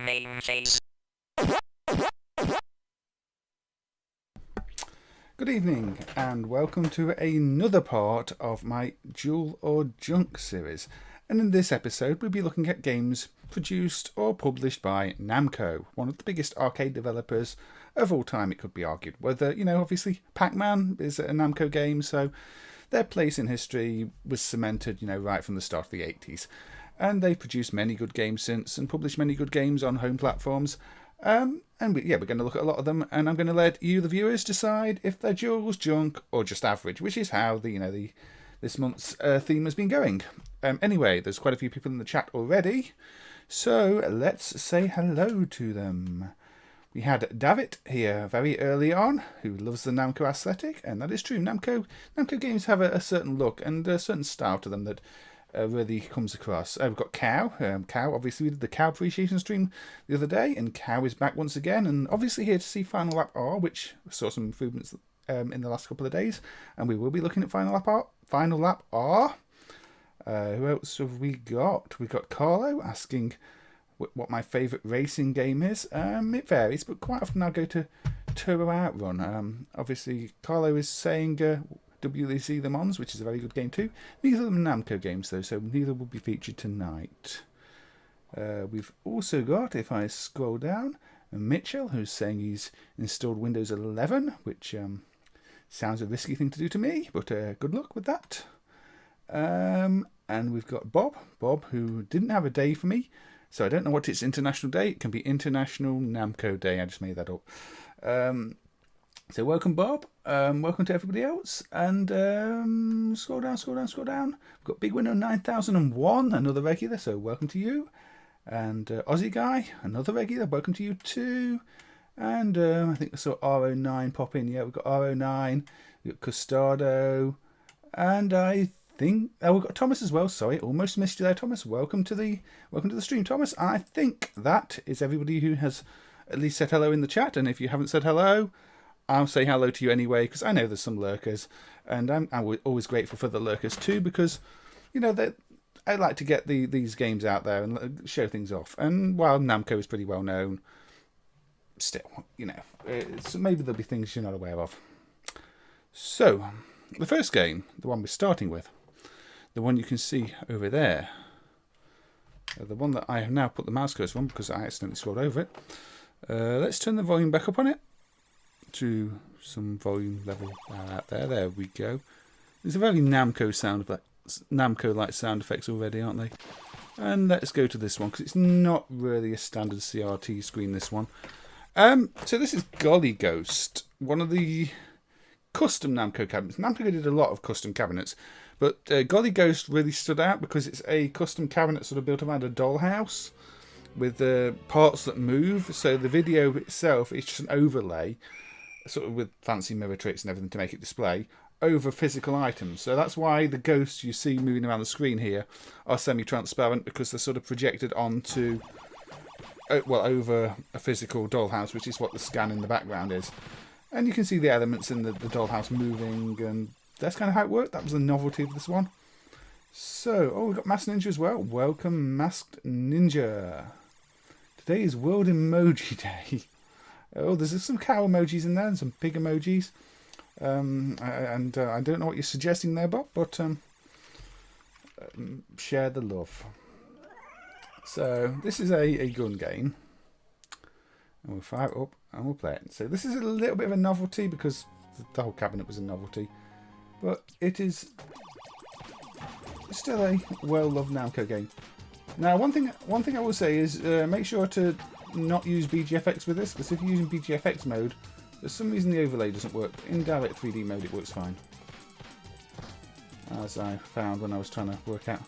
Name chase. Good evening and welcome to another part of my Jewel or Junk series. And in this episode we'll be looking at games produced or published by Namco, one of the biggest arcade developers of all time, it could be argued. Whether, obviously Pac-Man is a Namco game, so their place in history was cemented, right from the start of the 80s. And they've produced many good games since and published many good games on home platforms. We're going to look at a lot of them, and I'm going to let you, the viewers, decide if they're jewels, junk, or just average, which is how this month's theme has been going. Anyway, there's quite a few people in the chat already, so let's say hello to them. We had David here very early on, who loves the Namco aesthetic, and that is true. Namco games have a certain look and a certain style to them that really comes across. We've got Cow. Cow, obviously, we did the Cow appreciation stream the other day, and Cow is back once again, and obviously here to see Final Lap R, which saw some improvements in the last couple of days, and we will be looking at Final Lap R. Who else have we got? We've got Carlo asking what my favourite racing game is. It varies, but quite often I'll go to Turbo Outrun. Obviously, Carlo is saying WC Le Mans, which is a very good game too. Neither of them are Namco games though, so neither will be featured tonight. We've also got, if I scroll down, Mitchell, who's saying he's installed Windows 11, which sounds a risky thing to do to me, but good luck with that. And we've got Bob, who didn't have a day for me, so I don't know what its international day. It can be International Namco Day. I just made that up. So welcome, Bob. Welcome to everybody else. And scroll down. We've got Big Window 9001, another regular, so welcome to you. And Aussie Guy, another regular, welcome to you too. And I think I saw R09 pop in. Yeah, we've got R09, we've got Custado, and I think we've got Thomas as well. Sorry, almost missed you there, Thomas. Welcome to the stream, Thomas. I think that is everybody who has at least said hello in the chat. And if you haven't said hello, I'll say hello to you anyway, because I know there's some lurkers, and I'm always grateful for the lurkers too, because I like to get these games out there and show things off. And while Namco is pretty well known, still, you know, maybe there'll be things you're not aware of. So, the first game, the one we're starting with, the one you can see over there, the one that I have now put the mouse cursor on because I accidentally scrolled over it. Let's turn the volume back up on it to some volume level out there. There we go. There's a very Namco sound effect. Namco-like sound effects already, aren't they? And let's go to this one because it's not really a standard CRT screen. This one. So this is Golly Ghost, one of the custom Namco cabinets. Namco did a lot of custom cabinets, but Golly Ghost really stood out because it's a custom cabinet sort of built around a dollhouse with parts that move. So the video itself is just an overlay, sort of with fancy mirror tricks and everything to make it display over physical items. So that's why the ghosts you see moving around the screen here are semi-transparent, because they're sort of projected onto, well, over a physical dollhouse, which is what the scan in the background is. And you can see the elements in the dollhouse moving, and that's kind of how it worked. That was the novelty of this one. So, oh, we've got Masked Ninja as well. Welcome, Masked Ninja. Today is World Emoji Day. Oh, there's some cow emojis in there and some pig emojis. I don't know what you're suggesting there, Bob, but share the love. So this is a gun game, and we'll fire it up and we'll play it. So this is a little bit of a novelty because the whole cabinet was a novelty, but it is still a well-loved Namco game. Now, one thing I will say is make sure to not use BGFX with this, because if you're using BGFX mode, for some reason the overlay doesn't work. In direct 3D mode it works fine, as I found when I was trying to work out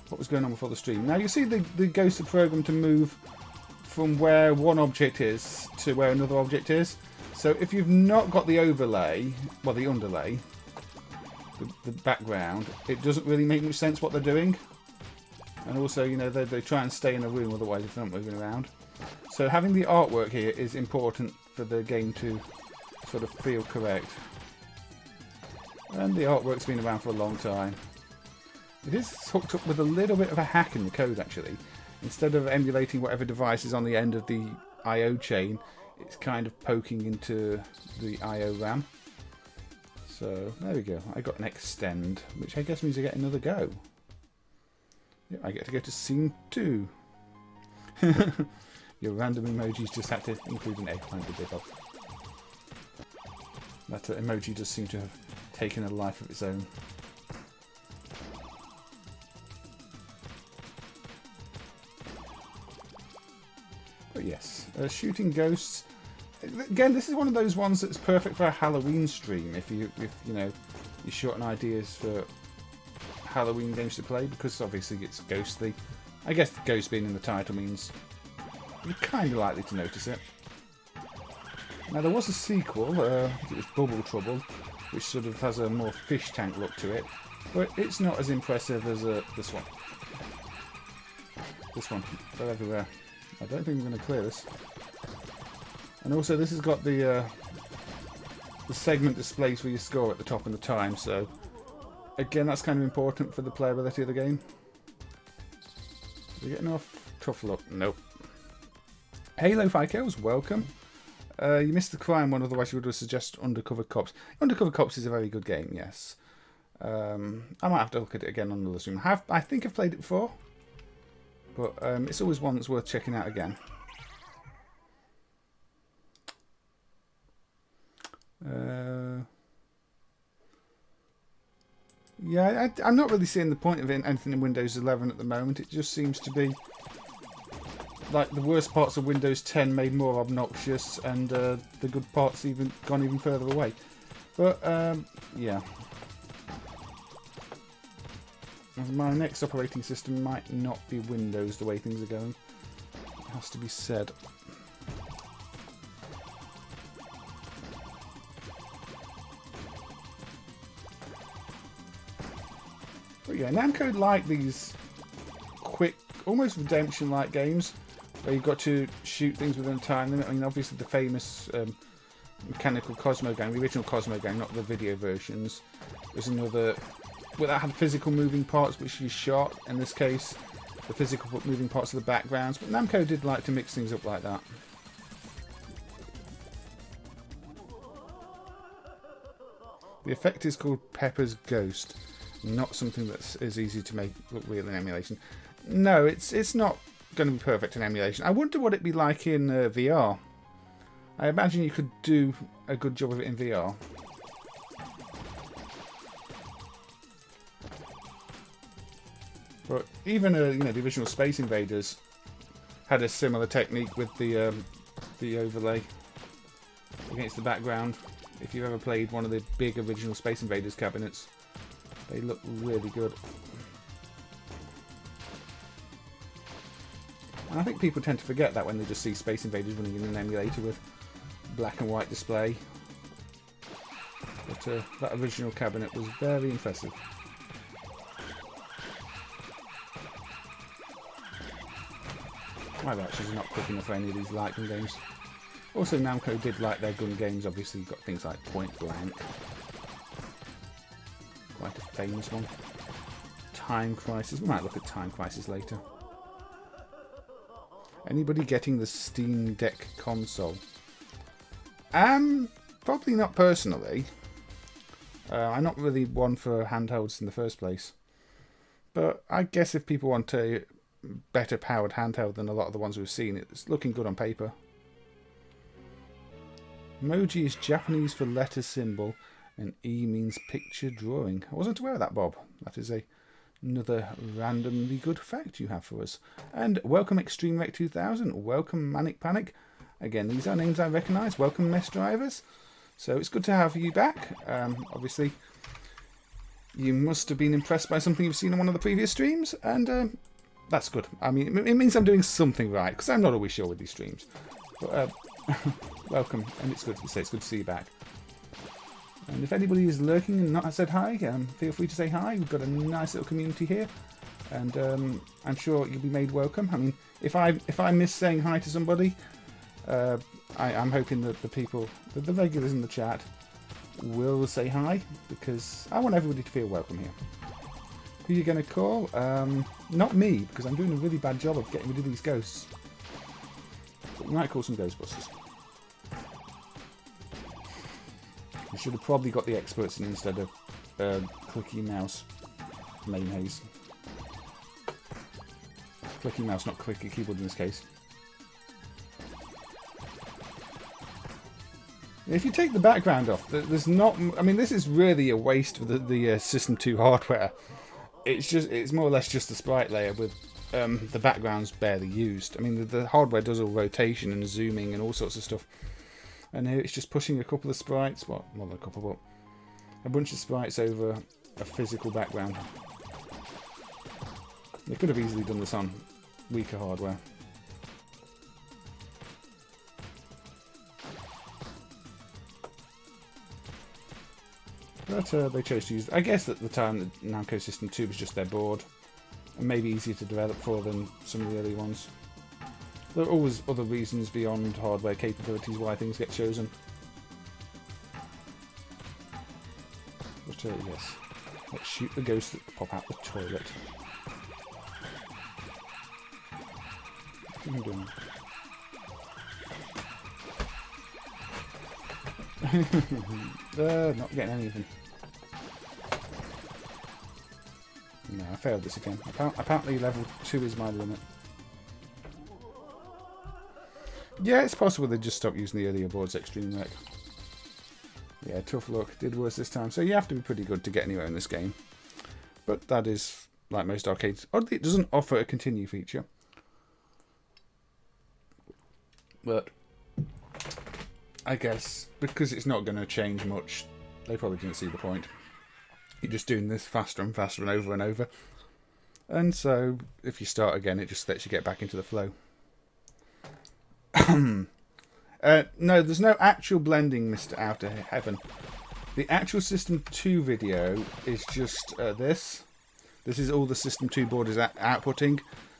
what was going on before the stream. Now you see the ghost are programmed to move from where one object is to where another object is. So if you've not got the overlay, well, the underlay, the background, it doesn't really make much sense what they're doing. And also, you know, they try and stay in a room, otherwise if they're not moving around. So having the artwork here is important for the game to sort of feel correct. And the artwork's been around for a long time. It is hooked up with a little bit of a hack in the code, actually. Instead of emulating whatever device is on the end of the I/O chain, it's kind of poking into the I/O RAM. So there we go. I got an extend, which I guess means I get another go. Yeah, I get to go to scene 2. Your random emojis just had to include an eggplant, did they, Bob? That emoji does seem to have taken a life of its own. But yes, shooting ghosts. Again, this is one of those ones that's perfect for a Halloween stream. If you know you're short on ideas for Halloween games to play, because obviously it's ghostly. I guess the ghost being in the title means you're kind of likely to notice it. Now there was a sequel, it was Bubble Trouble, which sort of has a more fish tank look to it, but it's not as impressive as this one. This one, they're everywhere. I don't think I'm going to clear this. And also this has got the segment displays for your score at the top and the time, so again that's kind of important for the playability of the game. Are we getting off? Tough luck. Nope. Halo 5 kills, welcome. You missed the crime one, otherwise you would have suggested Undercover Cops. Undercover Cops is a very good game, yes. I might have to look at it again on the stream. I think I've played it before, but it's always one that's worth checking out again. Yeah, I'm not really seeing the point of anything in Windows 11 at the moment. It just seems to be like the worst parts of Windows 10 made more obnoxious, and the good parts gone even further away. But yeah, my next operating system might not be Windows the way things are going. It has to be said. But yeah, Namco like these quick, almost redemption-like games where you've got to shoot things within a time limit. I mean, obviously the famous Mechanical Cosmo game, the original Cosmo game, not the video versions, was another without having physical moving parts which you shot, in this case the physical moving parts of the backgrounds, but Namco did like to mix things up like that. The effect is called Pepper's Ghost, not something that is easy to make look real in emulation. No, it's not going to be perfect in emulation. I wonder what it'd be like in VR. I imagine you could do a good job of it in VR. But even you know, the original Space Invaders had a similar technique with the overlay against the background. If you've ever played one of the big original Space Invaders cabinets, they look really good. And I think people tend to forget that when they just see Space Invaders running in an emulator with black and white display. But that original cabinet was very impressive. My reactions are not quick enough for any of these light gun games. Also, Namco did like their gun games. Obviously, you've got things like Point Blank, quite a famous one. Time Crisis. We might look at Time Crisis later. Anybody getting the Steam Deck console? Probably not personally. I'm not really one for handhelds in the first place. But I guess if people want a better powered handheld than a lot of the ones we've seen, it's looking good on paper. Emoji is Japanese for letter symbol, and E means picture drawing. I wasn't aware of that, Bob. That is another randomly good fact you have for us. And welcome Extreme Wreck 2000. Welcome Manic Panic. Again, these are names I recognise. Welcome Mess Drivers. So it's good to have you back. Obviously, you must have been impressed by something you've seen on one of the previous streams, and that's good. I mean, it means I'm doing something right, because I'm not always sure with these streams. But welcome, and it's good to see you back. And if anybody is lurking and not said hi, feel free to say hi. We've got a nice little community here, and I'm sure you'll be made welcome. I mean, if I miss saying hi to somebody, I'm hoping that the regulars in the chat will say hi, because I want everybody to feel welcome here. Who are you going to call? Not me, because I'm doing a really bad job of getting rid of these ghosts. But we might call some Ghostbusters. We should have probably got the experts in instead of clicky mouse main haze. Clicky mouse, not clicky keyboard in this case. If you take the background off, there's not. I mean, this is really a waste for the System 2 hardware. It's more or less just the sprite layer with the backgrounds barely used. I mean, the hardware does all rotation and zooming and all sorts of stuff. And here it's just pushing a couple of sprites, well, not a couple, but a bunch of sprites over a physical background. They could have easily done this on weaker hardware. But they chose to use. I guess at the time the Namco System 2 was just their board, and maybe easier to develop for than some of the early ones. There are always other reasons beyond hardware capabilities why things get chosen. But yes, let's shoot the ghosts that pop out the toilet. What are you doing? Not getting anything. No, I failed this again. Apparently level 2 is my limit. Yeah, it's possible they just stopped using the earlier boards, Extreme Wreck. Yeah, tough luck. Did worse this time. So you have to be pretty good to get anywhere in this game. But that is, like most arcades. Oddly, it doesn't offer a continue feature. But I guess because it's not going to change much, they probably didn't see the point. You're just doing this faster and faster and over. And so if you start again, it just lets you get back into the flow. No, there's no actual blending, Mr. Outer Heaven. The actual System 2 video is just this. This is all the System 2 board is outputting.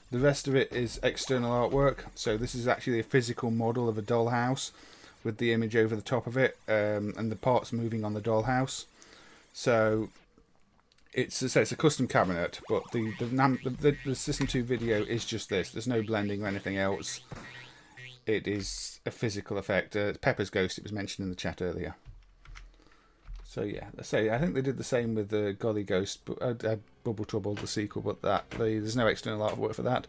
The rest of it is external artwork. So this is actually a physical model of a dollhouse with the image over the top of it, and the parts moving on the dollhouse. So it's a custom cabinet, but the System 2 video is just this. There's no blending or anything else. It is a physical effect. Pepper's Ghost, it was mentioned in the chat earlier. So yeah, I think they did the same with the Golly Ghost, Bubble Trouble, the sequel, but there's no external artwork for that,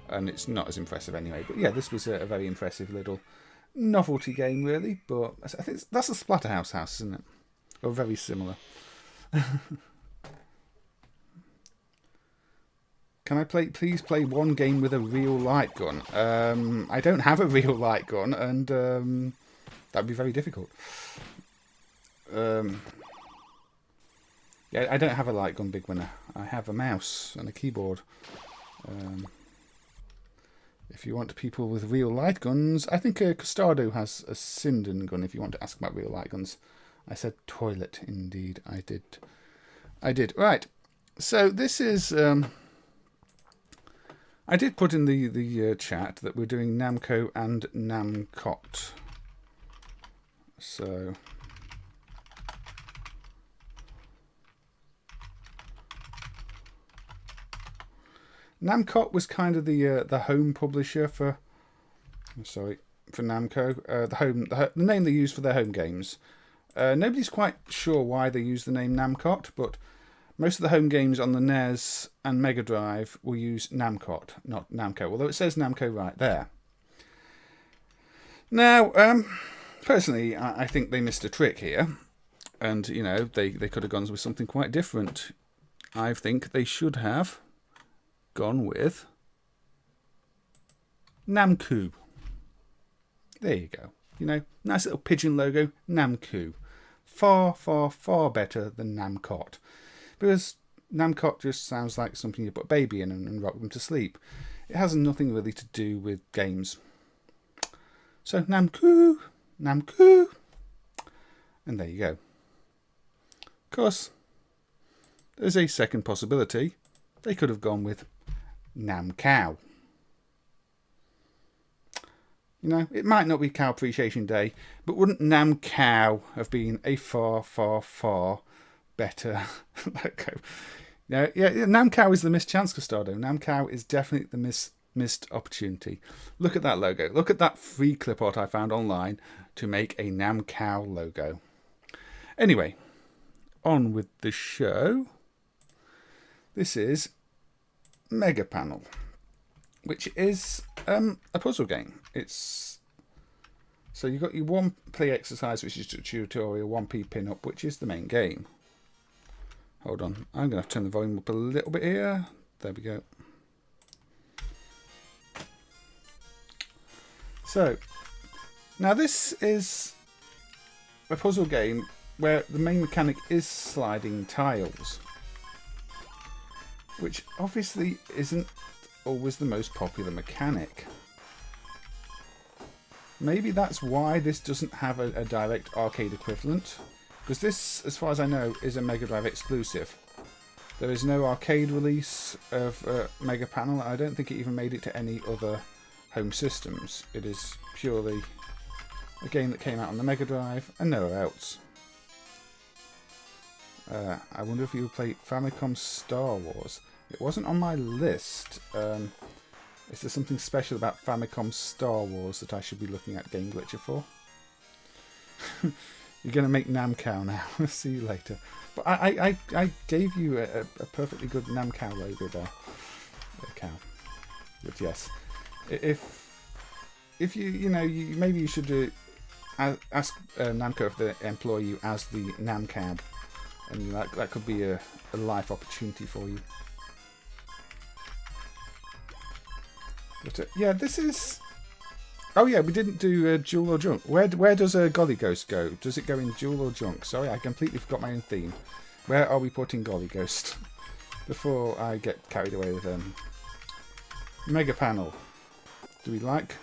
and it's not as impressive anyway. But yeah, this was a very impressive little novelty game, really. But I think that's a Splatterhouse house, isn't it? Or very similar. Can I please play one game with a real light gun? I don't have a real light gun, and that'd be very difficult. Yeah, I don't have a light gun, Big Winner. I have a mouse and a keyboard. If you want people with real light guns, I think Custado has a Sinden gun. If you want to ask about real light guns, I said toilet. Indeed, I did. Right. So this is. I did put in the chat that we're doing Namco and Namcot. So. Namcot was kind of the home publisher for Namco. The name they use for their home games. Nobody's quite sure why they use the name Namcot, but most of the home games on the NES and Mega Drive will use Namcot, not Namco. Although it says Namco right there. Now, personally, I think they missed a trick here, and you know they could have gone with something quite different. I think they should have gone with Namco. There you go. You know, nice little pigeon logo, Namco. Far, far, far better than Namcot. Because Namcot just sounds like something you put a baby in and rock them to sleep. It has nothing really to do with games. So Namco. And there you go. Of course, there's a second possibility. They could have gone with Namcow. You know, it might not be Cow Appreciation Day, but wouldn't Namcow have been a far, far, far better logo? Yeah, Namcow is the missed chance, Custado. Namcow is definitely the missed opportunity. Look at that logo. Look at that free clip art I found online to make a Namcow logo. Anyway, on with the show. This is Megapanel, which is a puzzle game. So you've got your one play exercise, which is a tutorial, 1p pin up, which is the main game. Hold on, I'm going to turn the volume up a little bit here. There we go. So now this is a puzzle game where the main mechanic is sliding tiles, which obviously isn't always the most popular mechanic. Maybe that's why this doesn't have a direct arcade equivalent, because this, as far as I know, is a Mega Drive exclusive. There is no arcade release of Megapanel. I don't think it even made it to any other home systems. It is purely a game that came out on the Mega Drive and nowhere else. I wonder if you play Famicom Star Wars. It wasn't on my list. Is there something special about Famicom Star Wars that I should be looking at Game Glitcher for? You're going to make Namco now. See you later. But I gave you a perfectly good Namco logo there. Cow. But yes, if you know, maybe you should ask Namco if they employ you as the Namcab, and that could be a life opportunity for you. But yeah, this is. Oh yeah, we didn't do Jewel or Junk. Where does a Golly Ghost go? Does it go in Jewel or Junk? Sorry, I completely forgot my own theme. Where are we putting Golly Ghost? Before I get carried away with Megapanel. Do we like?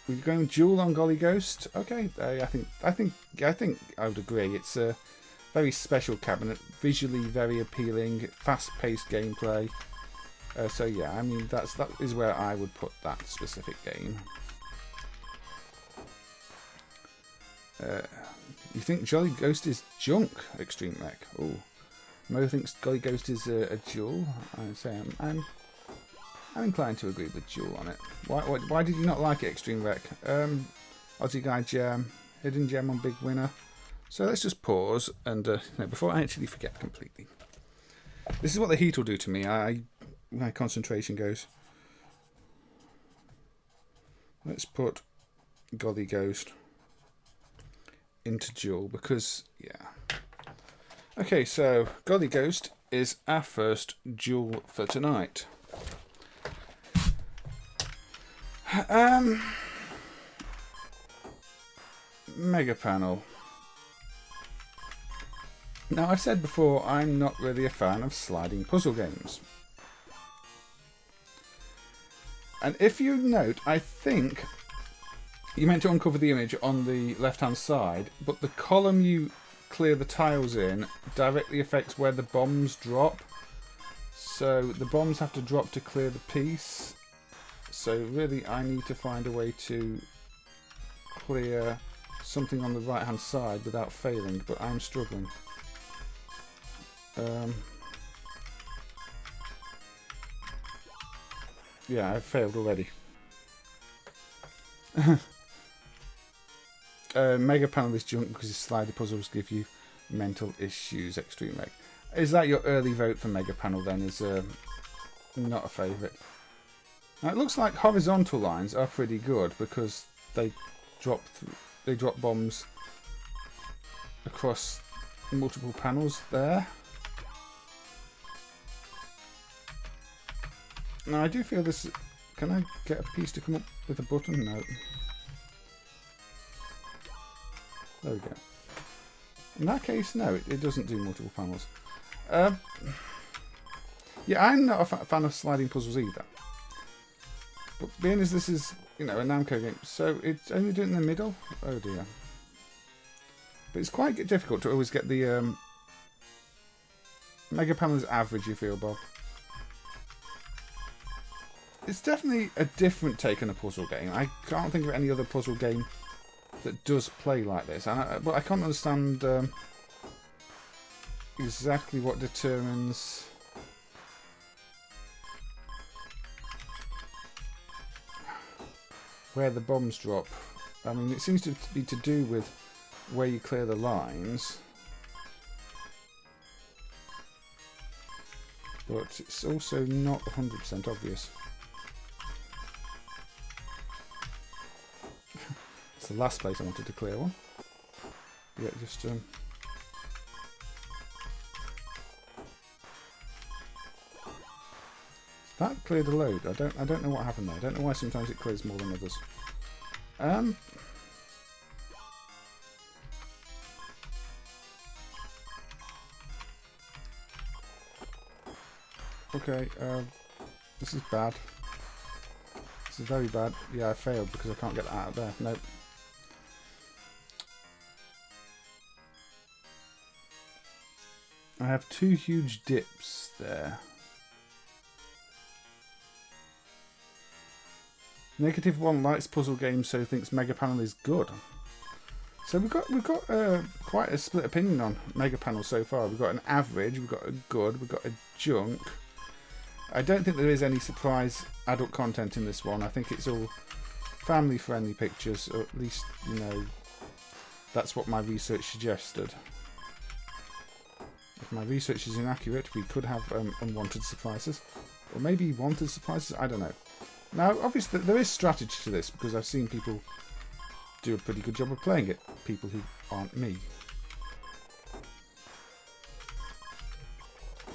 We're going Jewel on Golly Ghost. Okay, I think I would agree. It's a very special cabinet, visually very appealing, fast-paced gameplay. So yeah, I mean that is where I would put that specific game. You think Jolly Ghost is junk, Extreme Mech? Oh, Mo thinks Golly Ghost is a jewel. I say I'm inclined to agree with Jewel on it. Why did you not like it, Extreme Rec? Aussie Guy Gem, Hidden Gem on Big Winner. So let's just pause and no, before I actually forget completely. This is what the heat will do to me. My concentration goes. Let's put Golly Ghost into Jewel because yeah. Okay, so Golly Ghost is our first Jewel for tonight. Megapanel. Now, I've said before, I'm not really a fan of sliding puzzle games. And if you note, I think you meant to uncover the image on the left-hand side, but the column you clear the tiles in directly affects where the bombs drop. So the bombs have to drop to clear the piece. So really, I need to find a way to clear something on the right-hand side without failing, but I'm struggling. Yeah, I've failed already. Megapanel is junk because his slider puzzles give you mental issues. Extreme Meg. Is that your early vote for Megapanel then? Is not a favourite. Now it looks like horizontal lines are pretty good because they drop bombs across multiple panels there. Now I do feel this. Can I get a piece to come up with a button? No. There we go. In that case, no, it doesn't do multiple panels. Yeah, I'm not a fan of sliding puzzles either. But being as this is, you know, a Namco game, so it's only doing it in the middle? Oh dear. But it's quite difficult to always get the Megapanel's average, you feel, Bob. It's definitely a different take on a puzzle game. I can't think of any other puzzle game that does play like this. But I can't understand exactly what determines where the bombs drop. I mean, it seems to be to do with where you clear the lines. But it's also not 100% obvious. It's the last place I wanted to clear one. Yeah, just that cleared a load. I don't know what happened there. I don't know why sometimes it clears more than others. Okay, this is bad. This is very bad. Yeah, I failed because I can't get that out of there. Nope. I have two huge dips there. -1 likes puzzle games, so thinks Megapanel is good. So we've got quite a split opinion on Megapanel so far. We've got an average, we've got a good, we've got a junk. I don't think there is any surprise adult content in this one. I think it's all family-friendly pictures, or at least, you know, that's what my research suggested. If my research is inaccurate, we could have unwanted surprises. Or maybe wanted surprises, I don't know. Now, obviously, there is strategy to this, because I've seen people do a pretty good job of playing it. People who aren't me.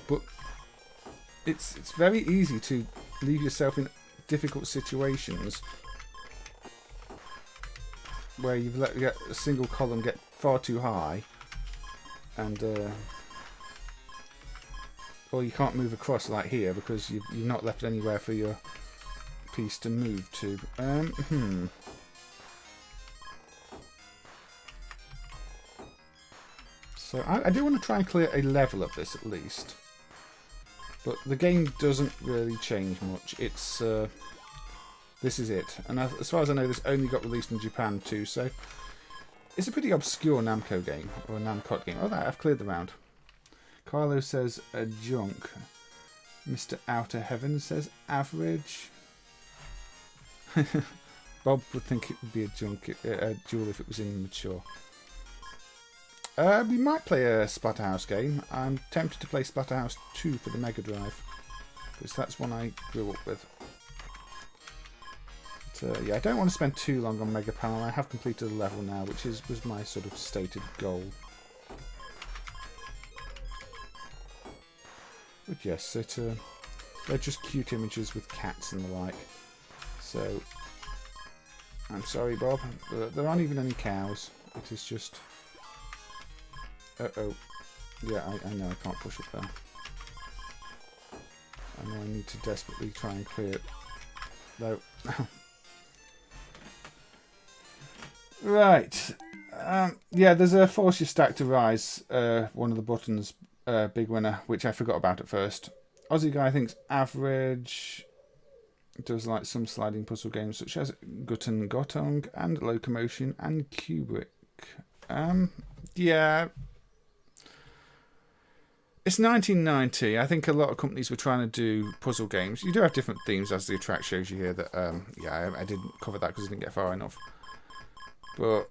But it's very easy to leave yourself in difficult situations where you've let a single column get far too high, and or you can't move across like here because you've not left anywhere for your piece to move to. So I do want to try and clear a level of this at least. But the game doesn't really change much. It's this is it. And as far as I know, this only got released in Japan too, so it's a pretty obscure Namco game, or a Namcot game. Oh, I've cleared the round. Carlo says a junk. Mr. Outer Heaven says average. Bob would think it would be a jewel if it was immature. We might play a Splatterhouse game. I'm tempted to play Splatterhouse 2 for the Mega Drive, because that's one I grew up with. But, yeah, I don't want to spend too long on Megapanel. I have completed a level now, which was my sort of stated goal. But yes, they're just cute images with cats and the like. So, I'm sorry, Bob. There aren't even any cows. It is just... Uh-oh. Yeah, I know I can't push it there. I know I need to desperately try and clear it. No. Right. Yeah, there's a force your stack to rise. One of the buttons, big winner, which I forgot about at first. Aussie guy thinks average. Does like some sliding puzzle games such as Guten Gottung and Locomotion and Kubrick. Yeah. It's 1990. I think a lot of companies were trying to do puzzle games. You do have different themes, as the track shows you here. That yeah, I didn't cover that because I didn't get far enough. But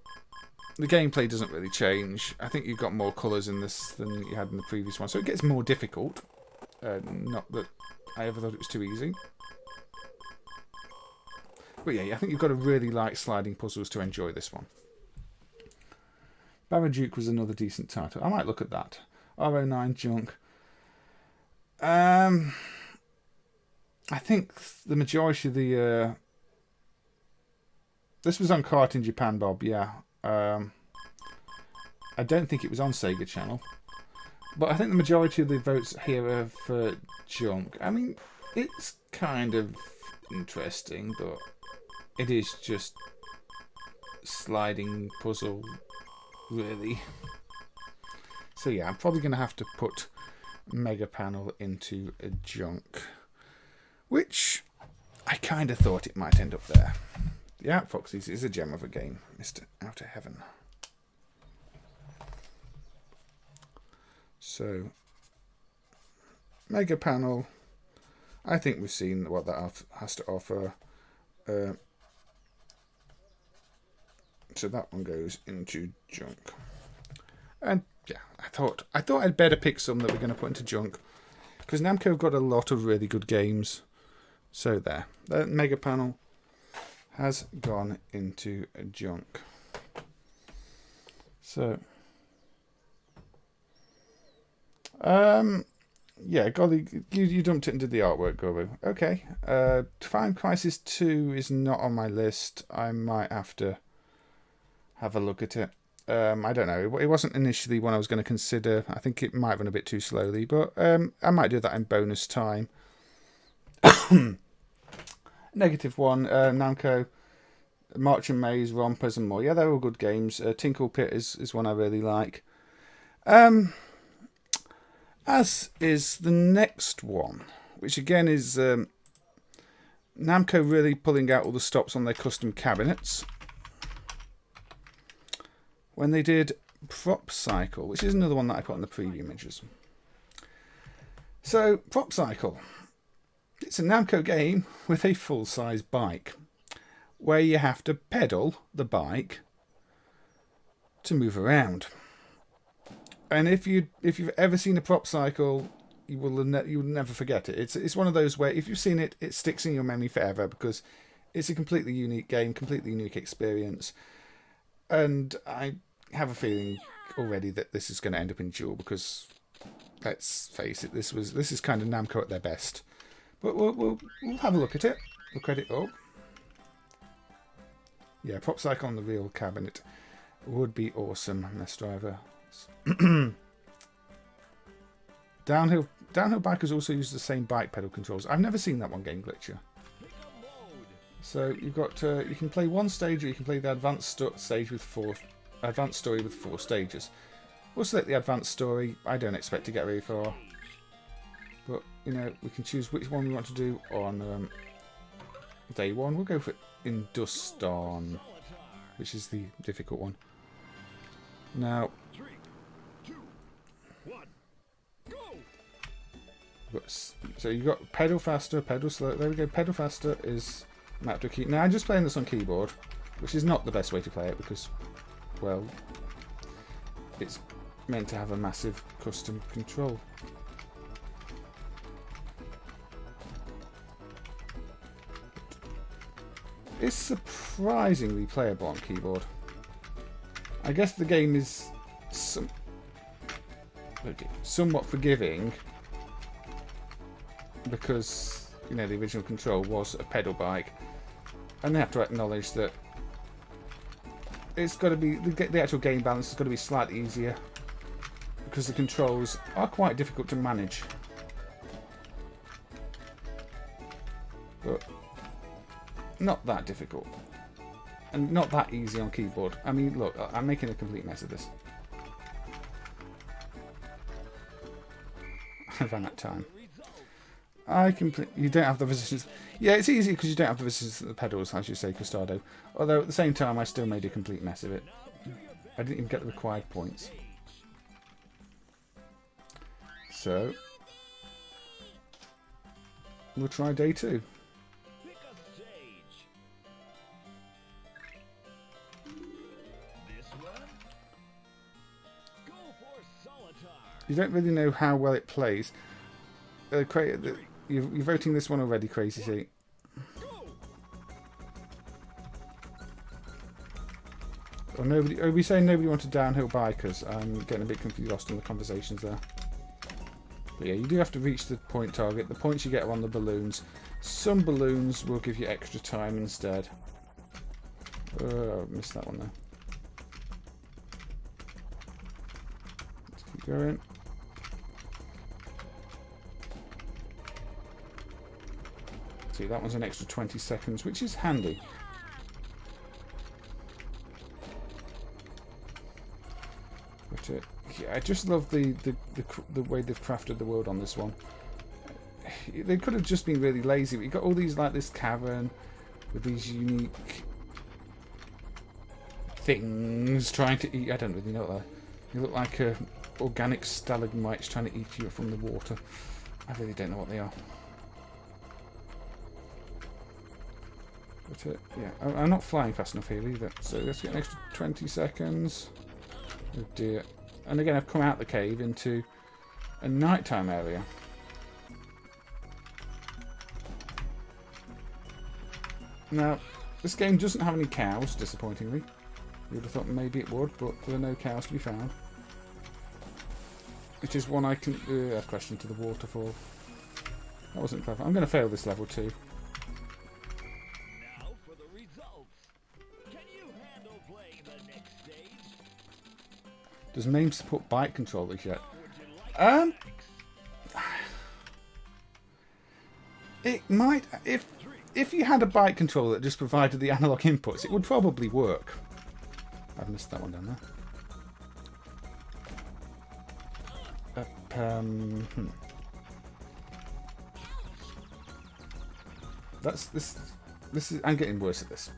the gameplay doesn't really change. I think you've got more colours in this than you had in the previous one, so it gets more difficult. Not that I ever thought it was too easy. But yeah, I think you've got to really like sliding puzzles to enjoy this one. Baraduke was another decent title. I might look at that. R09 junk. I think the majority of the... This was on Cart in Japan, Bob, yeah. I don't think it was on Sega Channel. But I think the majority of the votes here are for junk. I mean, it's kind of interesting, but it is just sliding puzzle, really. So yeah, I'm probably going to have to put Megapanel into a junk, which I kind of thought it might end up there. Yeah, Foxy's is a gem of a game, Mr. Outer Heaven. So, Megapanel, I think we've seen what that has to offer. So that one goes into junk. And yeah, I thought I'd better pick some that we're going to put into junk, because Namco have got a lot of really good games. So there, the Megapanel has gone into a junk. So, yeah, Golly, you dumped it and did the artwork, Guru. Okay. Time Crisis 2 is not on my list. I might have to have a look at it. I don't know. It wasn't initially one I was going to consider. I think it might run a bit too slowly, but I might do that in bonus time. -1, Namco, March and Maze, Rompers and more. Yeah, they're all good games. Tinkle Pit is one I really like. As is the next one, which again is Namco really pulling out all the stops on their custom cabinets when they did Prop Cycle, which is another one that I put on the preview images. So, Prop Cycle. It's a Namco game with a full-size bike, where you have to pedal the bike to move around. And if you've ever seen a Prop Cycle, you will never forget it. It's one of those where if you've seen it, it sticks in your memory forever, because it's a completely unique game, completely unique experience. And I have a feeling already that this is going to end up in Duel, because let's face it, this is kind of Namco at their best. But we'll have a look at it. Look at it up. Yeah, Prop Cycle on the real cabinet would be awesome, Mess Driver. Downhill bikers also use the same bike pedal controls. I've never seen that one, Game Glitcher. So you've got you can play one stage, or you can play the advanced story with 4 stages. We'll select the advanced story. I don't expect to get very far, but you know, we can choose which one we want to do on day 1. We'll go for Industan, which is the difficult one. Now, So you've got pedal faster, pedal slow. There we go. Pedal faster is mapped to a key. Now I'm just playing this on keyboard, which is not the best way to play it because, well, it's meant to have a massive custom control. It's surprisingly playable on keyboard. I guess the game is somewhat forgiving because, you know, the original control was a pedal bike, and they have to acknowledge that it's got to be the actual game balance has got to be slightly easier because the controls are quite difficult to manage. But not that difficult. And not that easy on keyboard. I mean, look, I'm making a complete mess of this. I ran out of time. You don't have the resistance. Yeah, it's easy because you don't have the resistance of the pedals, as you say, Custado. Although at the same time, I still made a complete mess of it. I didn't even get the required points. So, we'll try day 2. You don't really know how well it plays. You're voting this one already, Crazy Seat. Or nobody? Are we saying nobody wanted downhill bikers? I'm getting a bit confused, lost in the conversations there. But yeah, you do have to reach the point target. The points you get are on the balloons. Some balloons will give you extra time instead. Oh, I missed that one there. Let's keep going. See, that one's an extra 20 seconds, which is handy. But yeah, I just love the way they've crafted the world on this one. They could have just been really lazy, but you've got all these, like this cavern with these unique things trying to eat. I don't really know what they're. They look like organic stalagmites trying to eat you from the water. I really don't know what they are. But yeah, I'm not flying fast enough here either. So let's get an extra 20 seconds. Oh dear. And again, I've come out the cave into a nighttime area. Now, this game doesn't have any cows, disappointingly. You would have thought maybe it would, but there are no cows to be found. Which is one I can... I've crashed into the waterfall. That wasn't clever. I'm going to fail this level too. Now for the results. Can you handle playing the next stage? Does MAME support bike controllers yet? It might... If you had a bike controller that just provided the analog inputs, it would probably work. I've missed that one down there. That's this. This is. I'm getting worse at this.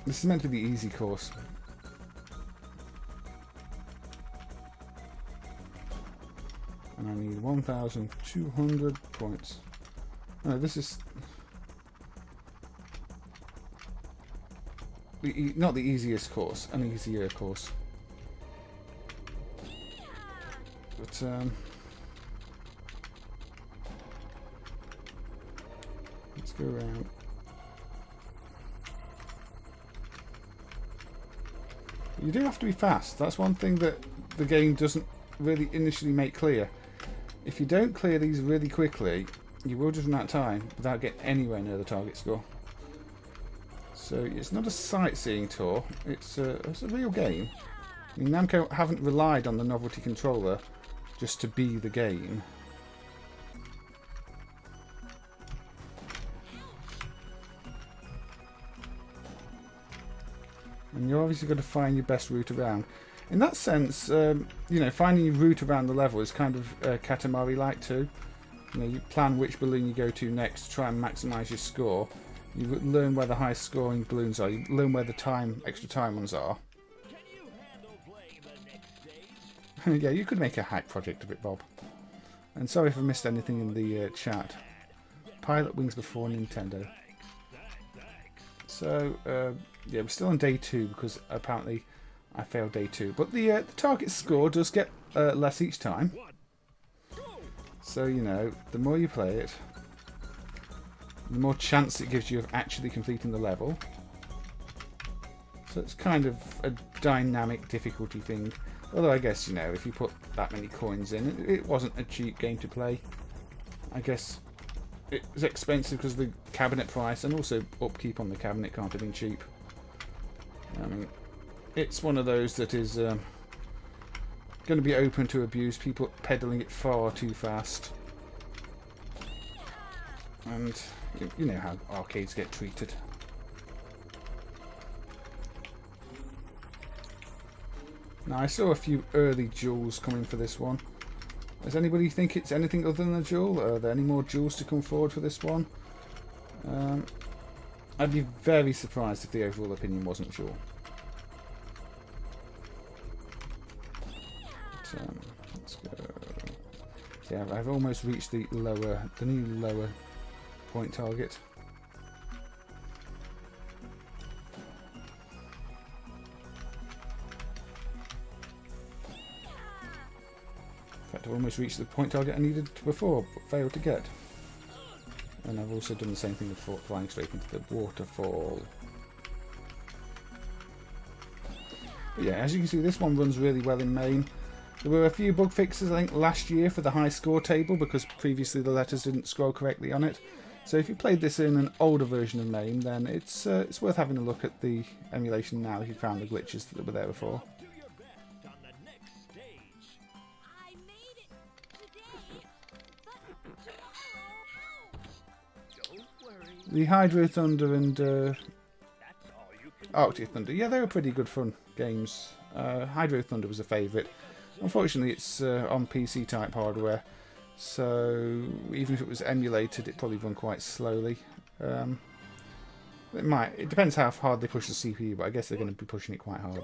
This is meant to be the easy course. And I need 1,200 points. No, this is not the easiest course, an easier course. But let's go around. You do have to be fast. That's one thing that the game doesn't really initially make clear. If you don't clear these really quickly, you will just run out of time without getting anywhere near the target score. So it's not a sightseeing tour, it's a real game. I mean, Namco haven't relied on the novelty controller just to be the game. And you're obviously got to find your best route around. In that sense, you know, finding your route around the level is kind of Katamari-like too. You know, you plan which balloon you go to next to try and maximise your score. You learn where the highest scoring balloons are. You learn where the extra time ones are. Can you handle playing the next stage? Yeah, you could make a hack project of it, Bob. And sorry if I missed anything in the chat. Pilot Wings before Nintendo. So, yeah, we're still on day 2 because apparently I failed day 2. But the target score does get less each time. So, you know, the more you play it, the more chance it gives you of actually completing the level. So it's kind of a dynamic difficulty thing. Although I guess, you know, if you put that many coins in, it wasn't a cheap game to play. I guess it was expensive because of the cabinet price, and also upkeep on the cabinet can't have been cheap. I mean, it's one of those that is going to be open to abuse, people peddling it far too fast. And you know how arcades get treated. Now, I saw a few early jewels coming for this one. Does anybody think it's anything other than a jewel? Are there any more jewels to come forward for this one? I'd be very surprised if the overall opinion wasn't jewel. But, let's go. Yeah, I've almost reached the new lower point target. In fact, I've almost reached the point target I needed before, but failed to get. And I've also done the same thing with flying straight into the waterfall. But yeah, as you can see, this one runs really well in MAME. There were a few bug fixes, I think, last year for the high score table, because previously the letters didn't scroll correctly on it. So if you played this in an older version of MAME, then it's worth having a look at the emulation now if you found the glitches that were there before. The Hydro Thunder and Arctic Thunder, yeah, they were pretty good fun games. Hydro Thunder was a favourite. Unfortunately, it's on PC type hardware, so even if it was emulated, it probably run quite slowly. It depends how hard they push the CPU, but I guess they're going to be pushing it quite hard.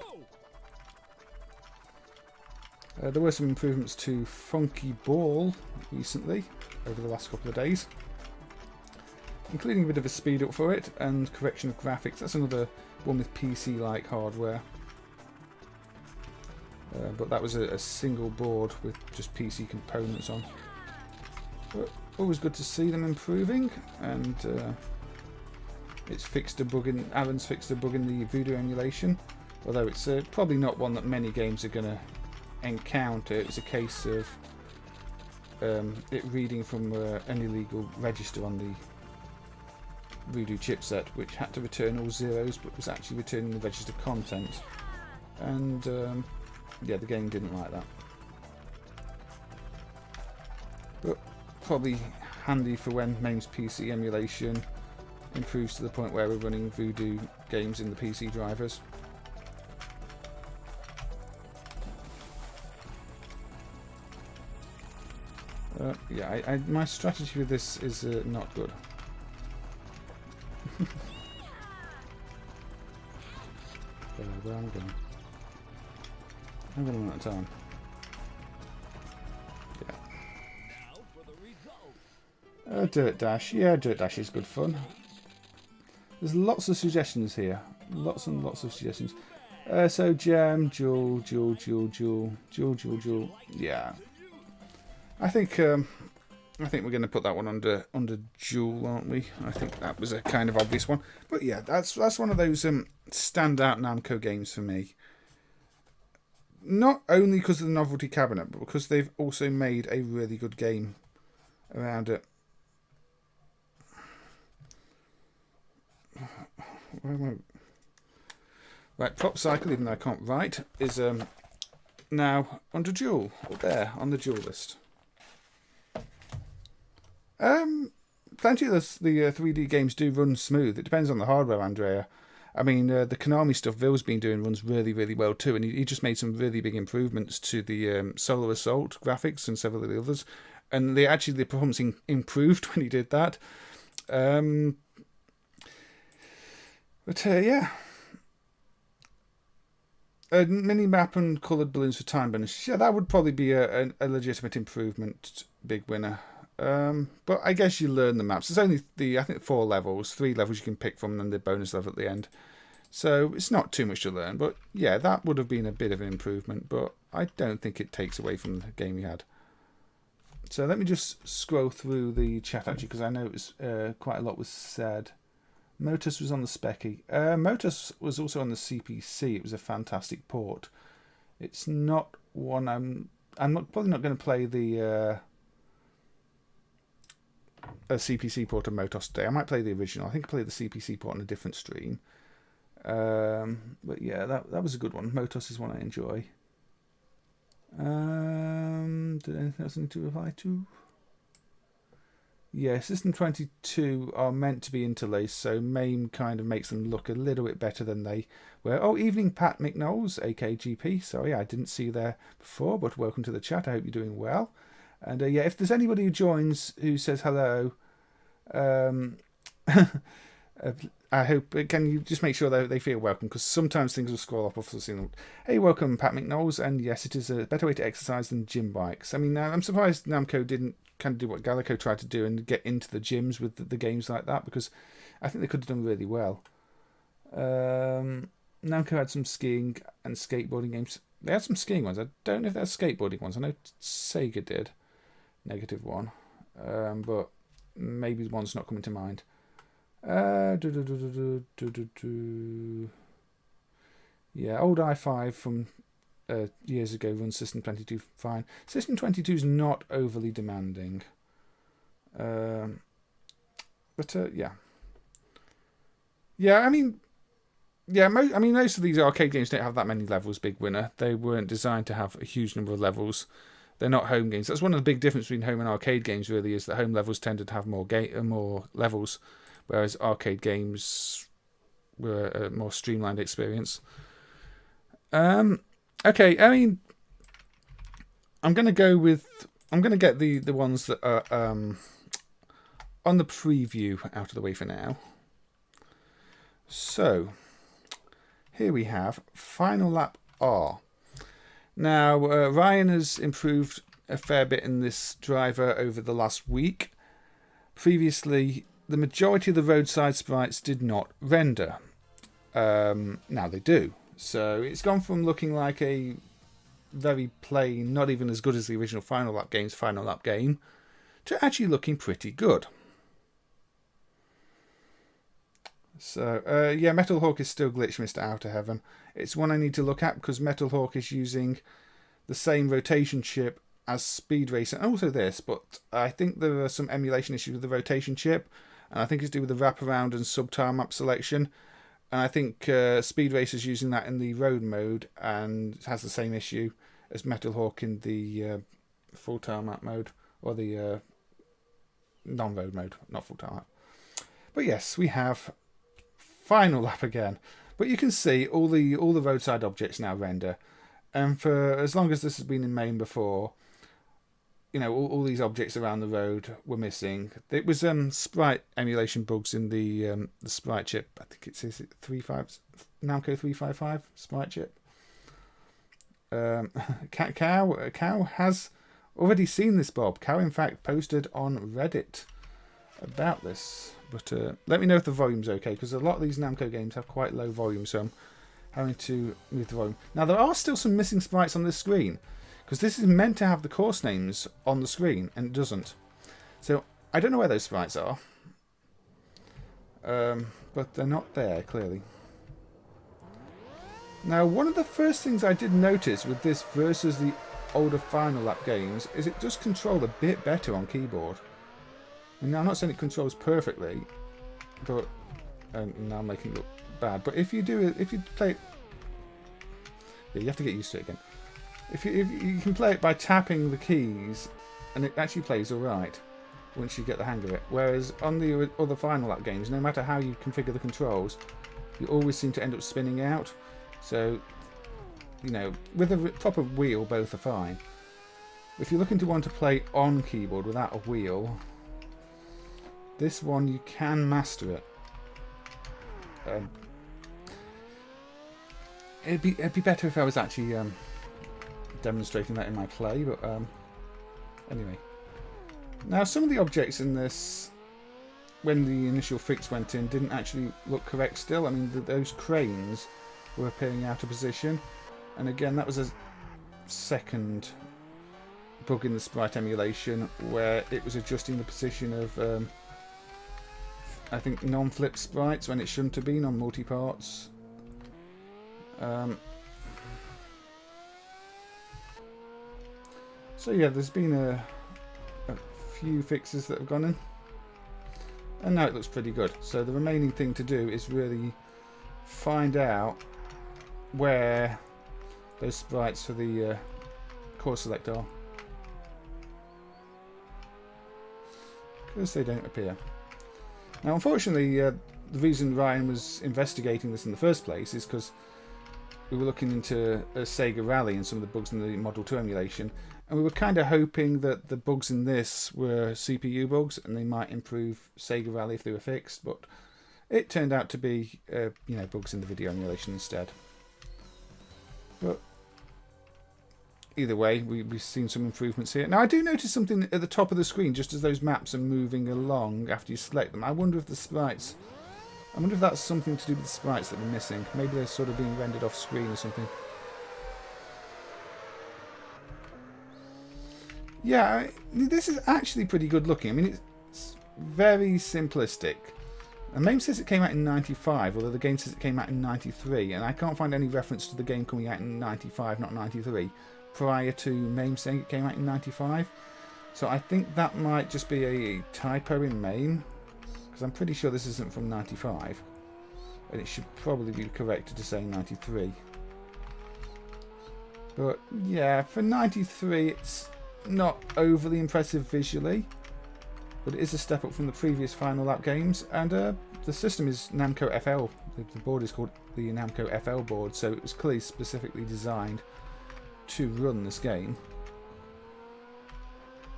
There were some improvements to Funky Ball recently, over the last couple of days, including a bit of a speed up for it and correction of graphics. That's another one with PC-like hardware. But that was a single board with just PC components on. But always good to see them improving, and Alan's fixed a bug in the Voodoo emulation, although it's probably not one that many games are going to encounter. It's a case of it reading from an illegal register on the Voodoo chipset, which had to return all zeros, but was actually returning the register content. And yeah, the game didn't like that. But probably handy for when MAME's PC emulation improves to the point where we're running Voodoo games in the PC drivers. Yeah, my strategy with this is not good. Where am I going? I'm going to run out of time. Yeah. Dirt Dash. Yeah, Dirt Dash is good fun. There's lots of suggestions here. Lots and lots of suggestions. So Gem, Jewel. Yeah. I think we're going to put that one under Jewel, aren't we? I think that was a kind of obvious one. But yeah, that's one of those standout Namco games for me. Not only because of the novelty cabinet, but because they've also made a really good game around it. Right, Prop Cycle, even though I can't write, is now under Jewel, up there on the Jewel list. Plenty of the 3D games do run smooth. It depends on the hardware, Andrea. I mean, the Konami stuff Ville's been doing runs really, really well too, and he just made some really big improvements to the Solar Assault graphics and several of the others, and the performance improved when he did that. But yeah, A mini map and coloured balloons for time bonus. Yeah, that would probably be a legitimate improvement. Big winner. But I guess you learn the maps. There's only I think 4 levels, 3 levels you can pick from, and then the bonus level at the end. So it's not too much to learn. But yeah, that would have been a bit of an improvement. But I don't think it takes away from the game we had. So let me just scroll through the chat actually, because I know it was quite a lot was said. Motus was on the Specky. Motus was also on the CPC. It was a fantastic port. It's not one probably not going to play the a CPC port of Motus today. I might play the original. I think I played the CPC port on a different stream. But yeah, that was a good one. Motus is one I enjoy. Did anything else I need to reply to? Yeah, System 22 are meant to be interlaced, so MAME kind of makes them look a little bit better than they were. Oh, evening Pat McKnowles, AKGP. Sorry, I didn't see you there before, but welcome to the chat. I hope you're doing well. And yeah, if there's anybody who joins who says hello, I hope, can you just make sure that they feel welcome, because sometimes things will scroll up off the scene. Hey, welcome Pat McKnowles, and yes, it is a better way to exercise than gym bikes. I mean, I'm surprised Namco didn't kind of do what Gallico tried to do and get into the gyms with the games like that, because I think they could have done really well. Namco had some skiing and skateboarding games. They had some skiing ones. I don't know if they had skateboarding ones. I know Sega did. -1. But maybe the one's not coming to mind. Yeah, old i5 from years ago runs System 22 fine. System 22 is not overly demanding. But yeah. Yeah, I mean, most of these arcade games don't have that many levels, Big Winner. They weren't designed to have a huge number of levels. They're not home games. That's one of the big differences between home and arcade games, really, is that home levels tended to have more levels, whereas arcade games were a more streamlined experience. Okay, I mean, I'm going to get the ones that are on the preview out of the way for now. So, here we have Final Lap R. Now, Ryan has improved a fair bit in this driver over the last week. Previously, the majority of the roadside sprites did not render. Now they do. So it's gone from looking like a very plain, not even as good as the original Final Lap game's Final Lap game, to actually looking pretty good. So, yeah, Metal Hawk is still glitched, Mr. Outer Heaven. It's one I need to look at because Metal Hawk is using the same rotation chip as Speed Racer, and also this, but I think there are some emulation issues with the rotation chip, and I think it's due with the wraparound and sub-tile map selection. And I think Speed Racer is using that in the road mode, and it has the same issue as Metal Hawk in the full tile map mode, or the non-road mode, not full tile map. But yes, we have Final Lap again. But you can see all the roadside objects now render, and for as long as this has been in MAME before, you know, all these objects around the road were missing. It was sprite emulation bugs in the sprite chip. I think it's Namco 355 sprite chip. Cow has already seen this, Bob. Cow, in fact, posted on Reddit about this. But let me know if the volume's okay, because a lot of these Namco games have quite low volume, so I'm having to move the volume. Now, there are still some missing sprites on this screen, because this is meant to have the course names on the screen, and it doesn't. So, I don't know where those sprites are. But they're not there, clearly. Now, one of the first things I did notice with this versus the older Final Lap games is it does control a bit better on keyboard. And now, I'm not saying it controls perfectly, but now I'm making it look bad. But if you play it, yeah, you have to get used to it again. If you can play it by tapping the keys, and it actually plays all right once you get the hang of it. Whereas on the other Final Lap games, no matter how you configure the controls, you always seem to end up spinning out. So, you know, with a proper wheel, both are fine. If you're looking to want to play on keyboard without a wheel, this one you can master it. it'd be better if I was actually demonstrating that in my play, but anyway. Now, some of the objects in this, when the initial fix went in, didn't actually look correct still. I mean, those cranes were appearing out of position, and again, that was a second bug in the sprite emulation where it was adjusting the position of I think non-flip sprites when it shouldn't have been on multi-parts. So yeah, there's been a few fixes that have gone in, and now it looks pretty good. So the remaining thing to do is really find out where those sprites for the core select are, because they don't appear. Now, unfortunately, the reason Ryan was investigating this in the first place is because we were looking into a Sega Rally and some of the bugs in the Model 2 emulation, and we were kind of hoping that the bugs in this were CPU bugs and they might improve Sega Rally if they were fixed, but it turned out to be bugs in the video emulation instead. But either way, we've seen some improvements here. Now, I do notice something at the top of the screen just as those maps are moving along after you select them. I wonder if the sprites... I wonder if that's something to do with the sprites that we're missing. Maybe they're sort of being rendered off screen or something. Yeah, this is actually pretty good looking. I mean, it's very simplistic. And MAME says it came out in 95, although the game says it came out in 93, and I can't find any reference to the game coming out in 95, not 93, prior to MAME saying it came out in 95. So I think that might just be a typo in MAME, because I'm pretty sure this isn't from 95, and it should probably be corrected to say 93. But yeah, for 93 it's not overly impressive visually, but it is a step up from the previous Final Lap games, and the system is Namco FL. The board is called the Namco FL board, so it was clearly specifically designed to run this game.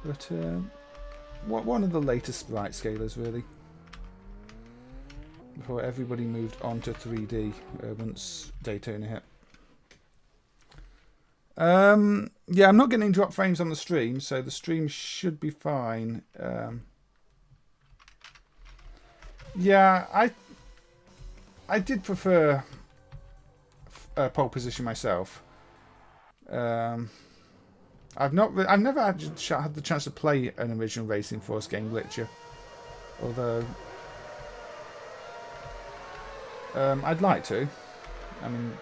But one of the latest sprite scalers, really, before everybody moved on to 3D once Daytona hit. Yeah, I'm not getting drop frames on the stream, so the stream should be fine. Yeah, I did prefer pole position myself. I've never had the chance to play an original Racing Force game, Glitcher, although I'd like to. I mean,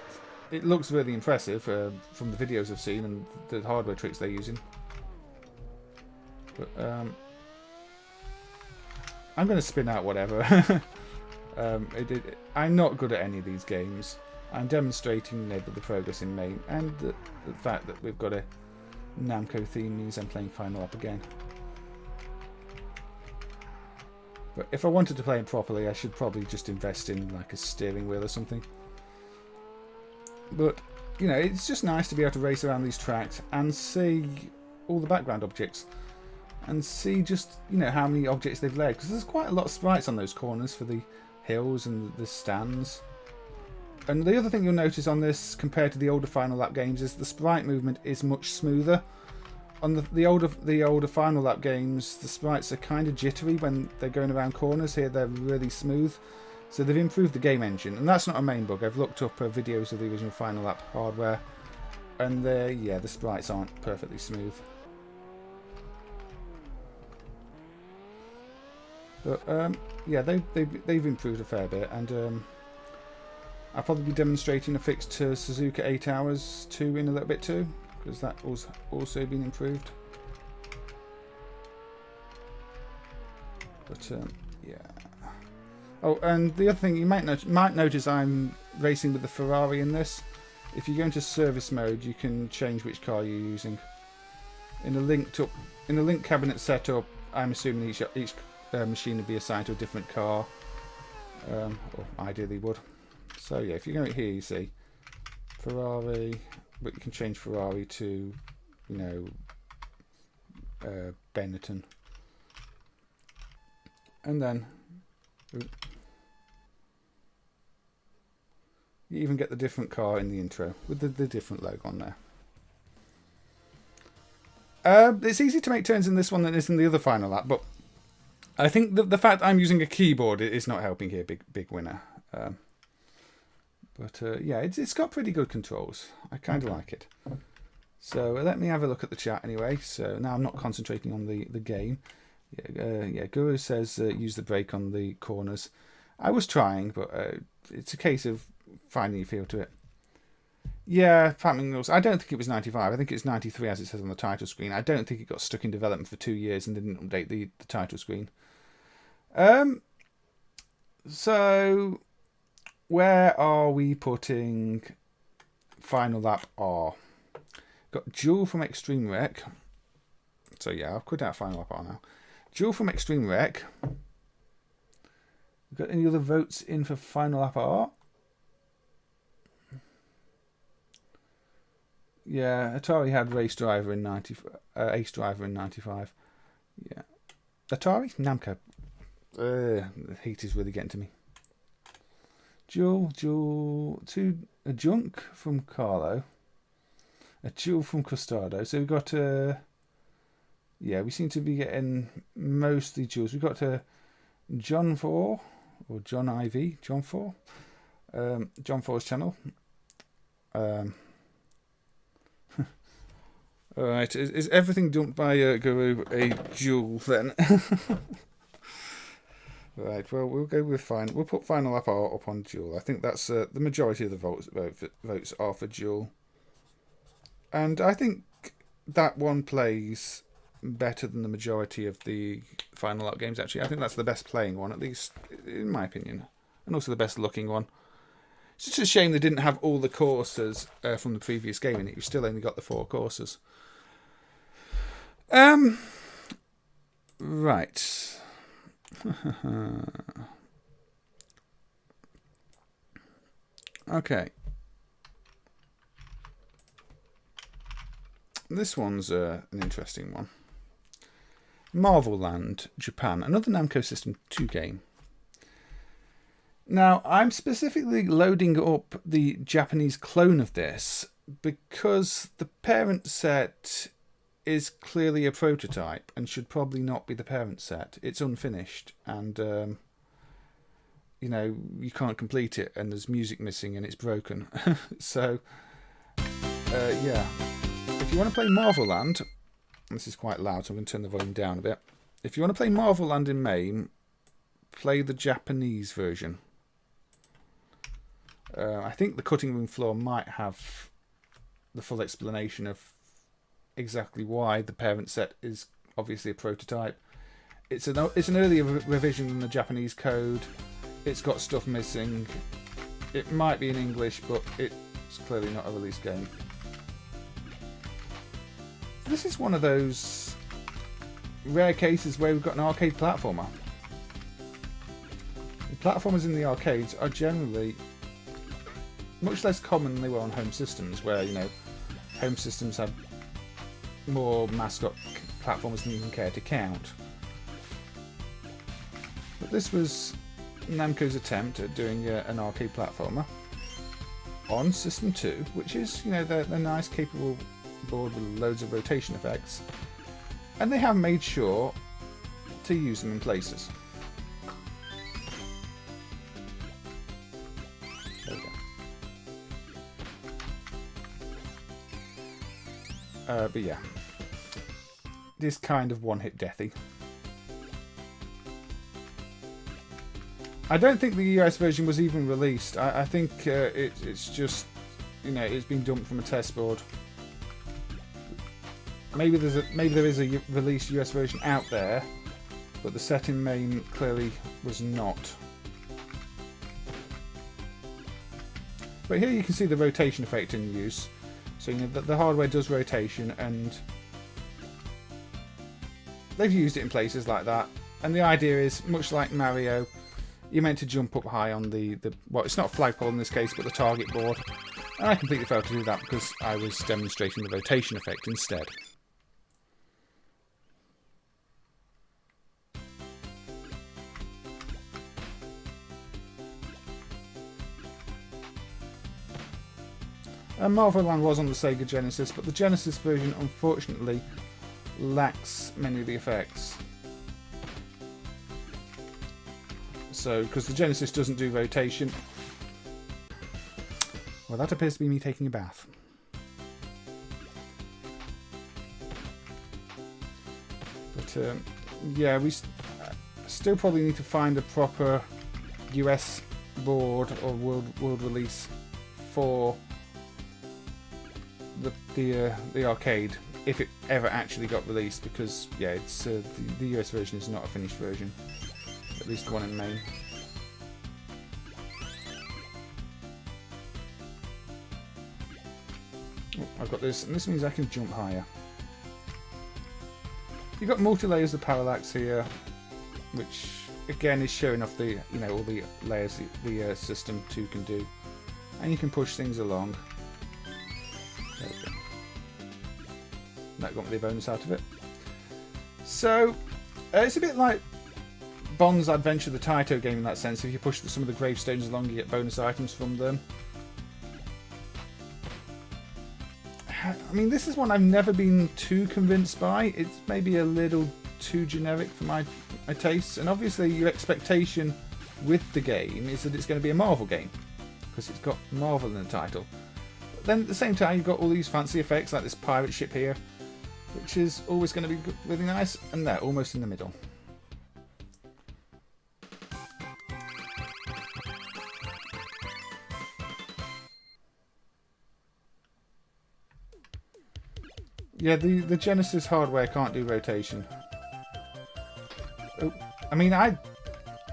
it looks really impressive from the videos I've seen and the hardware tricks they're using. But I'm going to spin out whatever. I'm not good at any of these games. I'm demonstrating the progress in MAME, and the fact that we've got a Namco theme means I'm playing Final Lap again. But if I wanted to play it properly, I should probably just invest in like a steering wheel or something. But, you know, it's just nice to be able to race around these tracks and see all the background objects. And see just, you know, how many objects they've laid. Because there's quite a lot of sprites on those corners for the hills and the stands. And the other thing you'll notice on this, compared to the older Final Lap games, is the sprite movement is much smoother. On the older Final Lap games, the sprites are kind of jittery when they're going around corners. Here they're really smooth. So they've improved the game engine, and that's not a main bug. I've looked up videos of the original Final Lap hardware, and the sprites aren't perfectly smooth. But yeah, they've improved a fair bit, and I'll probably be demonstrating a fix to Suzuka 8 Hours 2 in a little bit too, because that was also been improved. But yeah. Oh, and the other thing you might notice, I'm racing with the Ferrari in this. If you go into service mode, you can change which car you're using. In a link cabinet setup, I'm assuming each machine would be assigned to a different car, or ideally would. So yeah, if you go here, you see Ferrari, but you can change Ferrari to, you know, Benetton, and then You even get the different car in the intro with the different logo on there. It's easy to make turns in this one than it is in the other final lap, but I think the fact I'm using a keyboard is not helping here. Big winner. Yeah, it's got pretty good controls. I kind of like it. So let me have a look at the chat anyway. So now I'm not concentrating on the game. Yeah, Guru says use the brake on the corners. I was trying, but it's a case of finding your feel to it. Yeah, Pac-Man, I don't think it was 95. I think it's 93 as it says on the title screen. I don't think it got stuck in development for 2 years and didn't update the title screen. So where are we putting Final Lap R? Got Jewel from Extreme Wreck. So yeah, I've quit out Final Lap R now. Jewel from Extreme Wreck. Got any other votes in for Final Lap R? Yeah, Atari had Race Driver in Ace Driver in 95. Yeah. Atari? Namco. The heat is really getting to me. Jewel, a Junk from Carlo. A Jewel from Costado. So we've got yeah, we seem to be getting mostly Jewels. We've got John 4 or John IV, John 4. John 4's channel. Alright, is everything dumped by Guru a Jewel then? Right, well, we'll go with we'll put Final Lap R up on Jewel. I think that's the majority of the votes are for Jewel. And I think that one plays better than the majority of the Final Lap games, actually. I think that's the best playing one, at least in my opinion. And also the best looking one. It's just a shame they didn't have all the courses from the previous game in it. You still only got the 4 courses. Right. Okay. This one's an interesting one. Marvel Land, Japan, another Namco System 2 game. Now, I'm specifically loading up the Japanese clone of this because the parent set is clearly a prototype and should probably not be the parent set. It's unfinished and, you know, you can't complete it and there's music missing and it's broken. So, yeah. If you want to play Marvel Land, this is quite loud, so I'm going to turn the volume down a bit. If you want to play Marvel Land in MAME, play the Japanese version. I think the cutting room floor might have the full explanation of exactly why the parent set is obviously a prototype. It's an earlier revision than the Japanese code. It's got stuff missing. It might be in English, but it's clearly not a release game. This is one of those rare cases where we've got an arcade platformer. The platformers in the arcades are generally much less common than they were on home systems, where, you know, home systems have more mascot platformers than you can care to count. But this was Namco's attempt at doing an arcade platformer on System 2, which is, you know, they're nice, capable board with loads of rotation effects, and they have made sure to use them in places. There we go. But yeah, this kind of one-hit deathy. I don't think the US version was even released. I think it's just, you know, it's been dumped from a test board. Maybe there is a released US version out there, but the set in MAME clearly was not. But here you can see the rotation effect in use. So, you know, the hardware does rotation, and they've used it in places like that. And the idea is, much like Mario, you're meant to jump up high on well, it's not a flagpole in this case, but the target board. And I completely failed to do that because I was demonstrating the rotation effect instead. Marvel Land was on the Sega Genesis, but the Genesis version unfortunately lacks many of the effects. So, because the Genesis doesn't do rotation. Well, that appears to be me taking a bath. But, yeah, we still probably need to find a proper US board or world release for the arcade, if it ever actually got released, because yeah, it's the US version is not a finished version, at least the one in MAME. Oh, I've got this, and this means I can jump higher. You've got multi-layers of parallax here, which again is showing off the all the layers the system 2 can do, and you can push things along. There we go. That got me the bonus out of it. So it's a bit like Bond's Adventure, the Taito game in that sense. If you push some of the gravestones along, you get bonus items from them. I mean, this is one I've never been too convinced by. It's maybe a little too generic for my tastes, and obviously your expectation with the game is that it's going to be a Marvel game because it's got Marvel in the title. But then at the same time, you've got all these fancy effects like this pirate ship here, which is always going to be really nice, and they're almost in the middle. Yeah, the Genesis hardware can't do rotation. Oh, I mean, I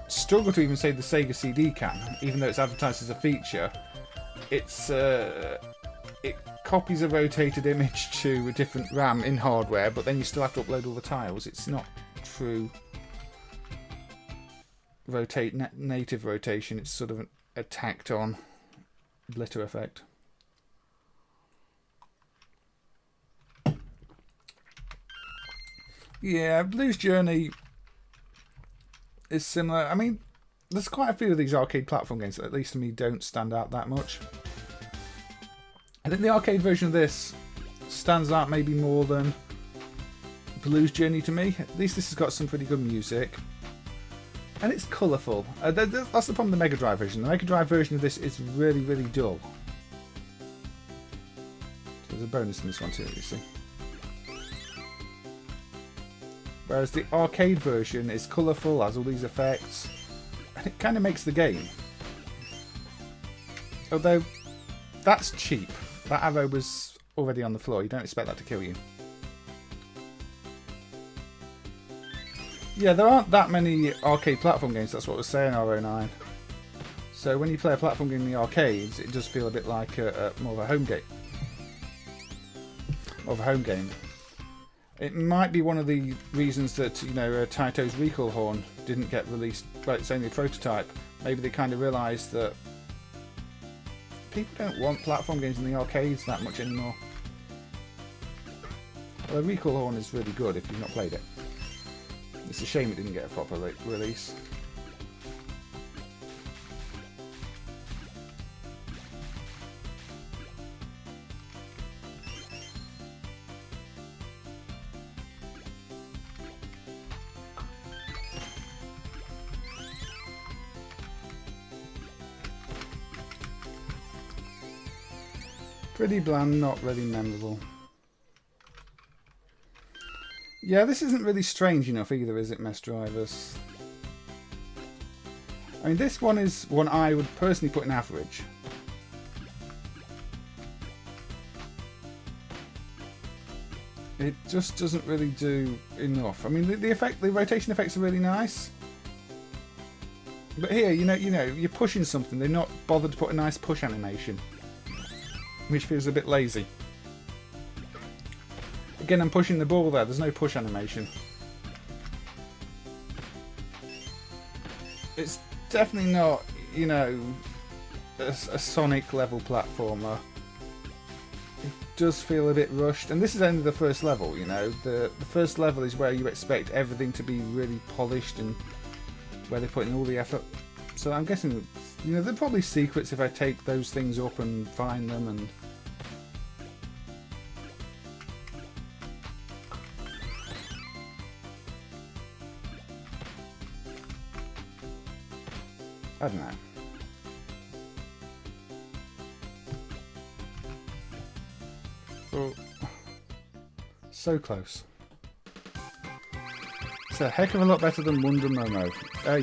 struggle to even say the Sega CD can, even though it's advertised as a feature. It's it copies a rotated image to a different RAM in hardware, but then you still have to upload all the tiles. It's not true native rotation. It's sort of a tacked on blitter effect. Yeah, Blues Journey is similar. I mean, there's quite a few of these arcade platform games that, at least to me, don't stand out that much. I think the arcade version of this stands out maybe more than Blues Journey to me. At least this has got some pretty good music. And it's colourful. That's the problem with the Mega Drive version. The Mega Drive version of this is really, really dull. So there's a bonus in this one too, you see. Whereas the arcade version is colourful, has all these effects, and it kind of makes the game. Although, that's cheap. That arrow was already on the floor, you don't expect that to kill you. Yeah, there aren't that many arcade platform games, that's what I was saying, R09. So when you play a platform game in the arcades, it does feel a bit like more of a home game. More of a home game. It might be one of the reasons that, Taito's Recall Horn didn't get released, but it's only a prototype. Maybe they kind of realised that people don't want platform games in the arcades that much anymore. Well, Recall Horn is really good if you've not played it. It's a shame it didn't get a proper release. Pretty bland, not really memorable. Yeah, this isn't really strange enough either, is it, Mess Drivers? I mean, this one is one I would personally put in average. It just doesn't really do enough. I mean, the rotation effects are really nice. But here, you're pushing something. They're not bothered to put a nice push animation, which feels a bit lazy. Again, I'm pushing the ball there. There's no push animation. It's definitely not, a Sonic level platformer. It does feel a bit rushed, and this is only the first level. The first level is where you expect everything to be really polished and where they put in all the effort. So I'm guessing, there are probably secrets if I take those things up and find them and I don't know. Oh, so close. It's a heck of a lot better than Wonder Momo.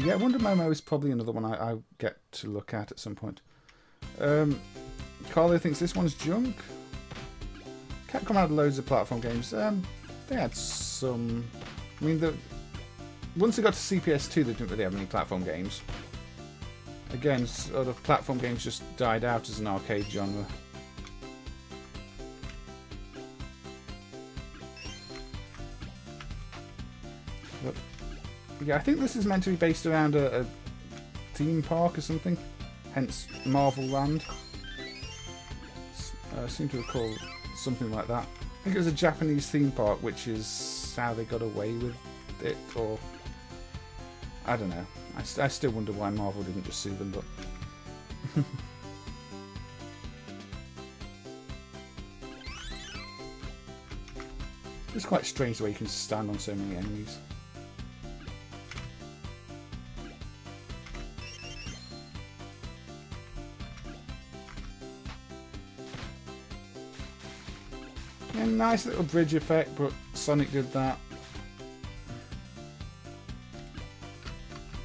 Yeah, Wonder Momo is probably another one I get to look at some point. Carlo thinks this one's junk. Capcom had loads of platform games. They had some. I mean, once they got to CPS2, they didn't really have any platform games. Again, sort of platform games just died out as an arcade genre. But, yeah, I think this is meant to be based around a theme park or something. Hence, Marvel Land. I seem to recall something like that. I think it was a Japanese theme park, which is how they got away with it, or I don't know. I still wonder why Marvel didn't just sue them, but it's quite strange the way you can stand on so many enemies. Yeah, nice little bridge effect, but Sonic did that.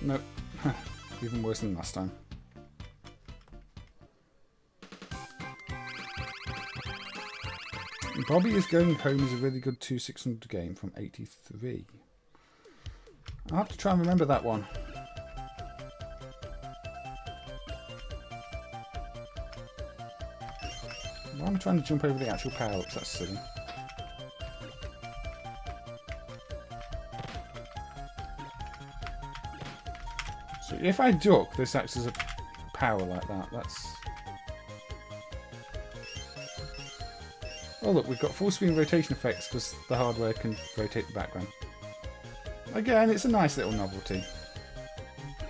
Nope. Even worse than last time. Bobby is Going Home is a really good 2600 game from '83. I'll have to try and remember that one. Why am I trying to jump over the actual power-ups? That's silly. So if I duck, this acts as a power like that. That's... Oh look, we've got full screen rotation effects because the hardware can rotate the background. Again, it's a nice little novelty.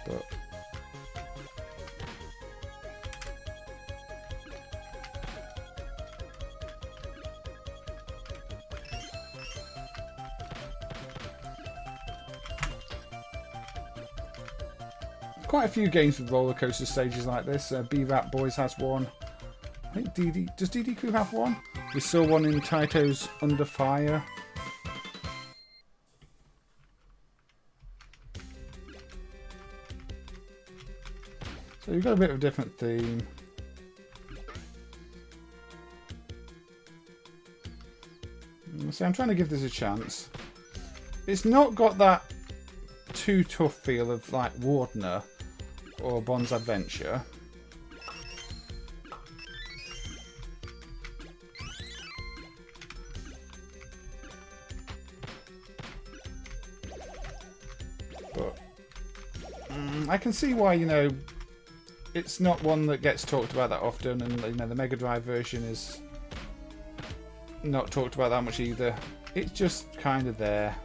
But... quite a few games with roller coaster stages like this. B-Rap Boys has one. I think DD... Does DD Crew have one? We saw one in Taito's Under Fire. So you've got a bit of a different theme. So I'm trying to give this a chance. It's not got that too tough feel of like Wardner or Bond's Adventure. But I can see why, you know, it's not one that gets talked about that often, and you know the Mega Drive version is not talked about that much either. It's just kind of there.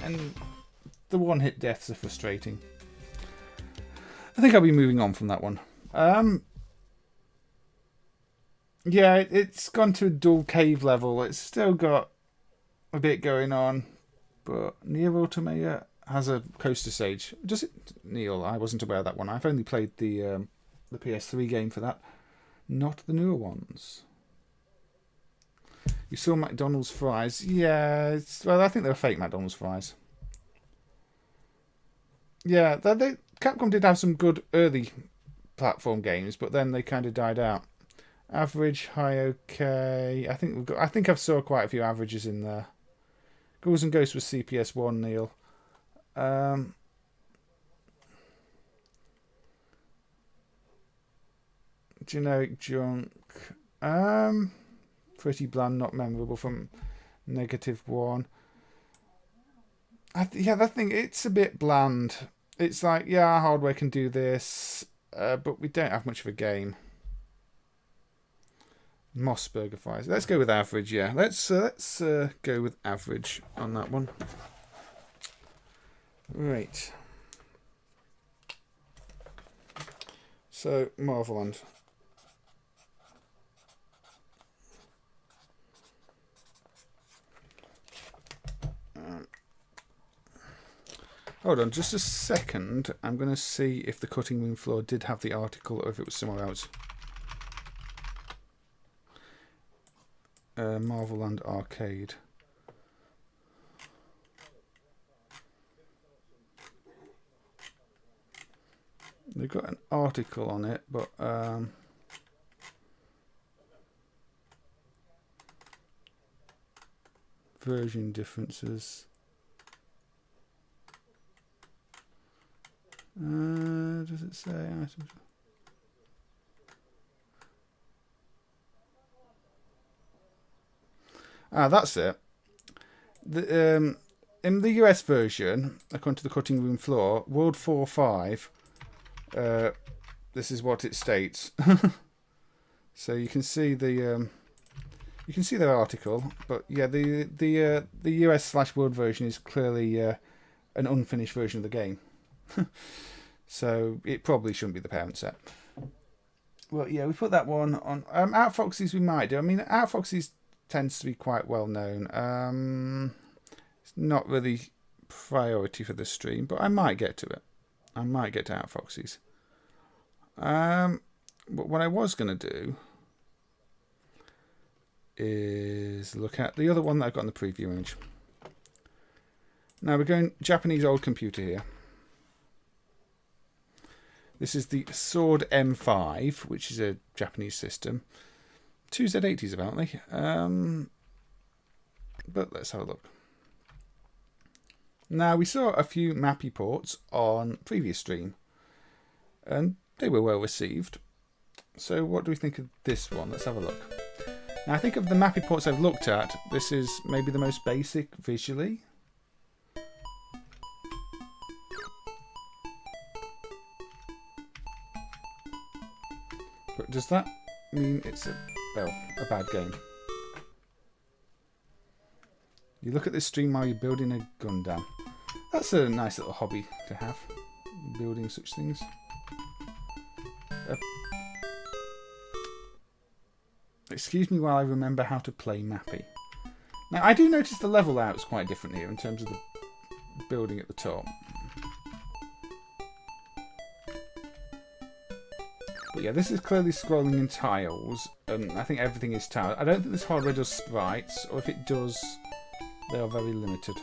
And the one-hit deaths are frustrating. I think I'll be moving on from that one. Yeah, it's gone to a dull cave level. It's still got a bit going on, but Nier Automata has a coaster stage. Does it, Neil? I wasn't aware of that one. I've only played the PS3 game for that, not the newer ones. You saw McDonald's fries. Yeah, well, I think they were fake McDonald's fries. Yeah, Capcom did have some good early platform games, but then they kind of died out. Average, high, okay. I think I've saw quite a few averages in there. Ghouls and Ghosts was CPS1, Neil. Generic junk. Pretty bland, not memorable from -1. Yeah, that thing, it's a bit bland. It's like, yeah, our hardware can do this, but we don't have much of a game. Mossburger fries. Let's go with average, yeah. Let's go with average on that one. Right. So, Marveland. Hold on, just a second. I'm going to see if the cutting room floor did have the article or if it was somewhere else. Marvel Land Arcade. They've got an article on it, but version differences. Does it say items? Ah, that's it. In the US version, according to the cutting room floor, World 4.5. This is what it states. So you can see the their article, but yeah, the US/World version is clearly an unfinished version of the game. So it probably shouldn't be the parent set. Well, yeah, we put that one on. Outfoxes we might do. I mean, Outfoxes tends to be quite well known. It's not really priority for the stream, but I might get to it. I might get to Outfoxes. But what I was going to do is look at the other one that I've got in the preview image. Now we're going Japanese old computer here. This is the Sword M5, which is a Japanese system. 2 Z80s apparently. But let's have a look. Now we saw a few Mappy ports on previous stream, and they were well received. So what do we think of this one? Let's have a look. Now I think of the Mappy ports I've looked at, this is maybe the most basic visually. But does that mean it's a bad game? You look at this stream while you're building a Gundam. That's a nice little hobby to have, building such things. Excuse me while I remember how to play Mappy. Now I do notice the level out's quite different here in terms of the building at the top. But yeah, this is clearly scrolling in tiles, and I think everything is tiles. I don't think this hardware does sprites, or if it does, they are very limited.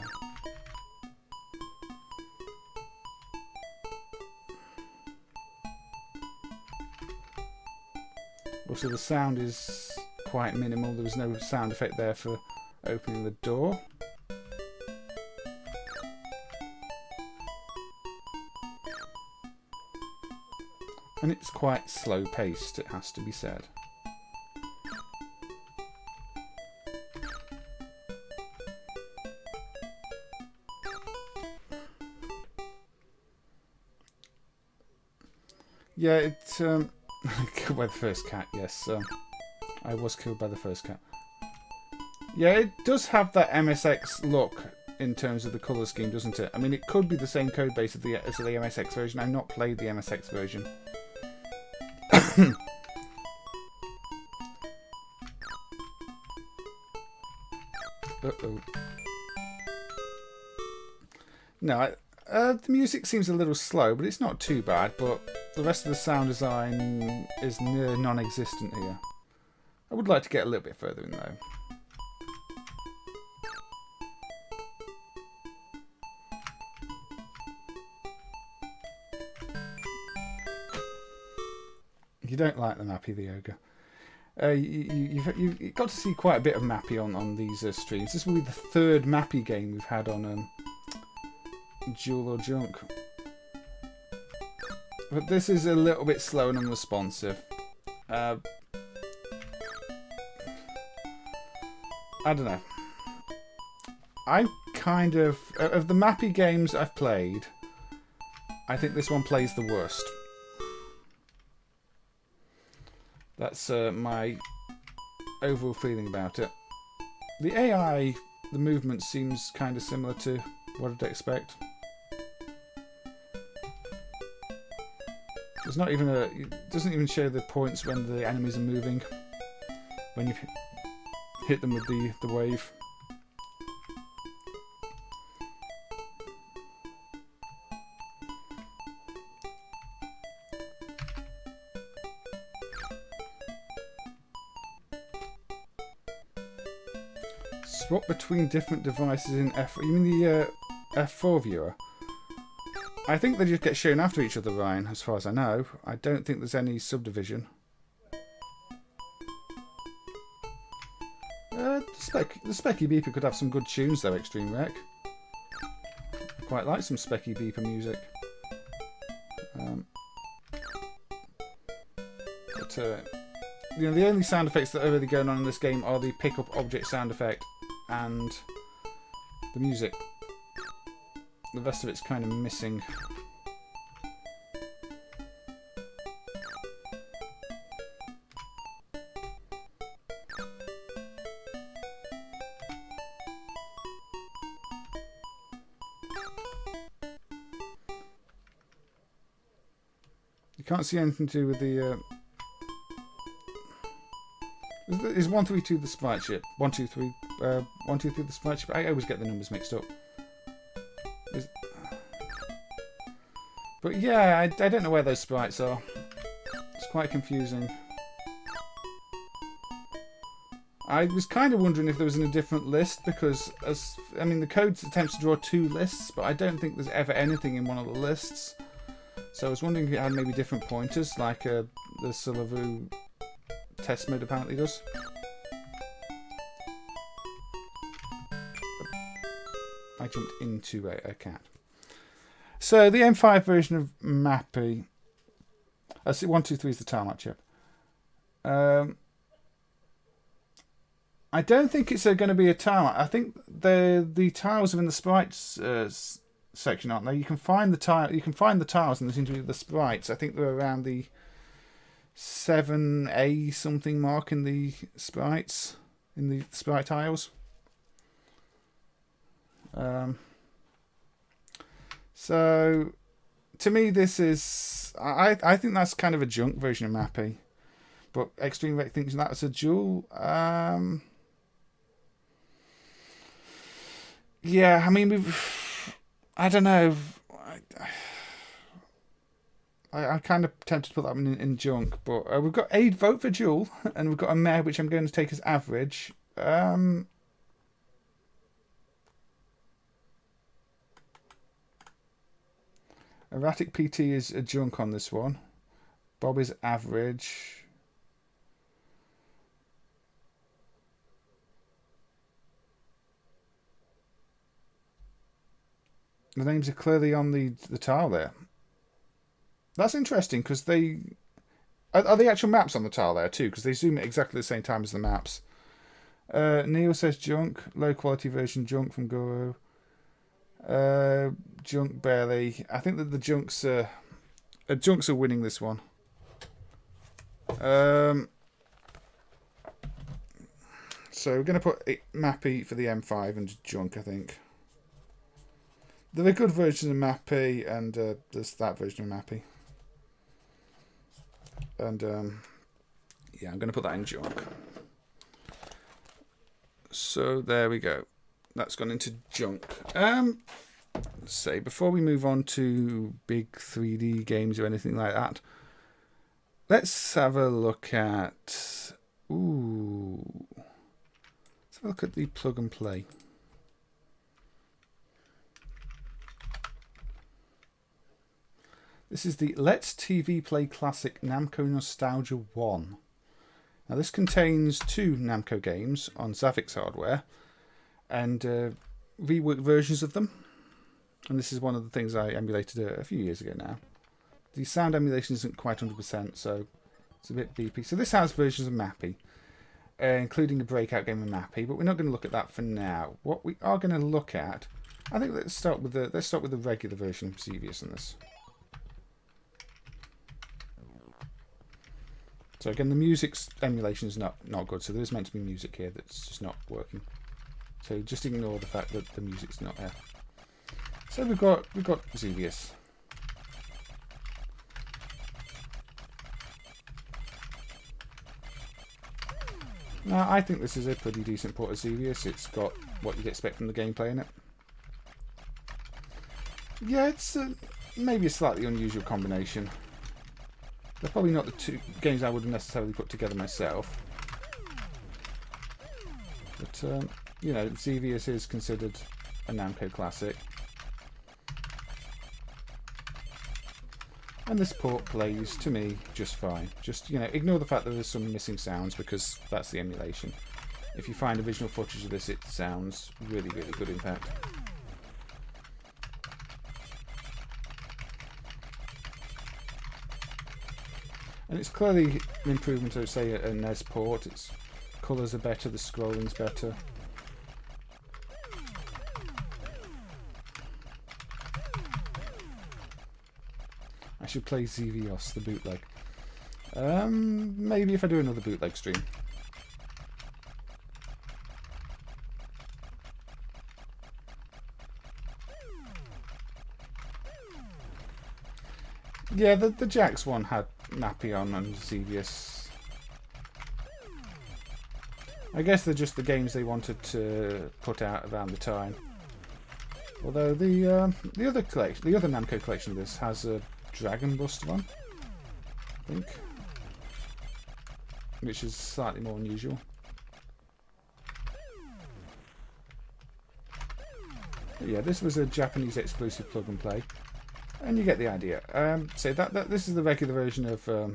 Also, the sound is quite minimal. There was no sound effect there for opening the door. And it's quite slow paced, it has to be said. Yeah, it killed by the first cat, yes. I was killed by the first cat. Yeah, it does have that MSX look in terms of the colour scheme, doesn't it? I mean, it could be the same code base as the MSX version. I've not played the MSX version. Uh-oh. No, the music seems a little slow, but it's not too bad. But the rest of the sound design is near non-existent here. I would like to get a little bit further in though. You don't like the Mappy the Ogre. You've got to see quite a bit of Mappy on these streams. This will be the third Mappy game we've had on Jewel or Junk. But this is a little bit slow and unresponsive. I don't know. I kind of the Mappy games I've played, I think this one plays the worst. That's my overall feeling about it. The AI, the movement seems kind of similar to what I'd expect. There's not even it doesn't even show the points when the enemies are moving. When you hit them with the wave. Swap between different devices in F. You mean the F4 viewer? I think they just get shown after each other, Ryan, as far as I know. I don't think there's any subdivision. The Specky Beeper could have some good tunes though, Extreme Rec. Quite like some Specky Beeper music. You know, the only sound effects that are really going on in this game are the pick up object sound effect and the music. The rest of it's kind of missing. You can't see anything to do with the... Is 132 the sprite chip? 123, 123 the sprite chip? I always get the numbers mixed up. But yeah, I don't know where those sprites are. It's quite confusing. I was kind of wondering if there was in a different list because, I mean, the code attempts to draw 2 lists, but I don't think there's ever anything in one of the lists. So I was wondering if it had maybe different pointers, like the Sulavu test mode apparently does. I jumped into a cat. So the M5 version of Mappy. 123 is the tarmac chip. I don't think it's going to be a tarmac. I think the tiles are in the sprites section, aren't they? You can find the tile. You can find the tiles, and they seem to be the sprites. I think they're around the 7A something mark in the sprites, in the sprite tiles. So to me this is I think that's kind of a junk version of Mappy, but Extreme Rec thinks that's a jewel. Yeah, I mean I don't know. I'm kind of tempted to put that one in junk, but we've got a vote for Jewel, and we've got a mare, which I'm going to take as average. Erratic PT is a junk on this one. Bob is average. The names are clearly on the tile there. That's interesting because they... Are the actual maps on the tile there too? Because they zoom at exactly the same time as the maps. Neil says junk. Low quality version junk from Guru. Junk barely. I think that the junks are winning this one. So we're going to put Mappy for the M5 and junk, I think. There are good versions of Mappy, and there's that version of Mappy. And yeah, I'm going to put that in junk. So there we go. That's gone into junk. Say before we move on to big 3D games or anything like that, let's have a look at. Let's have a look at the plug and play. This is the Let's TV Play Classic Namco Nostalgia 1. Now this contains 2 Namco games on Xevious hardware and reworked versions of them. And this is one of the things I emulated a few years ago now. The sound emulation isn't quite 100%, so it's a bit beepy. So this has versions of Mappy, including a breakout game of Mappy, but we're not going to look at that for now. What we are going to look at, I think let's start with the regular version of Xevious in this. So again, the music's emulation is not good, so there is meant to be music here that's just not working. So just ignore the fact that the music's not there. So we've got Xevious. Now I think this is a pretty decent port of Xevious. It's got what you'd expect from the gameplay in it. Yeah, it's maybe a slightly unusual combination. They're probably not the 2 games I would necessarily put together myself. But you know, Xevious is considered a Namco classic. And this port plays, to me, just fine. Just, you know, ignore the fact that there's some missing sounds because that's the emulation. If you find original footage of this, it sounds really, really good, in fact. And it's clearly an improvement of, say, a NES port. Its colours are better, the scrolling's better. I should play Xevious, the bootleg. Maybe if I do another bootleg stream. Yeah, the Jax one had Mappy on and Xevious. I guess they're just the games they wanted to put out around the time. Although the other Namco collection of this has a Dragon Buster on, I think, which is slightly more unusual. But yeah, this was a Japanese exclusive plug and play. And you get the idea. So this is the regular version of. Where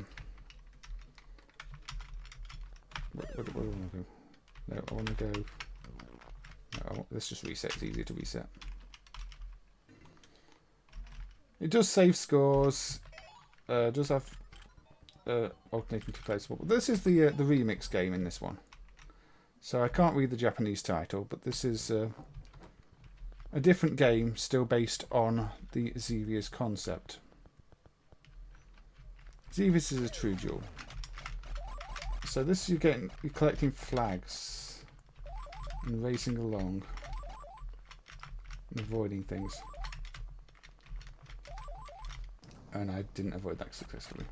do I want to go? No, I want to go. No, let's just reset. It's easier to reset. It does save scores. Does have alternating to play support. But this is the remix game in this one. So I can't read the Japanese title, but this is. A different game, still based on the Xevious concept. Xevious is a true jewel. So this you're collecting flags and racing along and avoiding things. And I didn't avoid that successfully.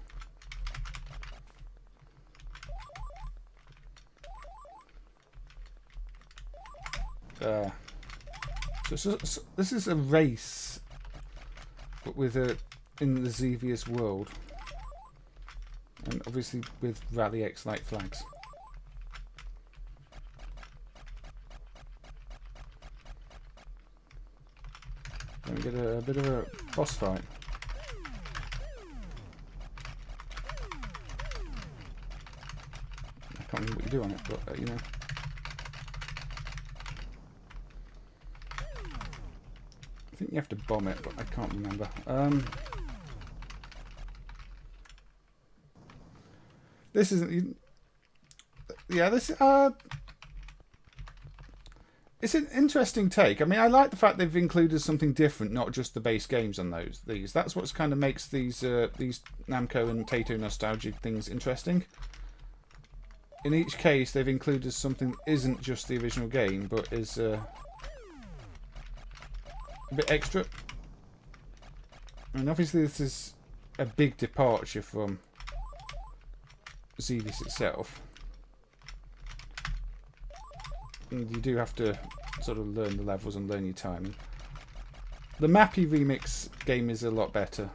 So this is a race, but with in the Xevious world, and obviously with Rally X-like flags. Then we get a bit of a boss fight. I can't remember what you do on it, but you know. I think you have to bomb it, but I can't remember. This isn't. Yeah, this. It's an interesting take. I mean, I like the fact they've included something different, not just the base games on these. That's what kind of makes these Namco and Taito nostalgic things interesting. In each case, they've included something that isn't just the original game, but is. A bit extra. And obviously this is a big departure from Xevious itself. And you do have to sort of learn the levels and learn your timing. The Mappy remix game is a lot better.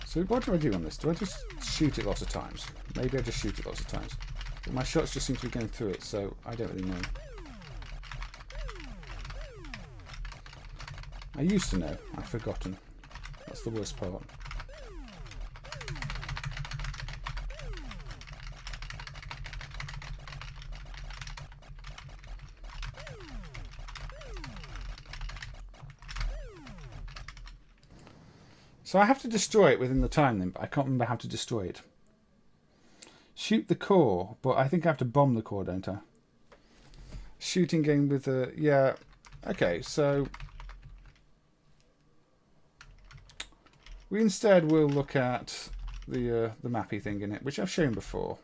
So what do I do on this? Do I just shoot it lots of times? Maybe I just shoot it lots of times. But my shots just seem to be going through it, so I don't really know. I used to know. I've forgotten. That's the worst part. So I have to destroy it within the time limit, but I can't remember how to destroy it. Shoot the core, but I think I have to bomb the core, don't I? Shooting game with a... Yeah, okay, so... We instead will look at the Mappy thing in it, which I've shown before.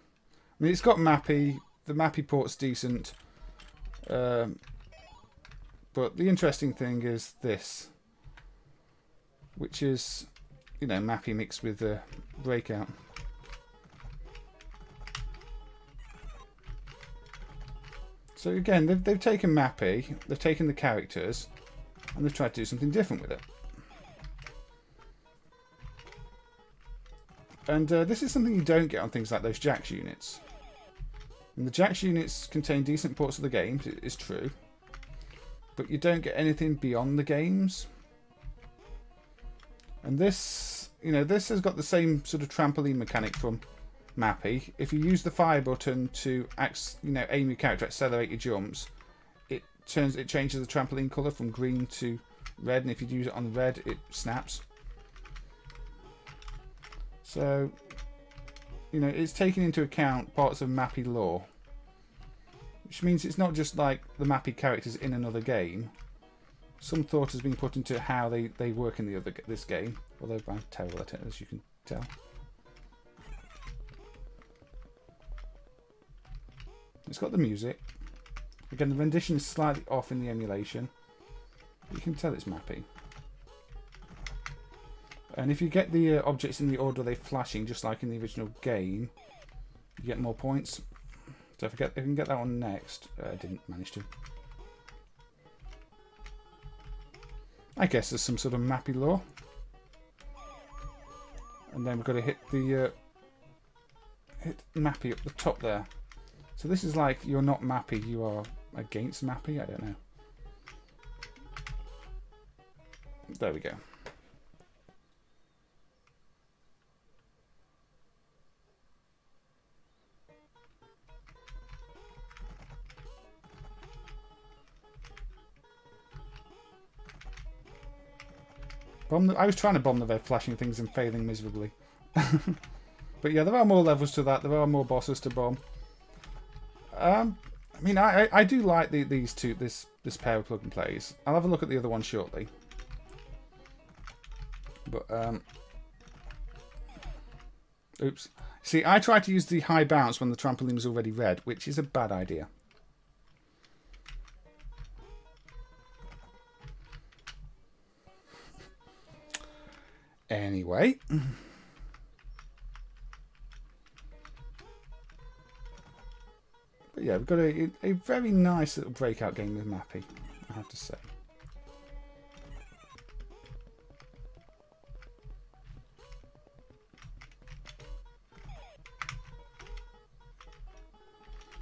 I mean, it's got Mappy. The Mappy port's decent. But the interesting thing is this, which is, you know, Mappy mixed with Breakout. So again, they've taken Mappy, they've taken the characters, and they've tried to do something different with it. And this is something you don't get on things like those Jax units. And the Jax units contain decent ports of the games, it is true. But you don't get anything beyond the games. And this, you know, this has got the same sort of trampoline mechanic from Mappy. If you use the fire button to, aim your character, accelerate your jumps, it changes the trampoline colour from green to red, and if you use it on red, it snaps. So, you know, it's taking into account parts of Mappy lore, which means it's not just like the Mappy characters in another game. Some thought has been put into how they work in this game, although I'm terrible at it, as you can tell. It's got the music. Again, the rendition is slightly off in the emulation. You can tell it's Mappy. And if you get the objects in the order they're flashing, just like in the original game, you get more points. So if I can get that one next, I didn't manage to. I guess there's some sort of Mappy lore. And then we've got to hit the hit Mappy up the top there. So this is like you're not Mappy, you are against Mappy. I don't know. There we go. I was trying to bomb the red flashing things and failing miserably. But yeah, there are more levels to that. There are more bosses to bomb. I mean, I do like these two, this pair of plug and plays. I'll have a look at the other one shortly. But oops. See, I tried to use the high bounce when the trampoline was already red, which is a bad idea. Anyway. But yeah, we've got a very nice little breakout game with Mappy, I have to say.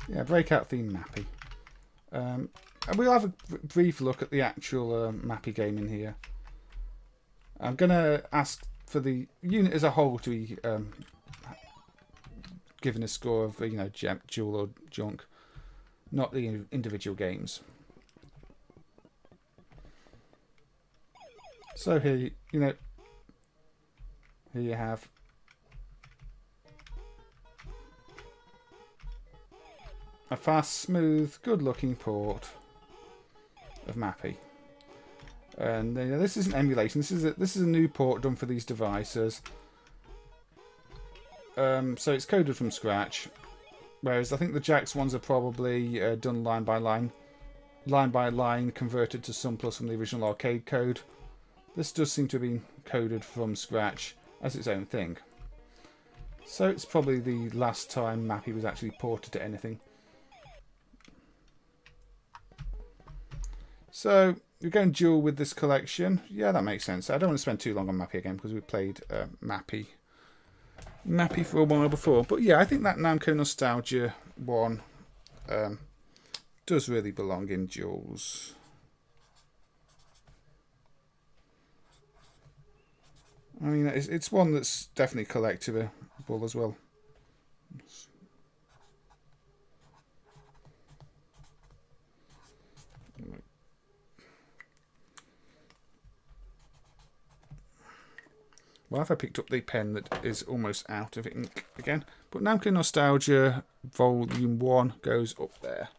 Yeah, breakout theme Mappy. And we'll have a brief look at the actual Mappy game in here. I'm going to ask for the unit as a whole to be given a score of, jewel or junk, not the individual games. So here, here you have a fast, smooth, good-looking port of Mappy. And this isn't emulation. This is a new port done for these devices. So it's coded from scratch, whereas I think the Jax ones are probably done line by line, converted to some plus from the original arcade code. This does seem to have been coded from scratch as its own thing. So it's probably the last time Mappy was actually ported to anything. So we're going dual with this collection. Yeah, that makes sense. I don't want to spend too long on Mappy again because we played Mappy for a while before. But yeah, I think that Namco Nostalgia one does really belong in duals. I mean, it's one that's definitely collectible as well. Well, if I picked up the pen that is almost out of ink again. But Namco Nostalgia Volume 1 goes up there.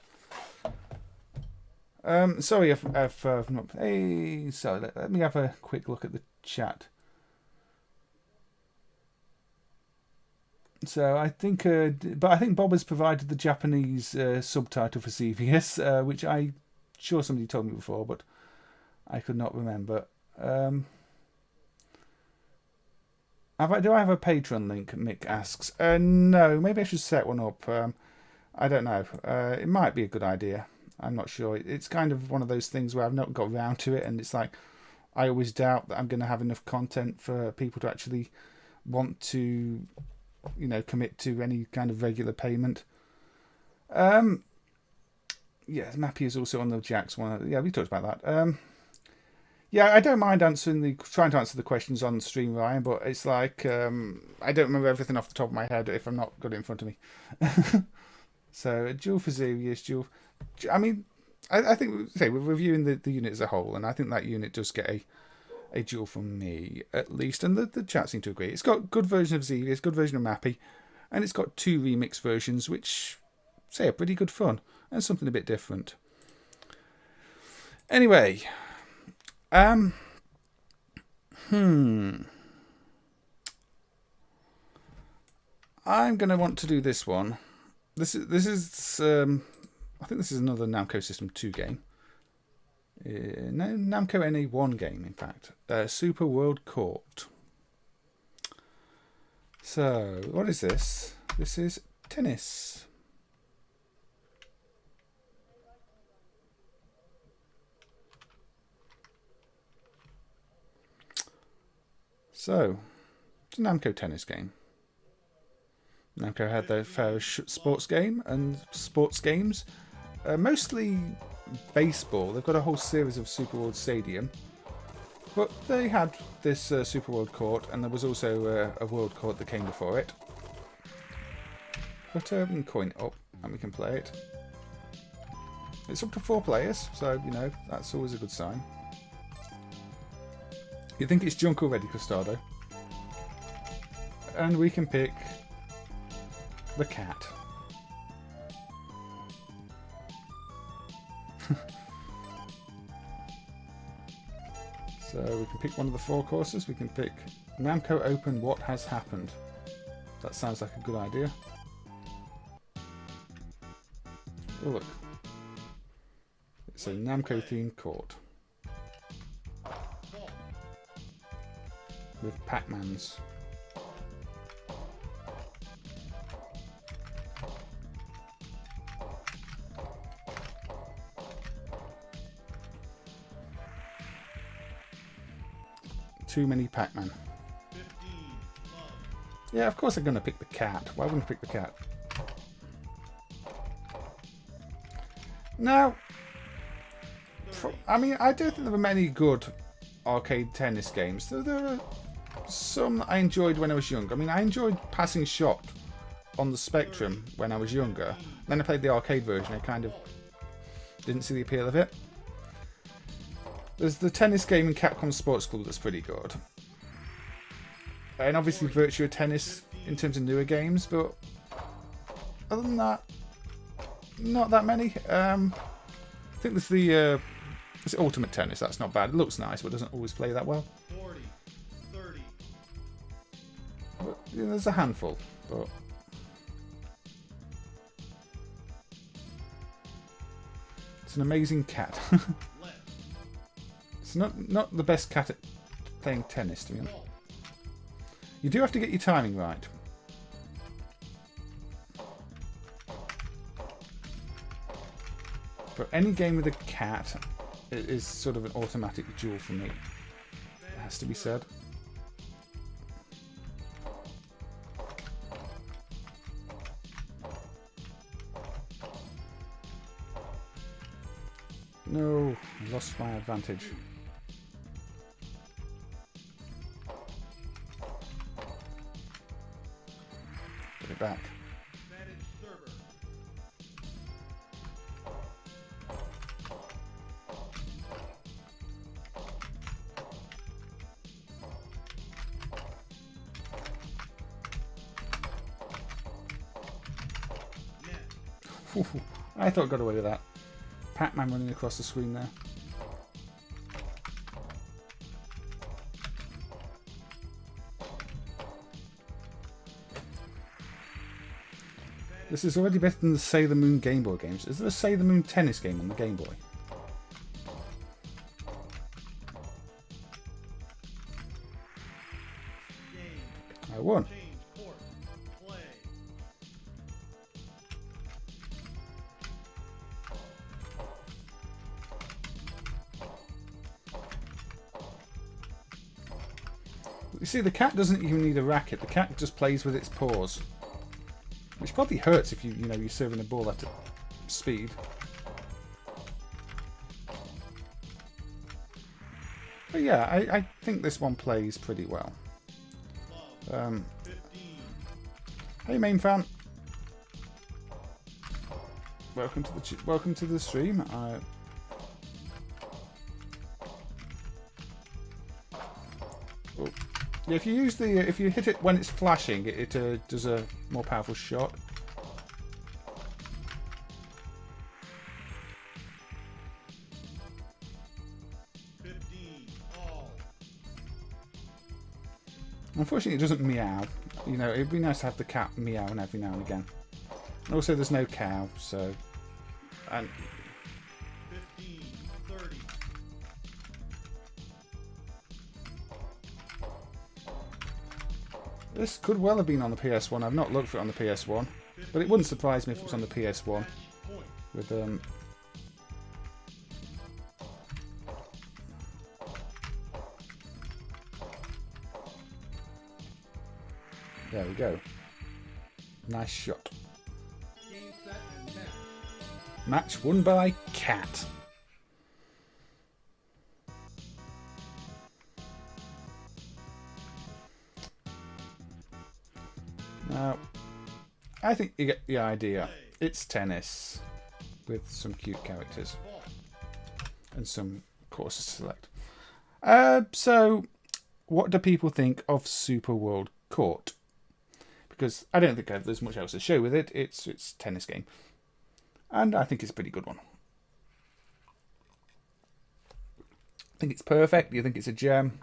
Sorry if I've not... Hey, sorry, let me have a quick look at the chat. So I think Bob has provided the Japanese subtitle for Xevious, which I'm sure somebody told me before, but I could not remember. Do I have a Patreon link? Mick asks. No, maybe I should set one up. I don't know. It might be a good idea. I'm not sure. It's kind of one of those things where I've not got around to it, and it's like I always doubt that I'm going to have enough content for people to actually want to, commit to any kind of regular payment. Yeah, Mappy is also on the Jax one. Yeah, we talked about that. Yeah, I don't mind trying to answer the questions on stream, Ryan, but it's like I don't remember everything off the top of my head if I'm not got it in front of me. So, dual for Xevious, dual. I mean, I think we're reviewing the unit as a whole, and I think that unit does get a dual from me at least, and the chat seem to agree. It's got good version of Xevious, good version of Mappy, and it's got 2 remix versions, which say are pretty good fun and something a bit different. Anyway, I'm gonna want to do this one. This is I think this is another Namco System 2 game. No, Namco NA1 game, in fact. Super World Court. So, what is this? This is tennis. So, it's a Namco tennis game. Namco had their fair sports game and sports games. Mostly baseball. They've got a whole series of Super World Stadium. But they had this Super World Court, and there was also a World Court that came before it. But we can coin it up and we can play it. It's up to 4 players, so, that's always a good sign. You think it's junk already, Custado? And we can pick the cat. So we can pick one of the 4 courses. We can pick Namco Open What Has Happened. That sounds like a good idea. Oh look. It's a Namco themed court. With Pac-Mans. Too many Pac-Man. Yeah, of course I'm going to pick the cat. Why wouldn't I pick the cat? Now, I mean, I don't think there were many good arcade tennis games. There are some that I enjoyed when I was young. I mean, I enjoyed Passing Shot on the Spectrum when I was younger. Then I played the arcade version. I kind of didn't see the appeal of it. There's the tennis game in Capcom Sports Club that's pretty good. And obviously Virtua Tennis in terms of newer games, but other than that, not that many. I think there's the Ultimate Tennis. That's not bad. It looks nice, but doesn't always play that well. 40, 30. But, there's a handful, but it's an amazing cat. It's not the best cat at playing tennis, to be honest. You do have to get your timing right. But any game with a cat is sort of an automatic duel for me. It has to be said. No, I lost my advantage. Get it back. I thought I got away with that. Pac-Man running across the screen there. This is already better than the Sailor Moon Game Boy games. Is there a Sailor Moon tennis game on the Game Boy? I won. You see, the cat doesn't even need a racket. The cat just plays with its paws, which probably hurts if you're serving a ball at speed. But yeah, I think this one plays pretty well. Hey, main fan. Welcome to the stream. Yeah, if you hit it when it's flashing, it does a more powerful shot. Unfortunately, it doesn't meow. It'd be nice to have the cat meowing every now and again. And also, there's no cow, so. And 15, 30. This could well have been on the PS1. I've not looked for it on the PS1, but it wouldn't surprise me if it was on the PS1. With there we go. Nice shot. Match won by Cat. Now, I think you get the idea. It's tennis with some cute characters and some courses to select. So, what do people think of Super World Court? Because I don't think there's much else to show with it. It's a tennis game. And I think it's a pretty good one. I think it's perfect. You think it's a gem?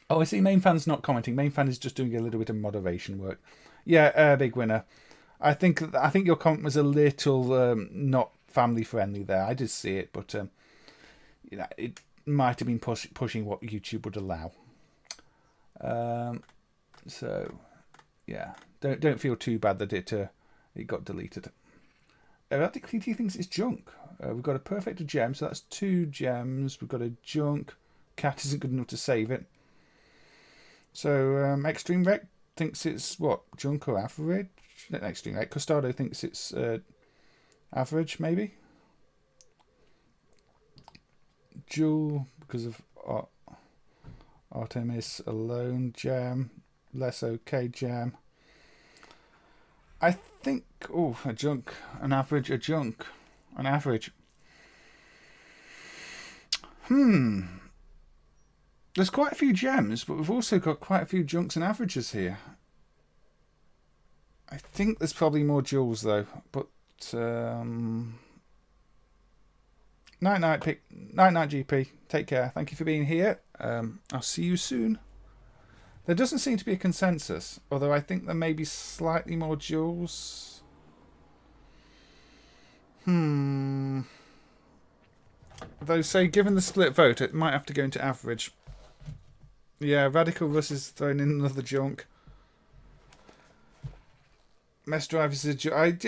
Oh, I see. Main fan's not commenting. Main fan is just doing a little bit of moderation work. Yeah, big winner. I think your comment was a little not family friendly there. I did see it, but it might have been pushing what YouTube would allow. So yeah, don't feel too bad that it got deleted. Erratic.TT thinks it's junk. We've got a perfect gem, so that's 2 gems. We've got a junk. Cat isn't good enough to save it. So Extreme Rec thinks it's what, junk or average? Not Extreme Rec. Costado thinks it's average, maybe. Jewel because of Artemis alone gem, less okay gem. I think a junk, an average, a junk, an average. There's quite a few gems, but we've also got quite a few junks and averages here. I think there's probably more jewels though, but night night GP. Take care. Thank you for being here. I'll see you soon. There doesn't seem to be a consensus, although I think there may be slightly more jewels. Though, say, given the split vote, it might have to go into average. Yeah, Radical Russ is throwing in another junk. Mess Drive is a junk.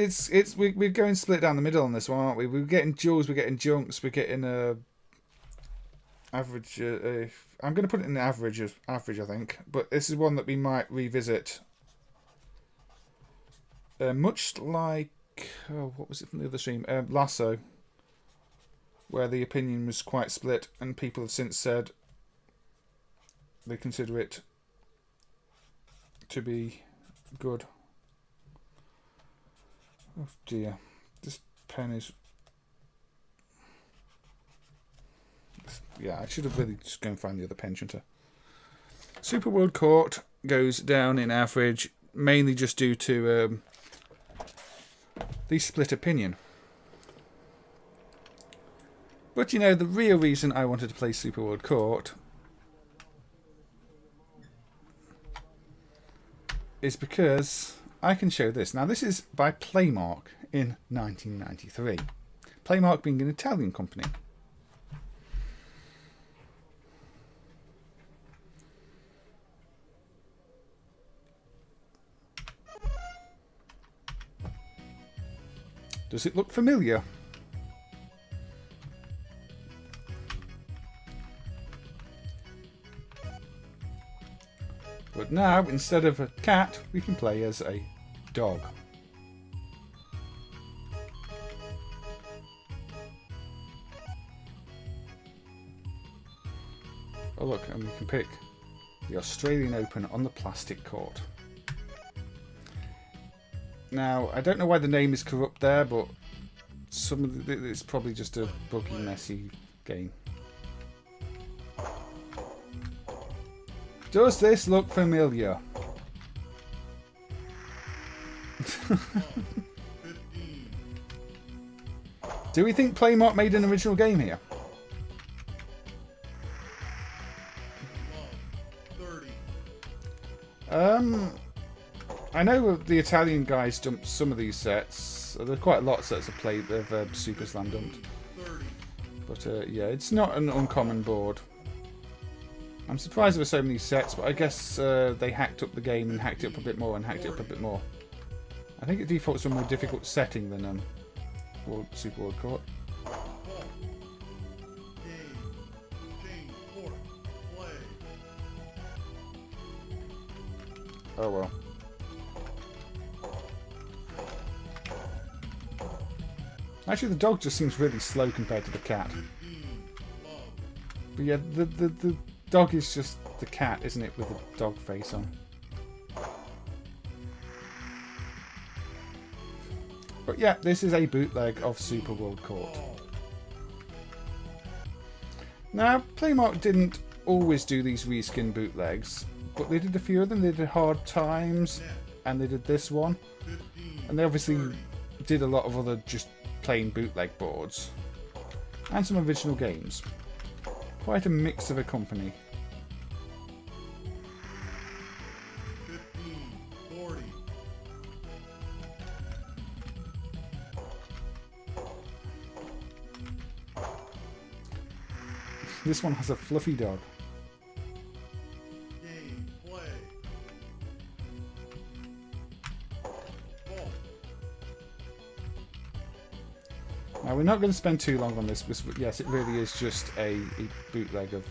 We're going split down the middle on this one, aren't we? We're getting jewels, we're getting junks, we're getting average. I'm going to put it in the average, I think. But this is one that we might revisit. Much like, what was it from the other stream? Lasso, where the opinion was quite split, and people have since said they consider it to be good. Oh dear, this pen is. Yeah, I should have really just go and find the other pen, shouldn't I? Super World Court goes down in average, mainly just due to the split opinion. But the real reason I wanted to play Super World Court is because I can show this. Now, this is by Playmark in 1993. Playmark being an Italian company. Does it look familiar? now, instead of a cat, we can play as a dog. Oh look, and we can pick the Australian Open on the plastic court. Now, I don't know why the name is corrupt there, but it's probably just a buggy, messy game. Does this look familiar? Do we think Playmark made an original game here? I know the Italian guys dumped some of these sets. There are quite a lot of sets of Super Slam dumped. But yeah, it's not an uncommon board. I'm surprised there were so many sets, but I guess they hacked up the game and hacked it up a bit more and hacked it up a bit more. I think it defaults to a more difficult setting than Super World Court. Oh well. Actually, the dog just seems really slow compared to the cat. But yeah, the dog is just the cat, isn't it, with the dog face on. But yeah, this is a bootleg of Super World Court. Now, Playmark didn't always do these reskin bootlegs, but they did a few of them. They did Hard Times, and they did this one. And they obviously did a lot of other just plain bootleg boards. And some original games. Quite a mix of a company. 15, 40. This one has a fluffy dog. Game, play. Ball. Now, we're not going to spend too long on this, but yes, it really is just a bootleg of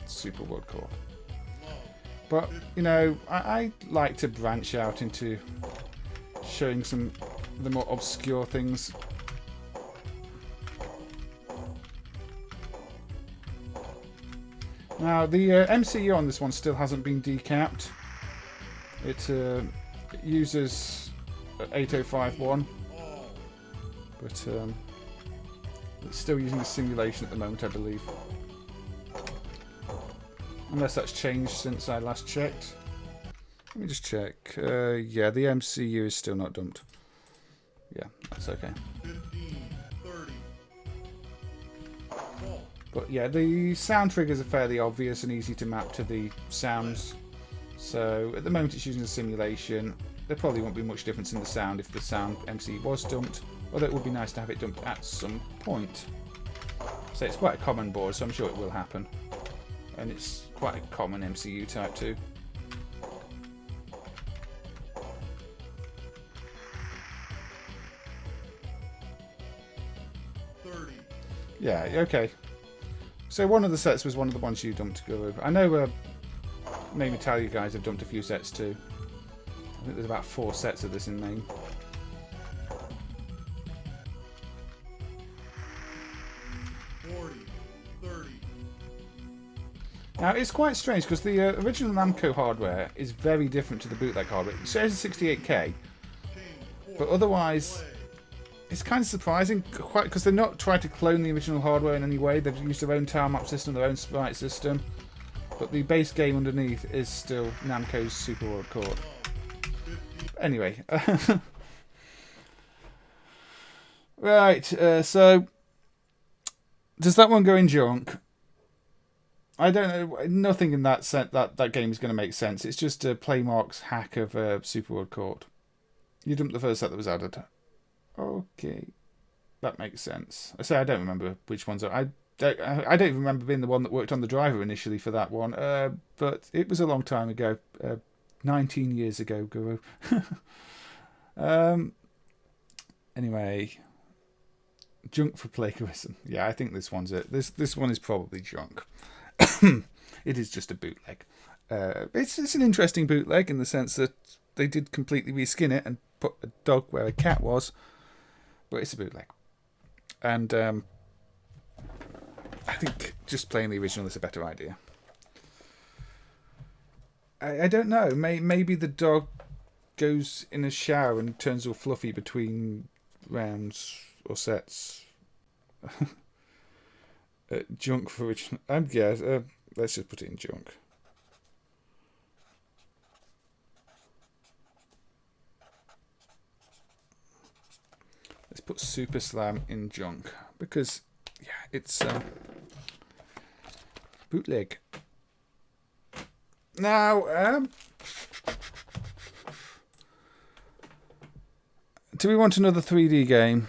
Super World Court. But, you know, I like to branch out into showing some of the more obscure things. Now, the MCU on this one still hasn't been decapped. It uses 8051, but it's still using the simulation at the moment, I believe. Unless that's changed since I last checked. Let me just check. Yeah, the MCU is still not dumped. Yeah, that's okay. 15, 30. Ball. But yeah, the sound triggers are fairly obvious and easy to map to the sounds. So at the moment it's using a simulation. There probably won't be much difference in the sound if the sound MC was dumped. Although it would be nice to have it dumped at some point. So it's quite a common board, so I'm sure it will happen. And it's quite a common MCU type too. Yeah, okay. So one of the sets was one of the ones you dumped, Guru. I know MAME Italia guys have dumped a few sets too. I think there's about 4 sets of this in MAME. Now, it's quite strange because the original Namco hardware is very different to the bootleg hardware. It says 68K, but otherwise, it's kind of surprising because they're not trying to clone the original hardware in any way. They've used their own tile map system, their own sprite system, but the base game underneath is still Namco's Super World Court. Anyway, right, so does that one go in junk? I don't know. Nothing in that set that game is going to make sense. It's just Playmark's hack of Super World Court. You dumped the first set that was added. Okay, that makes sense. I say I don't remember which ones are. I don't even remember being the one that worked on the driver initially for that one. But it was a long time ago. 19 years ago, Guru. Anyway, junk for plagiarism. Yeah, I think this one's it. This one is probably junk. It is just a bootleg. It's an interesting bootleg in the sense that they did completely reskin it and put a dog where a cat was, but it's a bootleg. And I think just playing the original is a better idea. I don't know. Maybe the dog goes in a shower and turns all fluffy between rounds or sets. Junk for original. Yeah, let's just put it in junk. Let's put Super Slam in junk because, yeah, it's bootleg. Now, do we want another 3D game?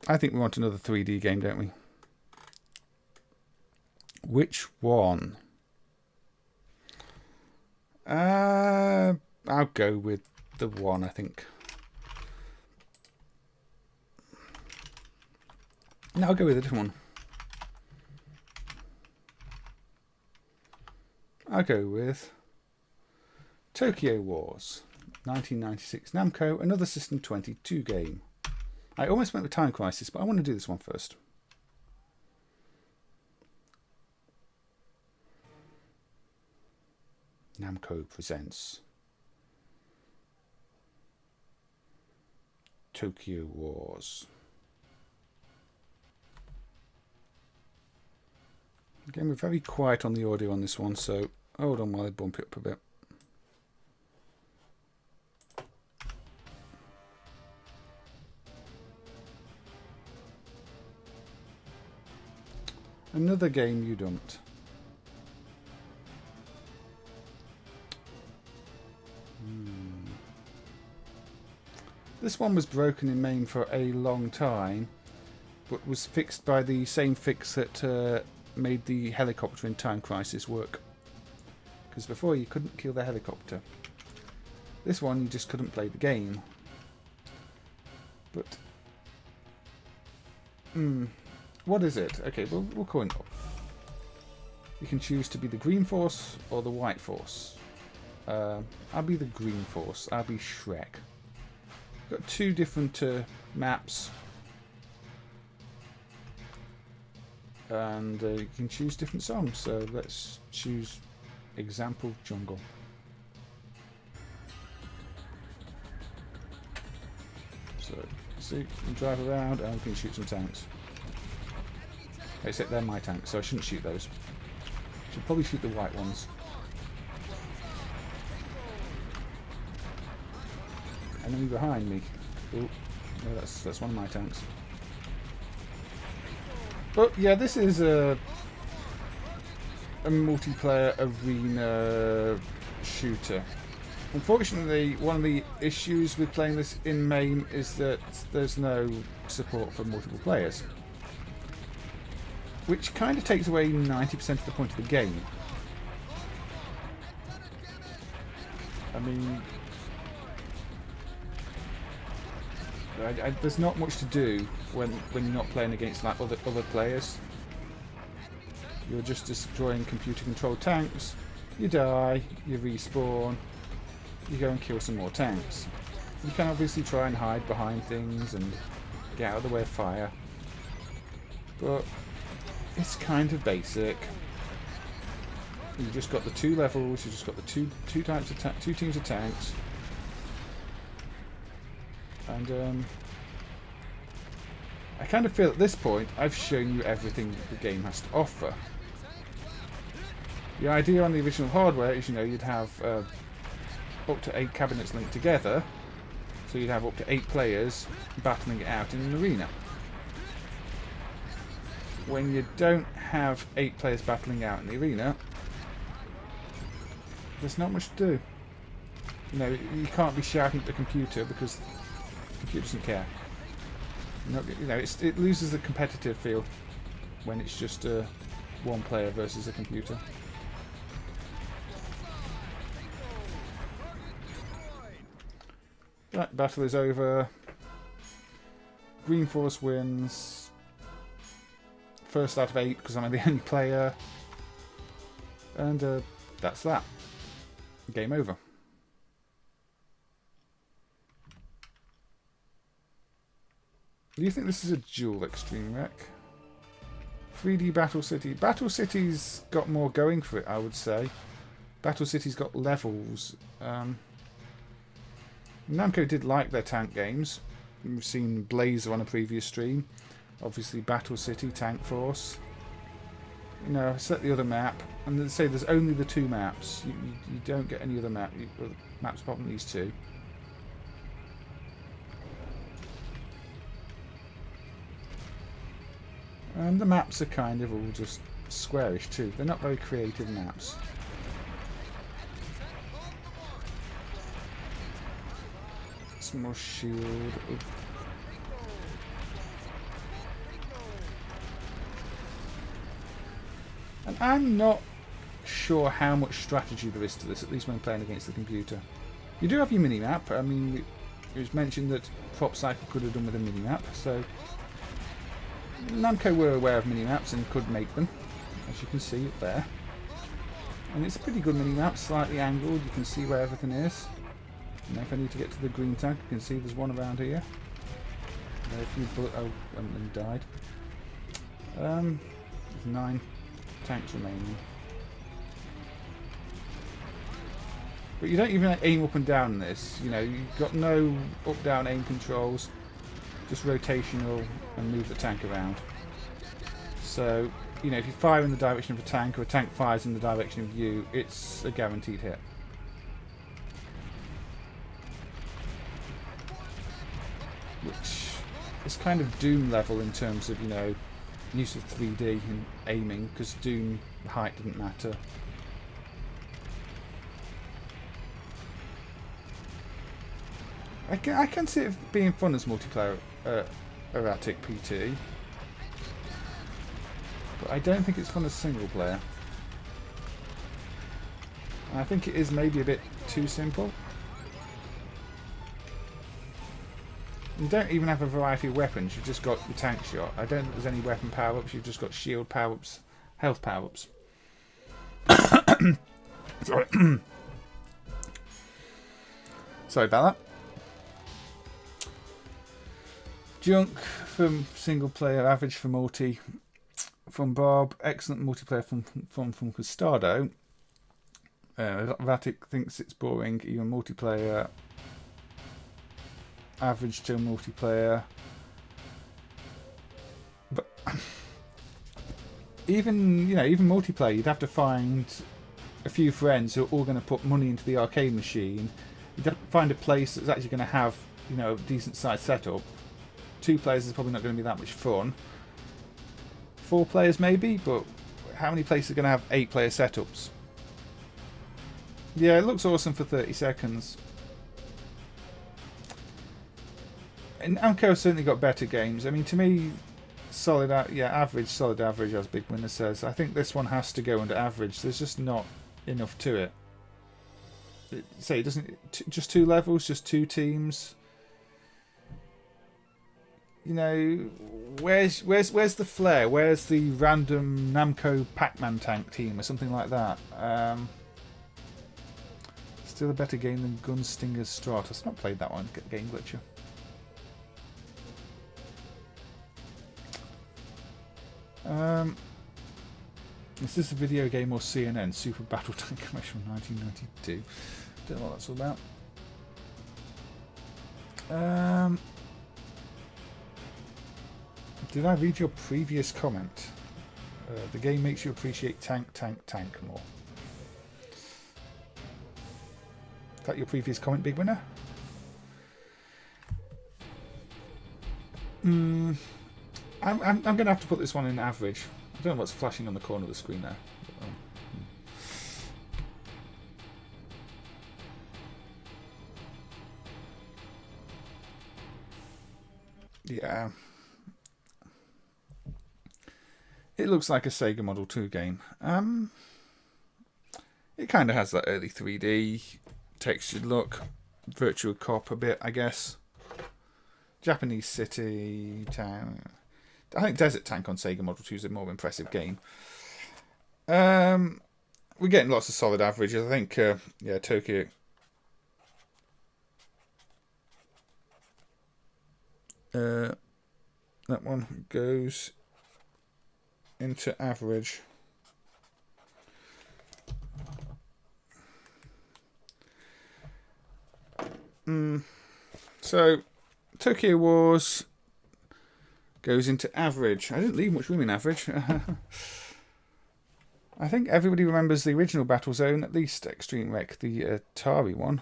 I think we want another 3D game, don't we? Which one? I'll go with the one, I think. No, I'll go with a different one. I'll go with Tokyo Wars, 1996 Namco, another System 22 game. I almost went with Time Crisis, but I want to do this one first. Namco presents Tokyo Wars. Again, we're very quiet on the audio on this one, so hold on while I bump it up a bit. Another game you dumped. This one was broken in MAME for a long time, but was fixed by the same fix that made the helicopter in Time Crisis work. Because before you couldn't kill the helicopter. This one you just couldn't play the game. But what is it? Okay, we'll coin up. You can choose to be the green force or the white force. I'll be the green force. I'll be Shrek. Got two different maps. And you can choose different songs. So let's choose example jungle. So see, you can drive around and we can shoot some tanks. Except they're my tanks, so I shouldn't shoot those. Should probably shoot the white ones. Enemy behind me. Oh, no, that's one of my tanks. But yeah, this is a multiplayer arena shooter. Unfortunately, one of the issues with playing this in MAME is that there's no support for multiple players, which kind of takes away 90% of the point of the game. I mean, there's not much to do when you're not playing against like other players. You're just destroying computer-controlled tanks. You die, you respawn, you go and kill some more tanks. You can obviously try and hide behind things and get out of the way of fire, but it's kind of basic. You've just got the two levels. You've just got the two teams of tanks, and I kind of feel at this point I've shown you everything that the game has to offer. The idea on the original hardware is, you'd have up to 8 cabinets linked together, so you'd have up to 8 players battling it out in an arena. When you don't have 8 players battling out in the arena, there's not much to do. You can't be shouting at the computer because the computer doesn't care. It loses the competitive feel when it's just one player versus a computer. Right, battle is over. Green Force wins. first out of 8 because I'm the only player. And that's that. Game over. Do you think this is a dual Extreme Wreck? 3D Battle City. Battle City's got more going for it, I would say. Battle City's got levels. Namco did like their tank games. We've seen Blazer on a previous stream. Obviously Battle City, Tank Force. You know, set the other map. And they say there's only the 2 maps. You don't get any other maps apart from these 2. And the maps are kind of all just squarish too. They're not very creative maps. Small shield. And I'm not sure how much strategy there is to this, at least when playing against the computer. You do have your mini-map. I mean, it was mentioned that Prop Cycle could have done with a mini-map, so Namco were aware of mini-maps and could make them, as you can see up there. And it's a pretty good mini-map, slightly angled, you can see where everything is. And if I need to get to the green tank, you can see there's one around here. There, a few bullets, oh, and died. There's 9 tanks remaining. But you don't even aim up and down in this, you know, you've got no up-down aim controls, just rotational and move the tank around. So, you know, if you fire in the direction of a tank or a tank fires in the direction of you, it's a guaranteed hit. Which is kind of Doom level in terms of, you know, use of 3D and aiming, because Doom, the height didn't matter. I can see it being fun as multiplayer erratic PT, but I don't think it's fun as single player. And I think it is maybe a bit too simple. You don't even have a variety of weapons, you've just got your tank shot. I don't think there's any weapon power-ups, you've just got shield power-ups, health power-ups. Sorry. Sorry about that. Junk from single player, average for multi. From Bob, excellent multiplayer from Custado. Vatic thinks it's boring, even multiplayer. Average to multiplayer. But even, you know, even multiplayer, you'd have to find a few friends who are all going to put money into the arcade machine. You'd have to find a place that's actually going to have, you know, a decent sized setup. 2 players is probably not going to be that much fun. 4 players maybe, but how many places are going to have 8-player setups? Yeah, it looks awesome for 30 seconds. And Namco certainly got better games. I mean, to me, solid average, as Big Winner says. I think this one has to go under average. There's just not enough to it. It doesn't just 2 levels, just 2 teams. You know, where's the flair? Where's the random Namco Pac-Man tank team or something like that? Still a better game than Gunstinger's Stratus. I've not played that one. Game Glitcher. Is this a video game or CNN? Super Battle Tank Commercial 1992. Don't know what that's all about. Did I read your previous comment? The game makes you appreciate tank more. Is that your previous comment, Big Winner? I'm going to have to put this one in average. I don't know what's flashing on the corner of the screen there. Yeah. It looks like a Sega Model 2 game. It kind of has that early 3D textured look. Virtual Cop a bit, I guess. Japanese city, town. I think Desert Tank on Sega Model 2 is a more impressive game. We're getting lots of solid averages. I think, yeah, Tokyo. That one goes into average. So Tokyo Wars goes into average. I didn't leave much room in average. I think everybody remembers the original Battlezone, at least Extreme Wreck, the Atari one.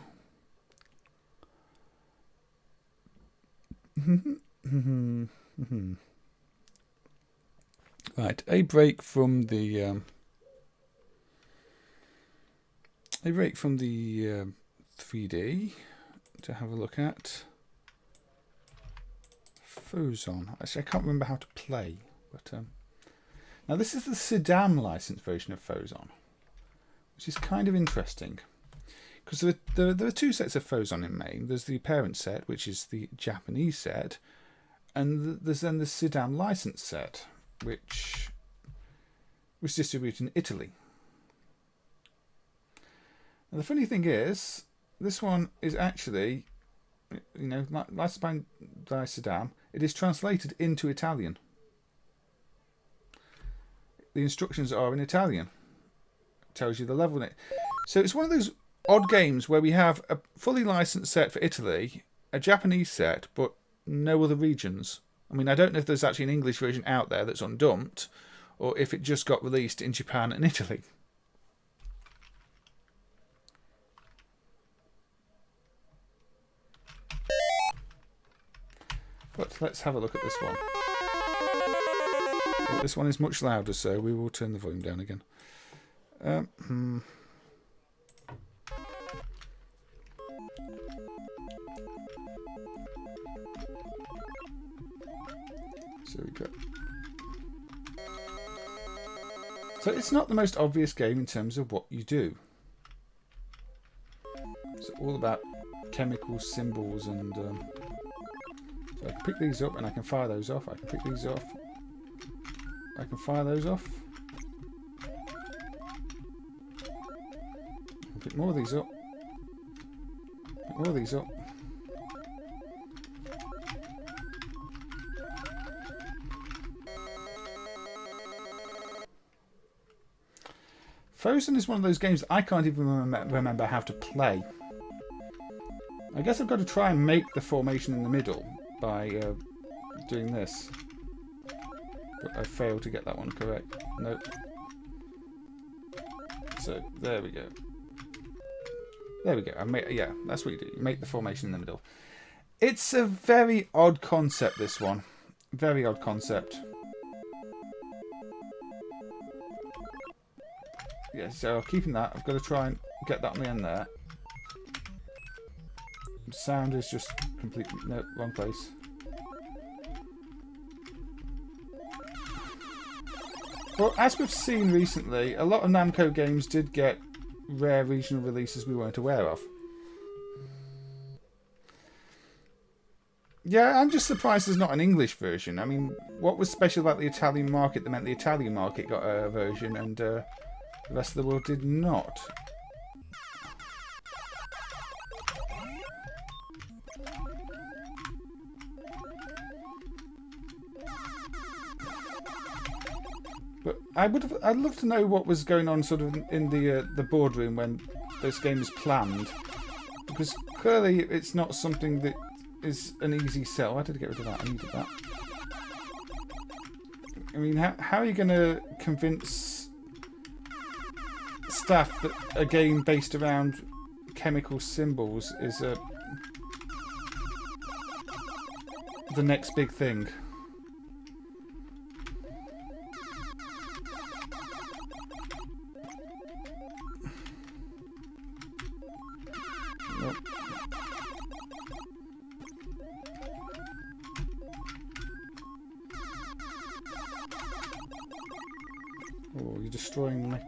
Right, a break from the 3D to have a look at. Phozon. Actually, I can't remember how to play, but now this is the Sidam licensed version of Phozon, which is kind of interesting because there are two sets of Phozon in MAME. There's the parent set, which is the Japanese set, and there's then the Sidam licensed set, which was distributed in Italy. Now, the funny thing is, this one is actually, you know, licensed by Sidam. It is translated into Italian. The instructions are in Italian. It tells you the level in it. So it's one of those odd games where we have a fully licensed set for Italy, a Japanese set, but no other regions. I mean, I don't know if there's actually an English version out there that's undumped, or if it just got released in Japan and Italy. But let's have a look at this one. Well, this one is much louder, so we will turn the volume down again. So we go. So it's not the most obvious game in terms of what you do. It's all about chemicals, symbols, and so I can pick these up and I can fire those off. I can pick these off. I can fire those off. I can pick more of these up. Pick more of these up. Phozon is one of those games that I can't even remember how to play. I guess I've got to try and make the formation in the middle by doing this. But I failed to get that one correct. Nope. So, there we go. There we go. Yeah, that's what you do. You make the formation in the middle. It's a very odd concept, this one. Very odd concept. Yeah, so keeping that, I've got to try and get that on the end there. The sound is just completely... No, wrong place. Well, as we've seen recently, a lot of Namco games did get rare regional releases we weren't aware of. Yeah, I'm just surprised there's not an English version. I mean, what was special about the Italian market that meant the Italian market got a version and the rest of the world did not? But I'd love to know what was going on sort of in the boardroom when this game was planned, because clearly it's not something that is an easy sell. I did get rid of that. I needed that. I mean, how are you going to convince staff that a game based around chemical symbols is the next big thing? Nope. Oh, you're destroying me.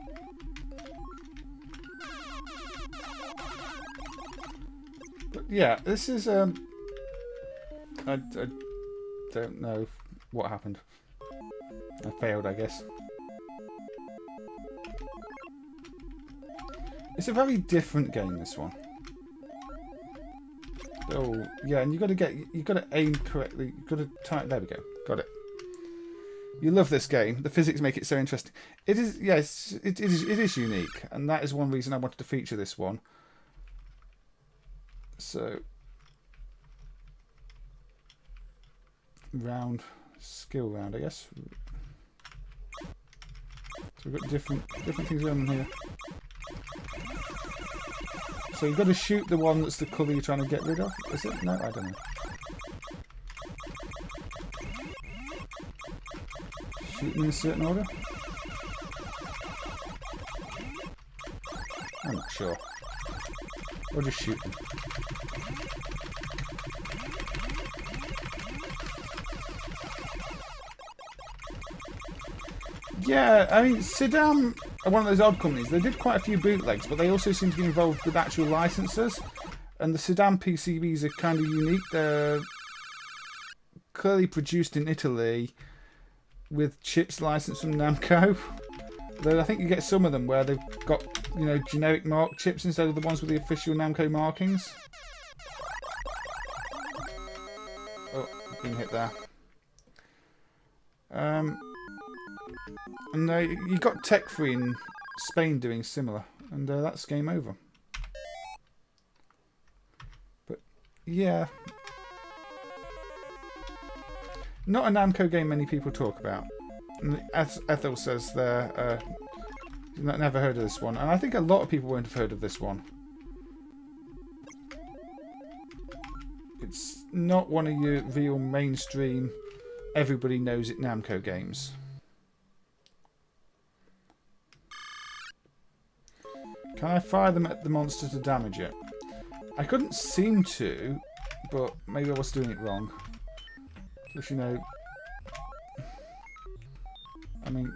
But yeah, this is I don't know what happened. I failed, I guess. It's a very different game, this one. Oh, yeah, and you've got to aim correctly. You've got to time. There we go. Got it. You love this game. The physics make it so interesting. It is, yes, it is unique, and that is one reason I wanted to feature this one. So, skill round, I guess. So we've got different things going on here. So you've got to shoot the one that's the colour you're trying to get rid of. Is it? No, I don't know. Shoot them in a certain order? I'm not sure. Or just shoot them. Yeah, I mean, Sidam are one of those odd companies. They did quite a few bootlegs, but they also seem to be involved with actual licenses. And the Sidam PCBs are kind of unique. They're clearly produced in Italy with chips licensed from Namco. Though I think you get some of them where they've got, you know, generic mark chips instead of the ones with the official Namco markings. Oh, being hit there. And you got Tech Free in Spain doing similar, and that's game over. But yeah, not a Namco game many people talk about. And as Ethel says there, never heard of this one, and I think a lot of people won't have heard of this one. It's not one of your real mainstream, everybody knows it Namco games. Can I fire them at the monster to damage it? I couldn't seem to, but maybe I was doing it wrong. Because, you know, I mean,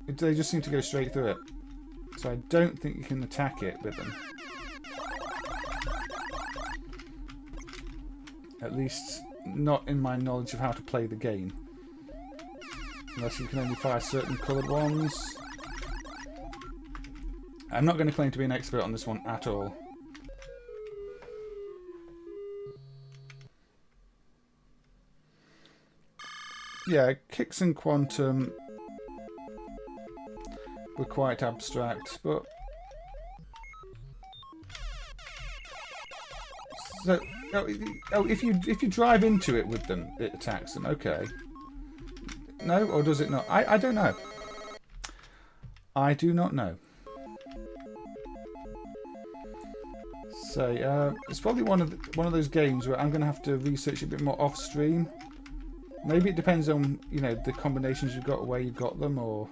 they just seem to go straight through it. So I don't think you can attack it with them. At least not in my knowledge of how to play the game. Unless you can only fire certain coloured ones. I'm not going to claim to be an expert on this one at all. Yeah, Kicks and Quantum were quite abstract, but... So, if you drive into it with them, it attacks them, okay. No, or does it not? I don't know. I do not know. So it's probably one of those games where I'm going to have to research a bit more off stream. Maybe it depends on, you know, the combinations you've got, where you've got them, or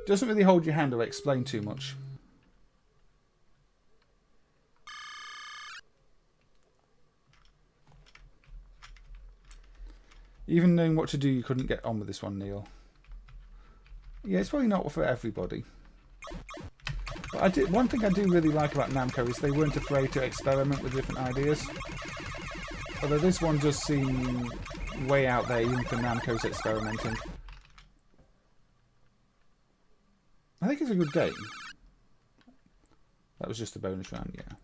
doesn't really hold your hand or explain too much. Even knowing what to do, you couldn't get on with this one, Neil. Yeah, it's probably not for everybody. But one thing I do really like about Namco is they weren't afraid to experiment with different ideas. Although this one does seem way out there even for Namco's experimenting. I think it's a good game. That was just a bonus round, yeah.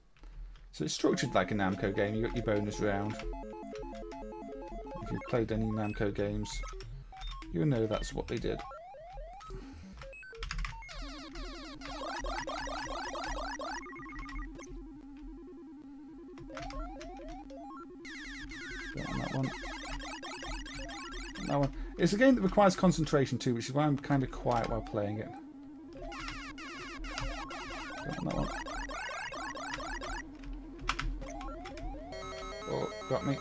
So it's structured like a Namco game. You got your bonus round. If you've played any Namco games, you'll know that's what they did. That one. That one. It's a game that requires concentration too, which is why I'm kind of quiet while playing it. That one. Oh, got me.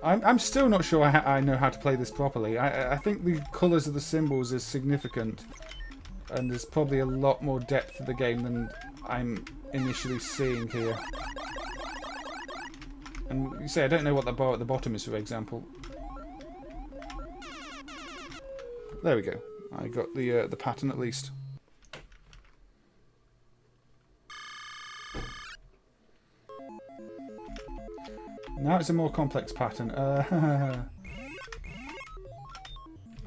I'm still not sure I know how to play this properly. I think the colours of the symbols is significant. And there's probably a lot more depth to the game than I'm initially seeing here. And you say I don't know what the bar at the bottom is, for example. There we go. I got the pattern at least. Now it's a more complex pattern. I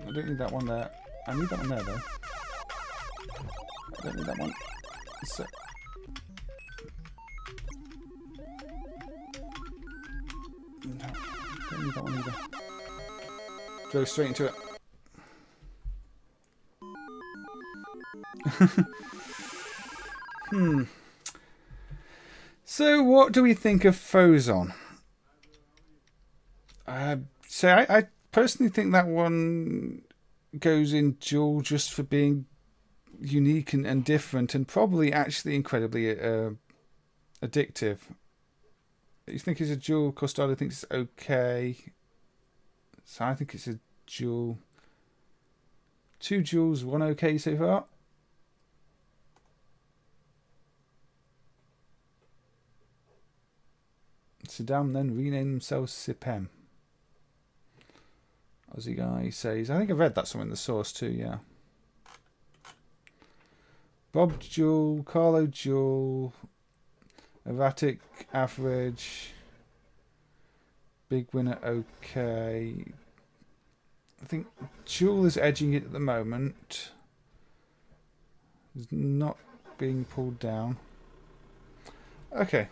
don't need that one there. I need that one there though. I don't need that one. So no, don't need that one either. Go straight into it. So what do we think of Phozon? So I personally think that one goes in dual just for being unique and different, and probably actually incredibly addictive. You think it's a dual? Costado thinks it's okay. So I think it's a dual. 2 duals, 1 okay so far. Sidam then renamed themselves Sipem. Aussie guy says, I think I've read that somewhere in the source too, yeah. Bob dual, Carlo dual, erratic average, big winner okay. I think dual is edging it at the moment. It's not being pulled down. Okay.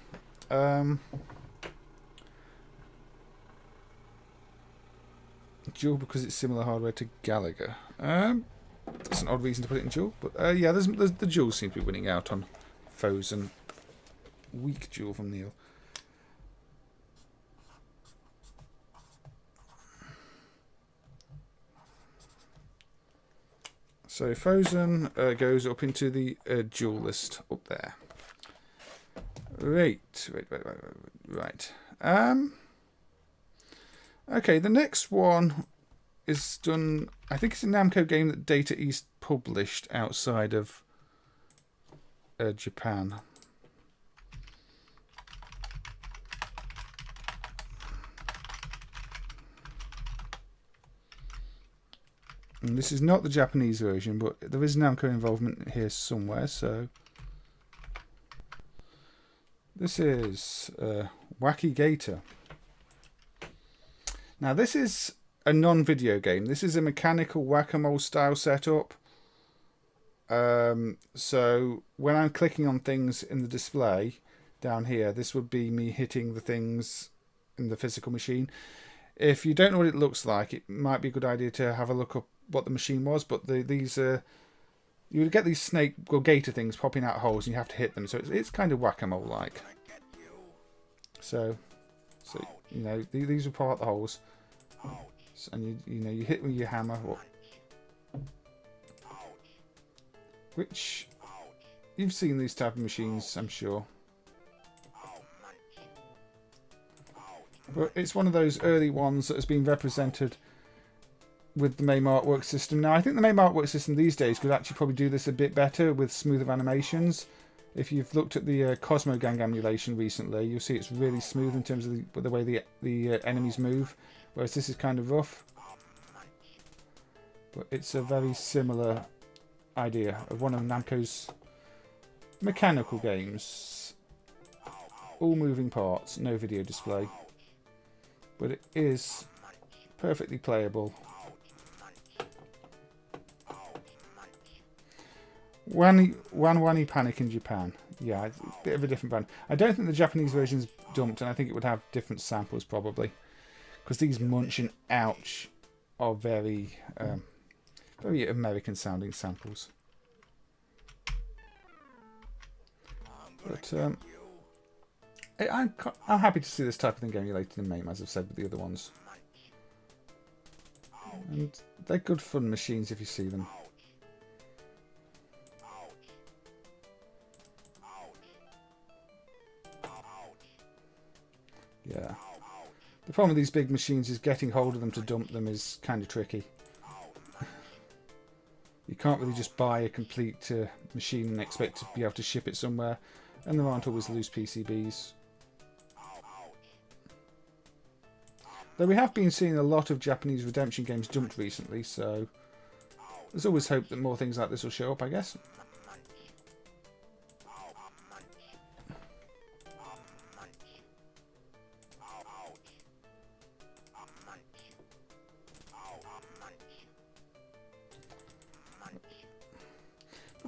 Dual because it's similar hardware to Gallagher. That's an odd reason to put it in dual, but yeah, there's the dual seem to be winning out on Phozon. Weak dual from Neil. So Phozon goes up into the dual list up there. Right. Okay, the next one is done. I think it's a Namco game that Data East published outside of Japan. And this is not the Japanese version, but there is Namco involvement here somewhere. So this is Wacky Gator. Now this is a non-video game. This is a mechanical whack-a-mole style setup. So when I'm clicking on things in the display down here, this would be me hitting the things in the physical machine. If you don't know what it looks like, it might be a good idea to have a look up what the machine was. But these you would get these snake or gator things popping out holes, and you have to hit them. So it's kind of whack-a-mole like. So you know these will pop out the holes, and you hit with your hammer, which you've seen these type of machines, I'm sure. But it's one of those early ones that has been represented with the MAME artwork system. Now, I think the MAME artwork system these days could actually probably do this a bit better with smoother animations. If you've looked at the Cosmo Gang emulation recently, you'll see it's really smooth in terms of the way the enemies move, whereas this is kind of rough. But it's a very similar idea of one of Namco's mechanical games. All moving parts, no video display. But it is perfectly playable. Wani Panic in Japan. Yeah, it's a bit of a different brand. I don't think the Japanese version's dumped, and I think it would have different samples probably. Because these Munch and Ouch are very very American sounding samples. But I'm happy to see this type of thing emulated in MAME, as I've said with the other ones. And they're good fun machines if you see them. Yeah. The problem with these big machines is getting hold of them to dump them is kind of tricky. You can't really just buy a complete machine and expect to be able to ship it somewhere, and there aren't always loose PCBs. Though we have been seeing a lot of Japanese redemption games dumped recently, so there's always hope that more things like this will show up, I guess.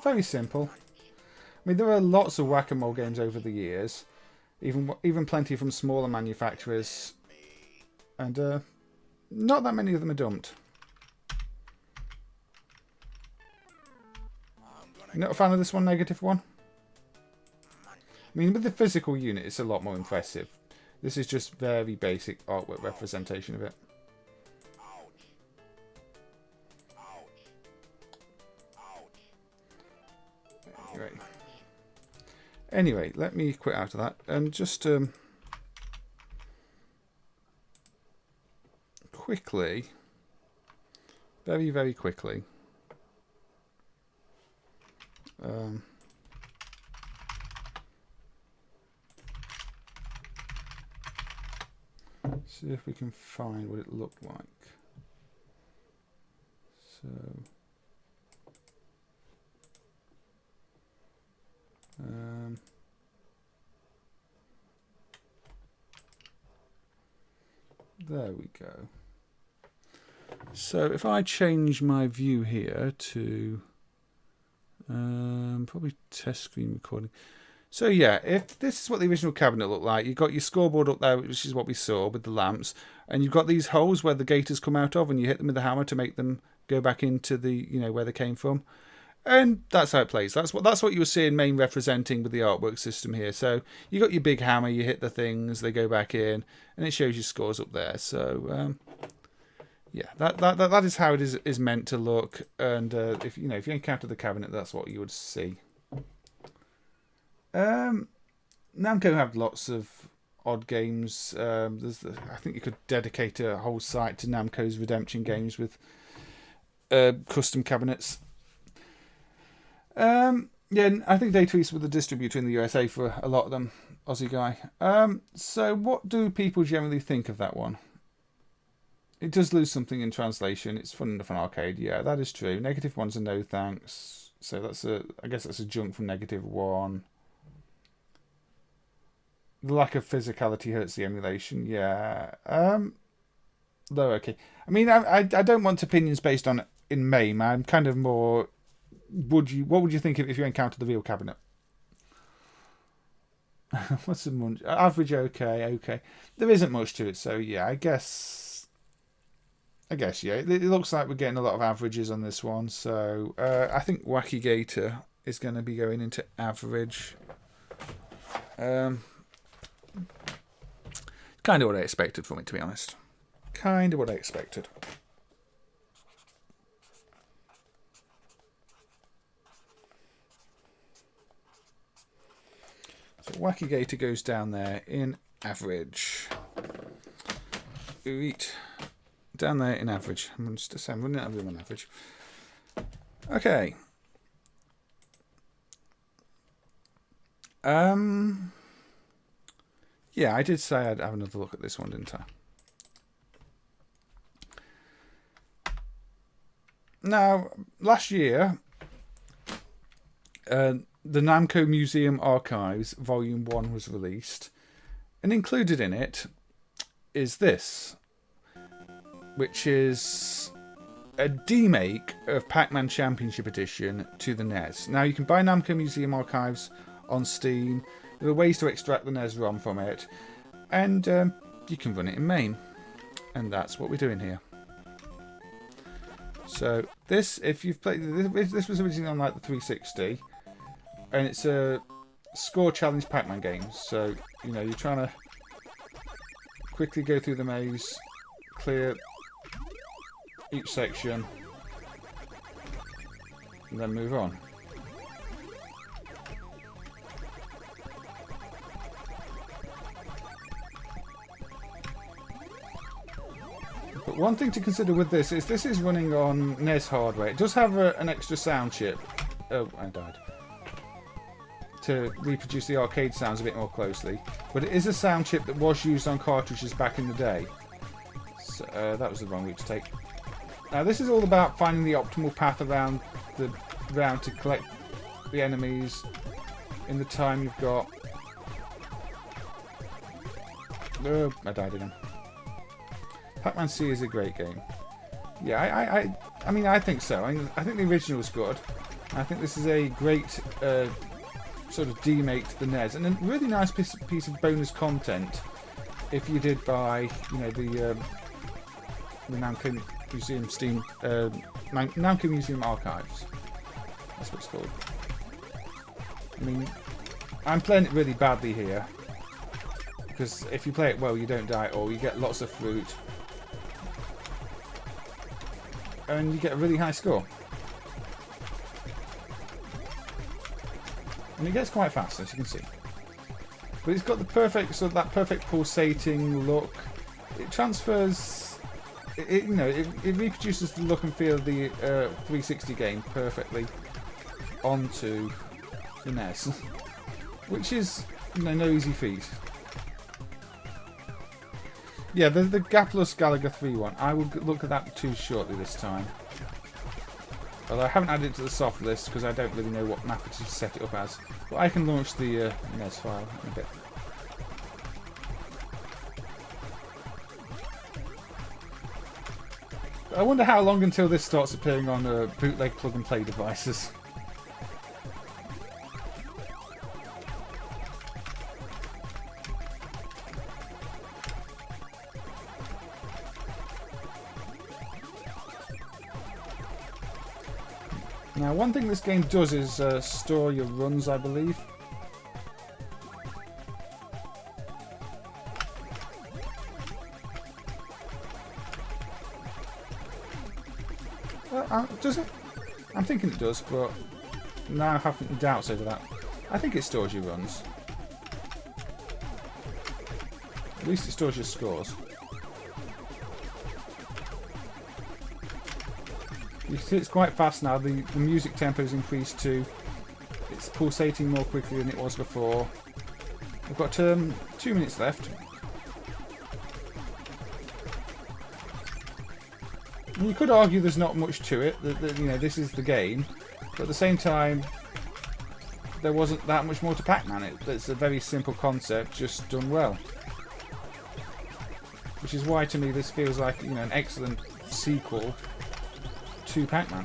very simple. I mean, there are lots of whack-a-mole games over the years, even plenty from smaller manufacturers, and not that many of them are dumped. You're not a fan of this one, negative one? I mean, with the physical unit, it's a lot more impressive. This is just very basic artwork representation of it. Anyway, let me quit out of that and just quickly, very, very quickly, see if we can find what it looked like. So, there we go. So if I change my view here to probably test screen recording. So yeah, if this is what the original cabinet looked like, you've got your scoreboard up there, which is what we saw with the lamps, and you've got these holes where the gators come out of, and you hit them with the hammer to make them go back into the, you know, where they came from. And that's how it plays. That's what you were seeing MAME representing with the artwork system here. So you got your big hammer, you hit the things, they go back in, and it shows your scores up there. So yeah, that is how it is meant to look. And if you encounter the cabinet, that's what you would see. Namco have lots of odd games. I think you could dedicate a whole site to Namco's redemption games with custom cabinets. Yeah, I think Data East were the distributor in the USA for a lot of them, Aussie guy. So what do people generally think of that one? It does lose something in translation. It's fun enough on arcade. Yeah, that is true. Negative one's a no thanks. So I guess that's a junk from negative one. The lack of physicality hurts the emulation. Yeah. Though okay. I mean, I don't want opinions based on in MAME. I'm kind of more. What would you think if you encountered the real cabinet? What's the munch? Average, okay. There isn't much to it, so yeah, I guess yeah. It looks like we're getting a lot of averages on this one, so I think Wacky Gator is going to be going into average. Kind of what I expected from it, to be honest. Kind of what I expected. So Wacky Gator goes down there in average. Down there in average. I'm running out of room on average. Okay. Yeah, I did say I'd have another look at this one, didn't I? Now, last year, the Namco Museum Archives Volume 1 was released, and included in it is this, which is a demake of Pac-Man Championship Edition to the NES. Now, you can buy Namco Museum Archives on Steam. There are ways to extract the NES ROM from it, and you can run it in MAME, and that's what we're doing here. So this, if you've played, this was originally on like the 360, and it's a score challenge Pac-Man game. So you're trying to quickly go through the maze, clear each section, and then move on. But one thing to consider with this is running on NES hardware. It does have an extra sound chip. Oh, I died. To reproduce the arcade sounds a bit more closely. But it is a sound chip that was used on cartridges back in the day. So that was the wrong route to take. Now this is all about finding the optimal path around the round to collect the enemies in the time you've got. Oh, I died again. Pac-Man C is a great game. Yeah, I mean, I think so. I think the original was good. I think this is a great sort of demake to the NES, and a really nice piece of bonus content if you did buy, you know, the Namco Museum Steam, Namco Museum Archives. That's what it's called. I mean, I'm playing it really badly here, because if you play it well, you don't die at all. You get lots of fruit, and you get a really high score. And it gets quite fast, as you can see. But it's got the perfect, sort of that perfect pulsating look. It transfers, it reproduces the look and feel of the 360 game perfectly onto the NES, which is, you know, no easy feat. Yeah, the Gaplus Gallagher 3 one, I will look at that too shortly this time. Although I haven't added it to the soft list because I don't really know what Mappy to set it up as. But I can launch the NES file in a bit. I wonder how long until this starts appearing on bootleg plug-and-play devices. Now, one thing this game does is store your runs, I believe. Does it? I'm thinking it does, but now I have doubts over that. I think it stores your runs. At least it stores your scores. You can see it's quite fast now. The music tempo has increased too. It's pulsating more quickly than it was before. We've got 2 minutes left. And you could argue there's not much to it. That, you know, this is the game, but at the same time, there wasn't that much more to Pac-Man. It's a very simple concept, just done well. Which is why, to me, this feels like, you know, an excellent sequel to Pac-Man.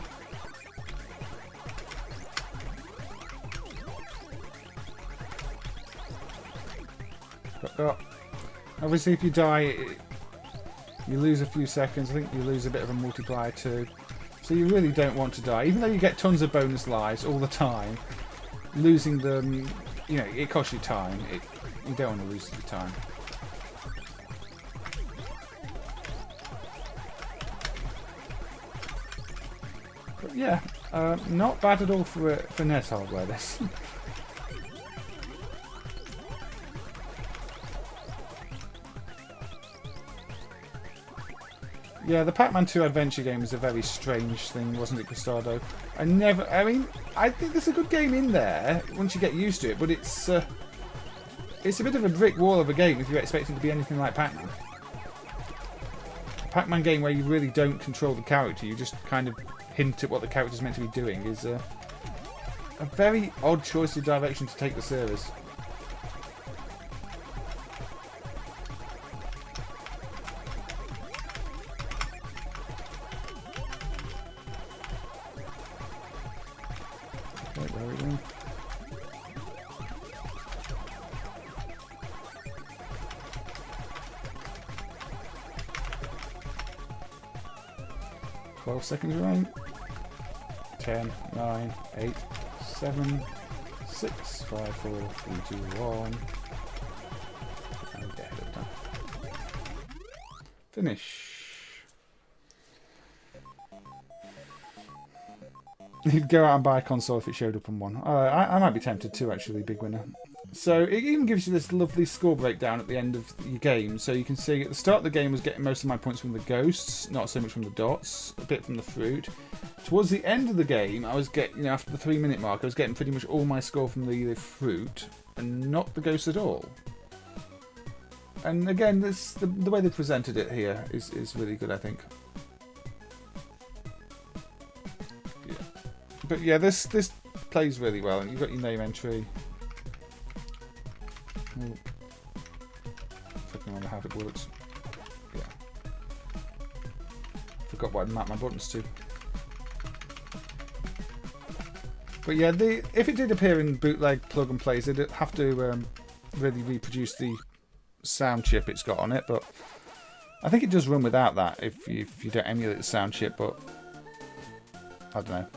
But, obviously, if you die, you lose a few seconds. I think you lose a bit of a multiplier too. So you really don't want to die. Even though you get tons of bonus lives all the time, losing them, you know, it costs you time. You don't want to lose your time. But yeah, not bad at all for NES hardware, this. Yeah, the Pac-Man 2 adventure game is a very strange thing, wasn't it, Custado? I mean, I think there's a good game in there once you get used to it, but it's a bit of a brick wall of a game if you're expecting to be anything like Pac-Man. A Pac-Man game where you really don't control the character, you just kind of hint at what the character's meant to be doing, is a very odd choice of direction to take the series. Okay, where are we going? Seconds remaining. 10, 9, 8, 7, 6, 5, 4, 3, 2, 1. And get ahead of time. Finish. You'd go out and buy a console if it showed up on one. I might be tempted to, actually, big winner. So it even gives you this lovely score breakdown at the end of your game. So you can see at the start of the game I was getting most of my points from the ghosts, not so much from the dots, a bit from the fruit. Towards the end of the game, I was getting, you know, after the 3-minute mark, I was getting pretty much all my score from the fruit and not the ghosts at all. And again, the way they presented it here is really good, I think. Yeah. But yeah, this plays really well, and you've got your name entry. I can remember how it works. Yeah. Forgot what I mapped my buttons to. But yeah, if it did appear in bootleg plug and plays, they'd have to really reproduce the sound chip it's got on it. But I think it does run without that if you don't emulate the sound chip. But I don't know.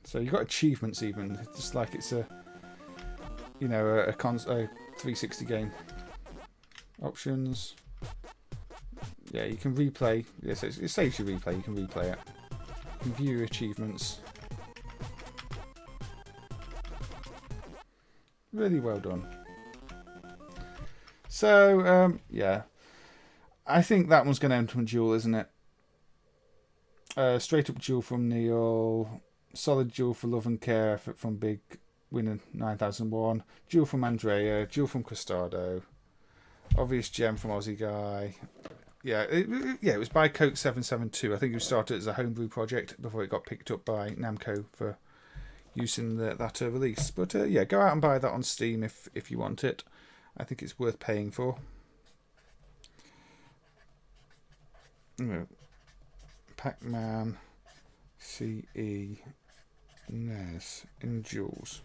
So you've got achievements even, just like it's a, you know, a 360 game. Options. Yeah, you can replay. Yes, it saves you replay. You can replay it. You can view your achievements. Really well done. So yeah, I think that one's going to enter a duel, isn't it? Straight up duel from Neil. Solid duel for Love and Care effort from Big Winner 9001. Duel from Andrea. Duel from Costado. Obvious gem from Aussie Guy. Yeah, it was by Coke 772. I think it started as a homebrew project before it got picked up by Namco for use in that release. But yeah, go out and buy that on Steam if you want it. I think it's worth paying for. Pac-Man, CE, NES, in duels.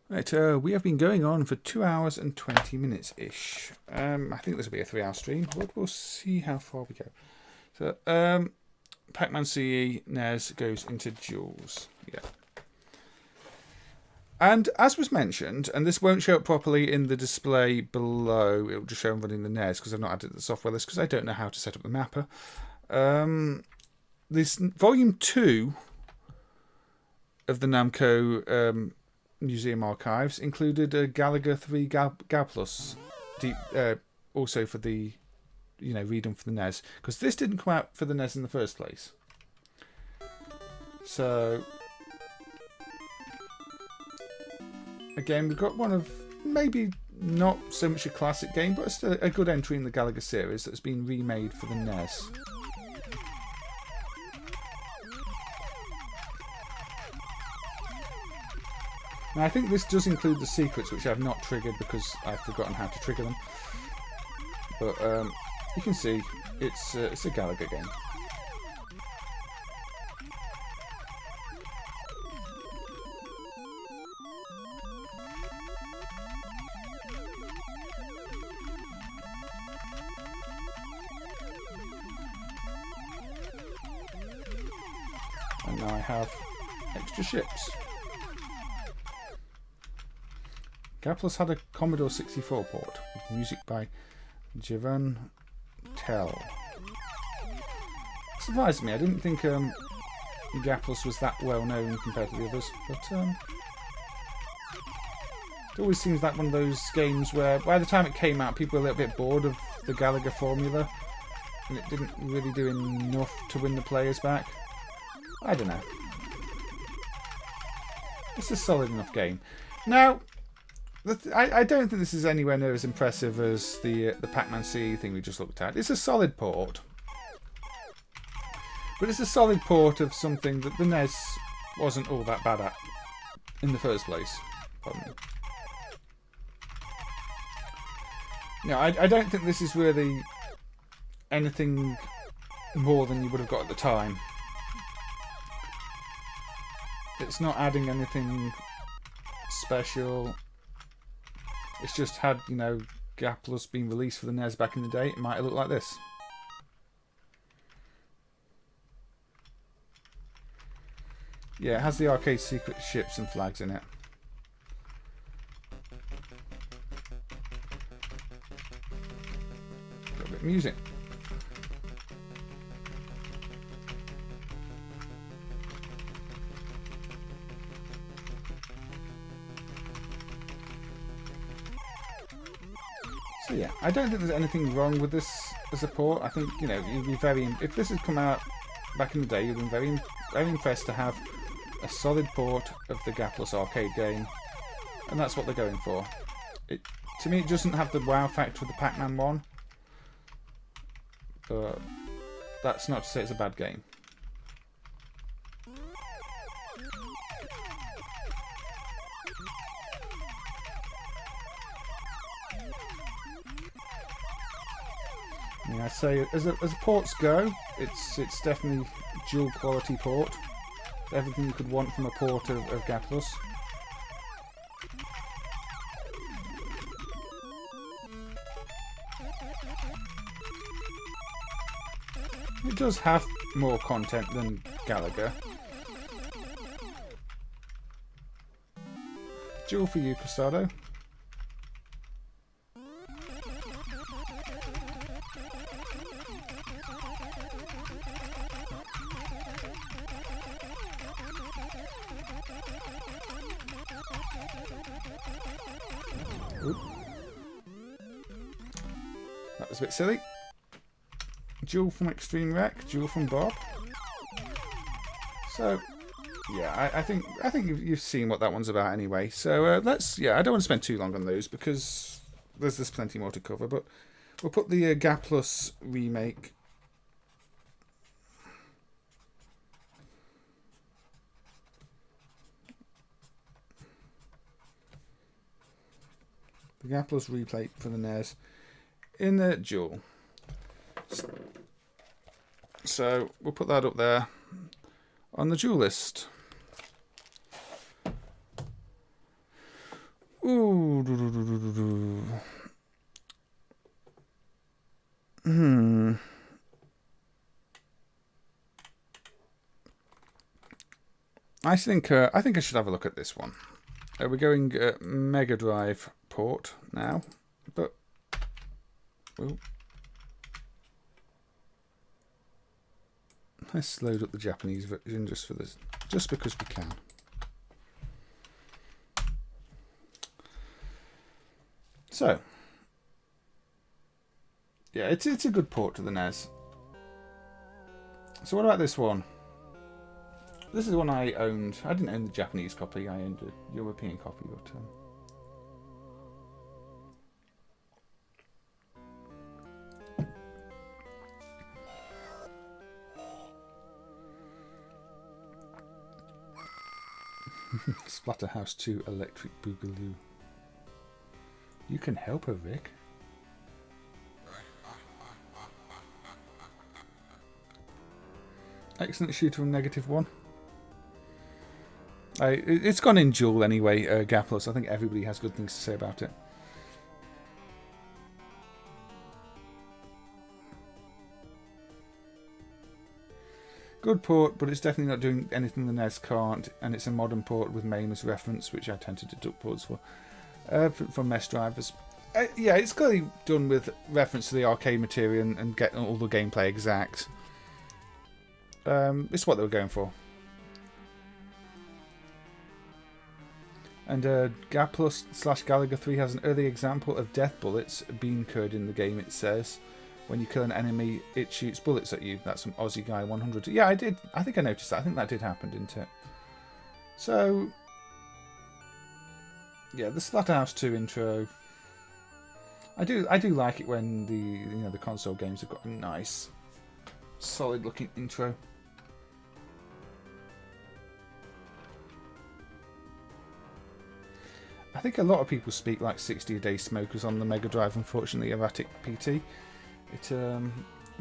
Right, we have been going on for 2 hours and 20 minutes-ish. I think this will be a 3-hour stream, but we'll see how far we go. So, Pac-Man CE, NES goes into duels. Yeah. And as was mentioned, and this won't show up properly in the display below, it will just show I'm running the NES because I've not added the software list because I don't know how to set up the mapper. This Volume 2 of the Namco Museum Archives included a Galaga 3 Gaplus, also for the, you know, read-on for the NES, because this didn't come out for the NES in the first place. So again, we've got one of maybe not so much a classic game, but still a good entry in the Galaga series that's been remade for the NES. Now, I think this does include the secrets, which I've not triggered because I've forgotten how to trigger them. But you can see it's a Galaga game. And now I have extra ships. Gaplus had a Commodore 64 port with music by Javon Tell. Surprised me. I didn't think Gaplus was that well known compared to the others, but it always seems like one of those games where by the time it came out, people were a little bit bored of the Galaga formula, and it didn't really do enough to win the players back. I don't know. It's a solid enough game. Now, I don't think this is anywhere near as impressive as the Pac-Man CE thing we just looked at. It's a solid port. But it's a solid port of something that the NES wasn't all that bad at in the first place. Pardon me. No, I don't think this is really anything more than you would have got at the time. It's not adding anything special. It's just had, you know, Gaplus being released for the NES back in the day. It might look like this. Yeah, it has the arcade secret ships and flags in it. Got a bit of music. So yeah, I don't think there's anything wrong with this as a port. I think, you know, you'd be very, if this had come out back in the day, you'd been very, very impressed to have a solid port of the Gaplus arcade game, and that's what they're going for. To me, it doesn't have the wow factor of the Pac-Man one, but that's not to say it's a bad game. disappointing. I say, as ports go, it's definitely dual quality port. Everything you could want from a port of Gaplus. It does have more content than Gallagher. Duel for you, Costado. Oop. That was a bit silly. Duel from Extreme Wreck, duel from Bob. So, yeah, I think you've seen what that one's about anyway. So let's, yeah, I don't want to spend too long on those because there's plenty more to cover. But we'll put the Gaplus remake. The Gaplus replay for the NES in the duel. So we'll put that up there on the duel list. Ooh. I think I should have a look at this one. We're going Mega Drive port now, but ooh. Let's load up the Japanese version just for this, just because we can. So, yeah, it's a good port to the NES. So what about this one? This is one I owned. I didn't own the Japanese copy. I owned a European copy, but Splatterhouse 2 Electric Boogaloo. You can help her, Vic. Excellent shooter from -1. It's gone in duel anyway, Gaplus. I think everybody has good things to say about it. Good port, but it's definitely not doing anything the NES can't, and it's a modern port with MAME as reference, which I tend to deduct ports for from mesh drivers. Yeah, it's clearly done with reference to the arcade material and getting all the gameplay exact. It's what they were going for. And Gaplus / Gallagher 3 has an early example of death bullets being incurred in the game, it says. When you kill an enemy, it shoots bullets at you. That's from Aussie Guy 100. Yeah, I did. I think I noticed that. I think that did happen, didn't it? So, yeah, the Splatterhouse 2 intro. I do like it when the console games have got a nice, solid looking intro. I think a lot of people speak like 60 a day smokers on the Mega Drive. Unfortunately, Erratic PT. It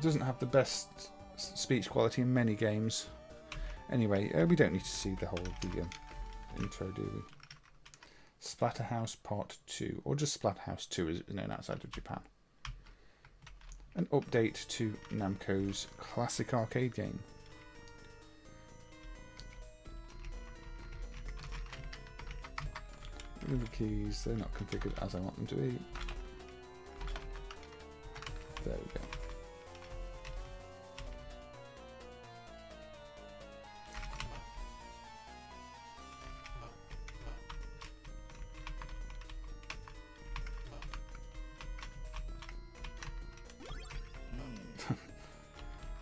doesn't have the best speech quality in many games. Anyway, we don't need to see the whole of the intro, do we? Splatterhouse Part 2, or just Splatterhouse 2 is known outside of Japan. An update to Namco's classic arcade game. Remove the keys, they're not configured as I want them to be. There we go.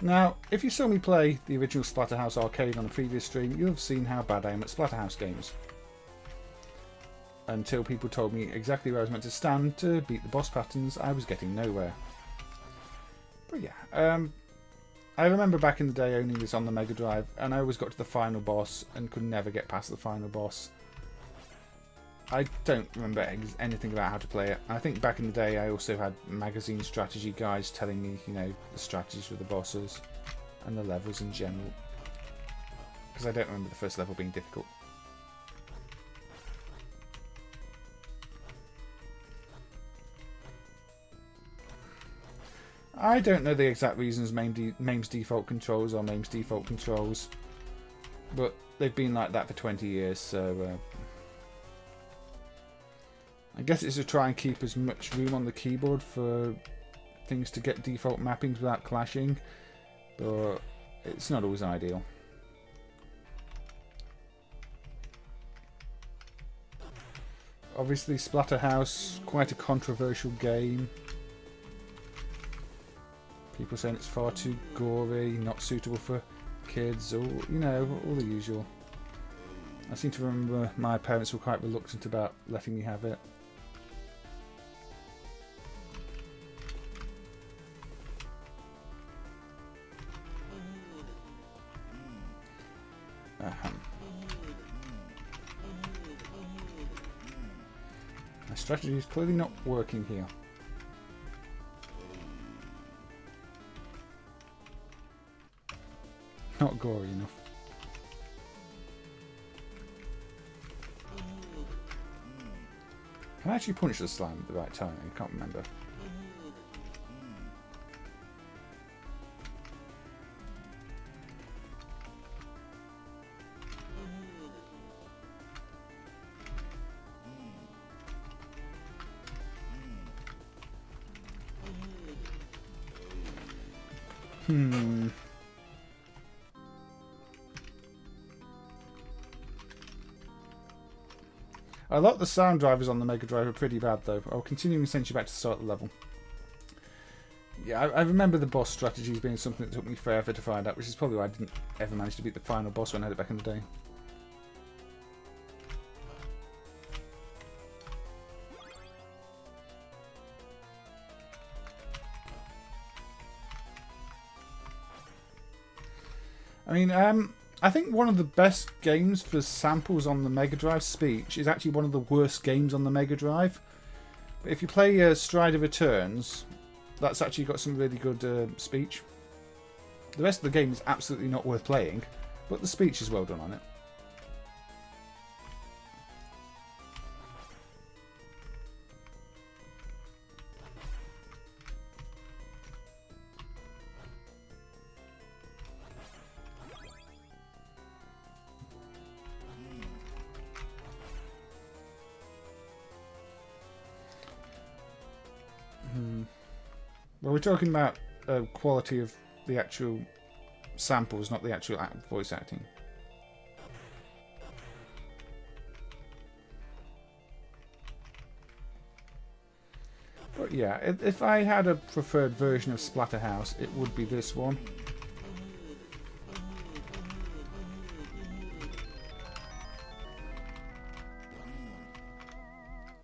Now, if you saw me play the original Splatterhouse arcade on a previous stream, you'll have seen how bad I am at Splatterhouse games. Until people told me exactly where I was meant to stand to beat the boss patterns, I was getting nowhere. But yeah, I remember back in the day owning this on the Mega Drive, and I always got to the final boss and could never get past the final boss. I don't remember anything about how to play it. I think back in the day I also had magazine strategy guides telling me, you know, the strategies for the bosses and the levels in general. Because I don't remember the first level being difficult. I don't know the exact reasons MAME's default controls are MAME's default controls, but they've been like that for 20 years, so I guess it's to try and keep as much room on the keyboard for things to get default mappings without clashing, but it's not always ideal. Obviously Splatterhouse, quite a controversial game. People saying it's far too gory, not suitable for kids, or, you know, all the usual. I seem to remember my parents were quite reluctant about letting me have it. My strategy is clearly not working here. Not gory enough. Can I actually punch the slime at the right time? I can't remember. A lot of the sound drivers on the Mega Drive are pretty bad though. I'll continue and send you back to the start of the level. Yeah, I remember the boss strategies being something that took me forever to find out, which is probably why I didn't ever manage to beat the final boss when I had it back in the day. I mean, I think one of the best games for samples on the Mega Drive speech is actually one of the worst games on the Mega Drive. But if you play Strider Returns, that's actually got some really good speech. The rest of the game is absolutely not worth playing, but the speech is well done on it. Well, we're talking about quality of the actual samples, not the actual voice acting. But yeah, if I had a preferred version of Splatterhouse, it would be this one.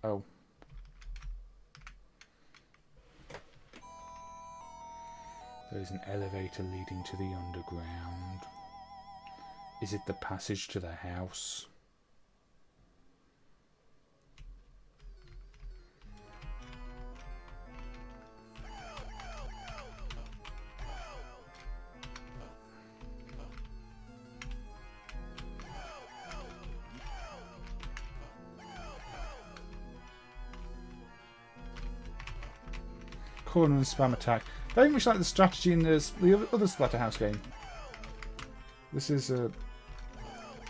Oh. There is an elevator leading to the underground. Is it the passage to the house? Corner and spam attack. Very much like the strategy in the other Splatterhouse game. This is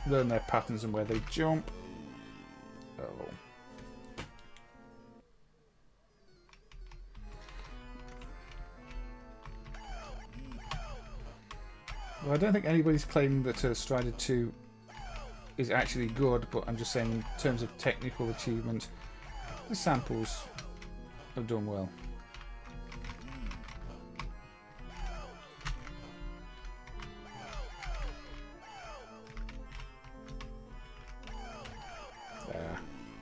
learn their patterns and where they jump. Oh. Well, I don't think anybody's claiming that Strider 2 is actually good, but I'm just saying in terms of technical achievement, the samples have done well.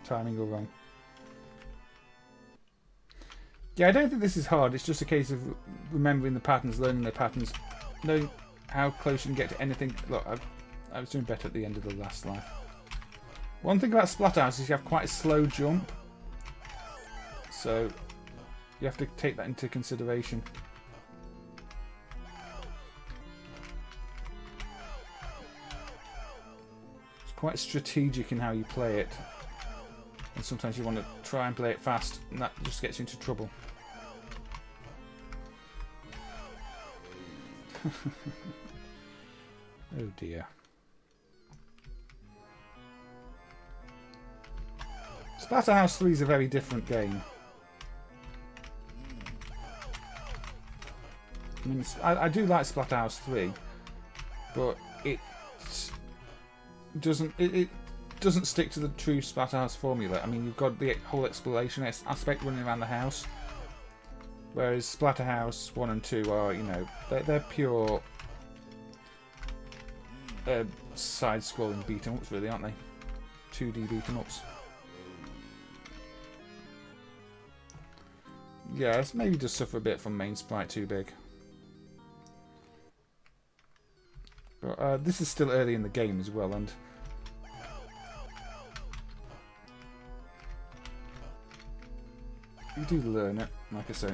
Timing go wrong. Yeah, I don't think this is hard. It's just a case of remembering the patterns, learning the patterns, knowing how close you can get to anything. Look, I was doing better at the end of the last life. One thing about Splatterhouse is you have quite a slow jump, so you have to take that into consideration. It's quite strategic in how you play it, and sometimes you want to try and play it fast, and that just gets you into trouble. Oh dear. Splatterhouse 3 is a very different game. I mean, I do like Splatterhouse 3, but it doesn't stick to the true Splatterhouse formula. I mean, you've got the whole exploration aspect running around the house, whereas Splatterhouse 1 and 2 are, you know, they're pure side-scrolling beat-em-ups, really, aren't they? 2D beat-em-ups. Yeah, it's maybe just suffer a bit from main sprite too big. But this is still early in the game as well, and you do learn it, like I say.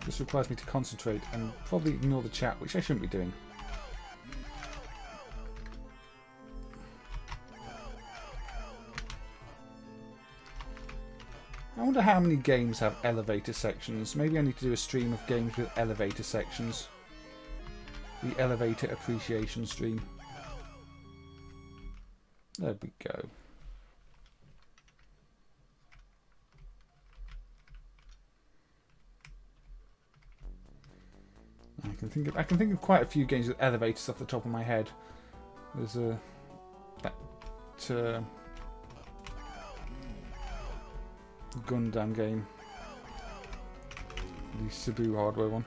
This requires me to concentrate and probably ignore the chat, which I shouldn't be doing. I wonder how many games have elevator sections. Maybe I need to do a stream of games with elevator sections. The elevator appreciation stream. There we go. I can think of quite a few games with elevators off the top of my head. There's that Gundam game, the Cebu hardware one.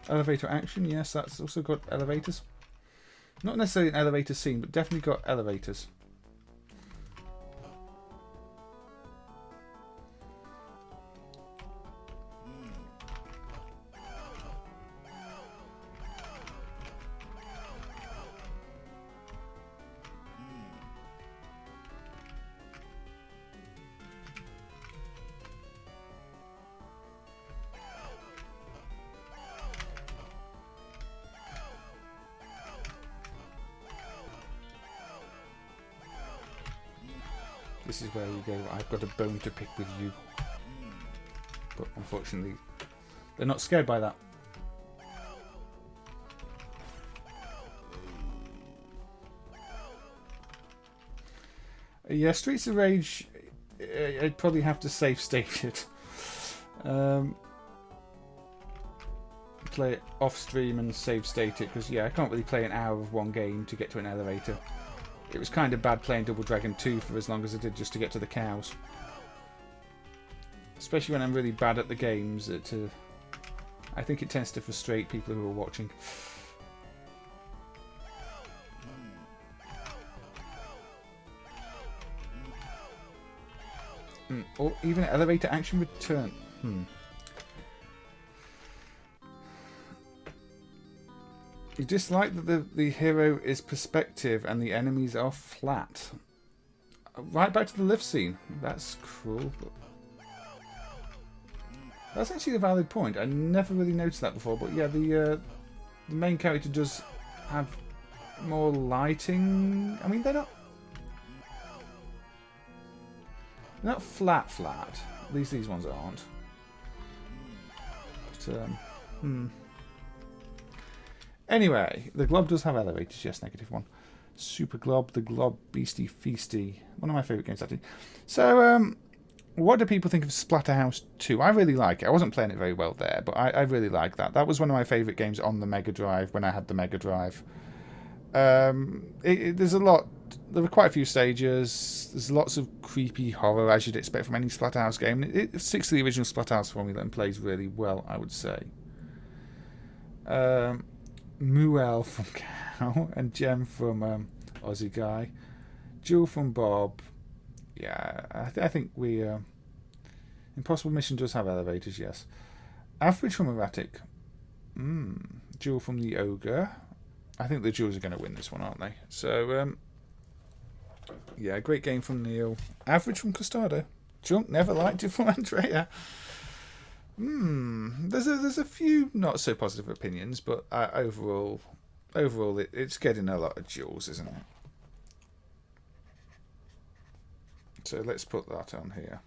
Elevator action, yes, that's also got elevators. Not necessarily an elevator scene, but definitely got elevators. This is where you go, I've got a bone to pick with you. But unfortunately, they're not scared by that. Yeah, Streets of Rage, I'd probably have to save state it. Play it off stream and save state it, because yeah, I can't really play an hour of one game to get to an elevator. It was kind of bad playing Double Dragon 2 for as long as I did just to get to the cows. Especially when I'm really bad at the games. I think it tends to frustrate people who are watching. Or even elevator action return. You dislike that the hero is perspective and the enemies are flat. Right back to the lift scene. That's cruel. But that's actually a valid point. I never really noticed that before. But yeah, the main character does have more lighting. I mean, they're not flat. At least these ones aren't. But, Anyway, the Glob does have elevators, yes, -1. Super Glob, the Glob Beastie Feasty. One of my favourite games, actually. So, what do people think of Splatterhouse 2? I really like it. I wasn't playing it very well there, but I really like that. That was one of my favourite games on the Mega Drive when I had the Mega Drive. There's a lot. There were quite a few stages. There's lots of creepy horror, as you'd expect from any Splatterhouse game. It sticks to the original Splatterhouse formula and plays really well, I would say. Muel from Cow and Jem from Aussie Guy, Jewel from Bob. Yeah, I think we Impossible Mission does have elevators, yes. Average from Erratic. Jewel from the Ogre. I think the Jewels are going to win this one, aren't they? So, yeah, great game from Neil. Average from Costado. Junk never liked it from Andrea. There's a few not so positive opinions, but overall it's getting a lot of Jewels, isn't it? So let's put that on here.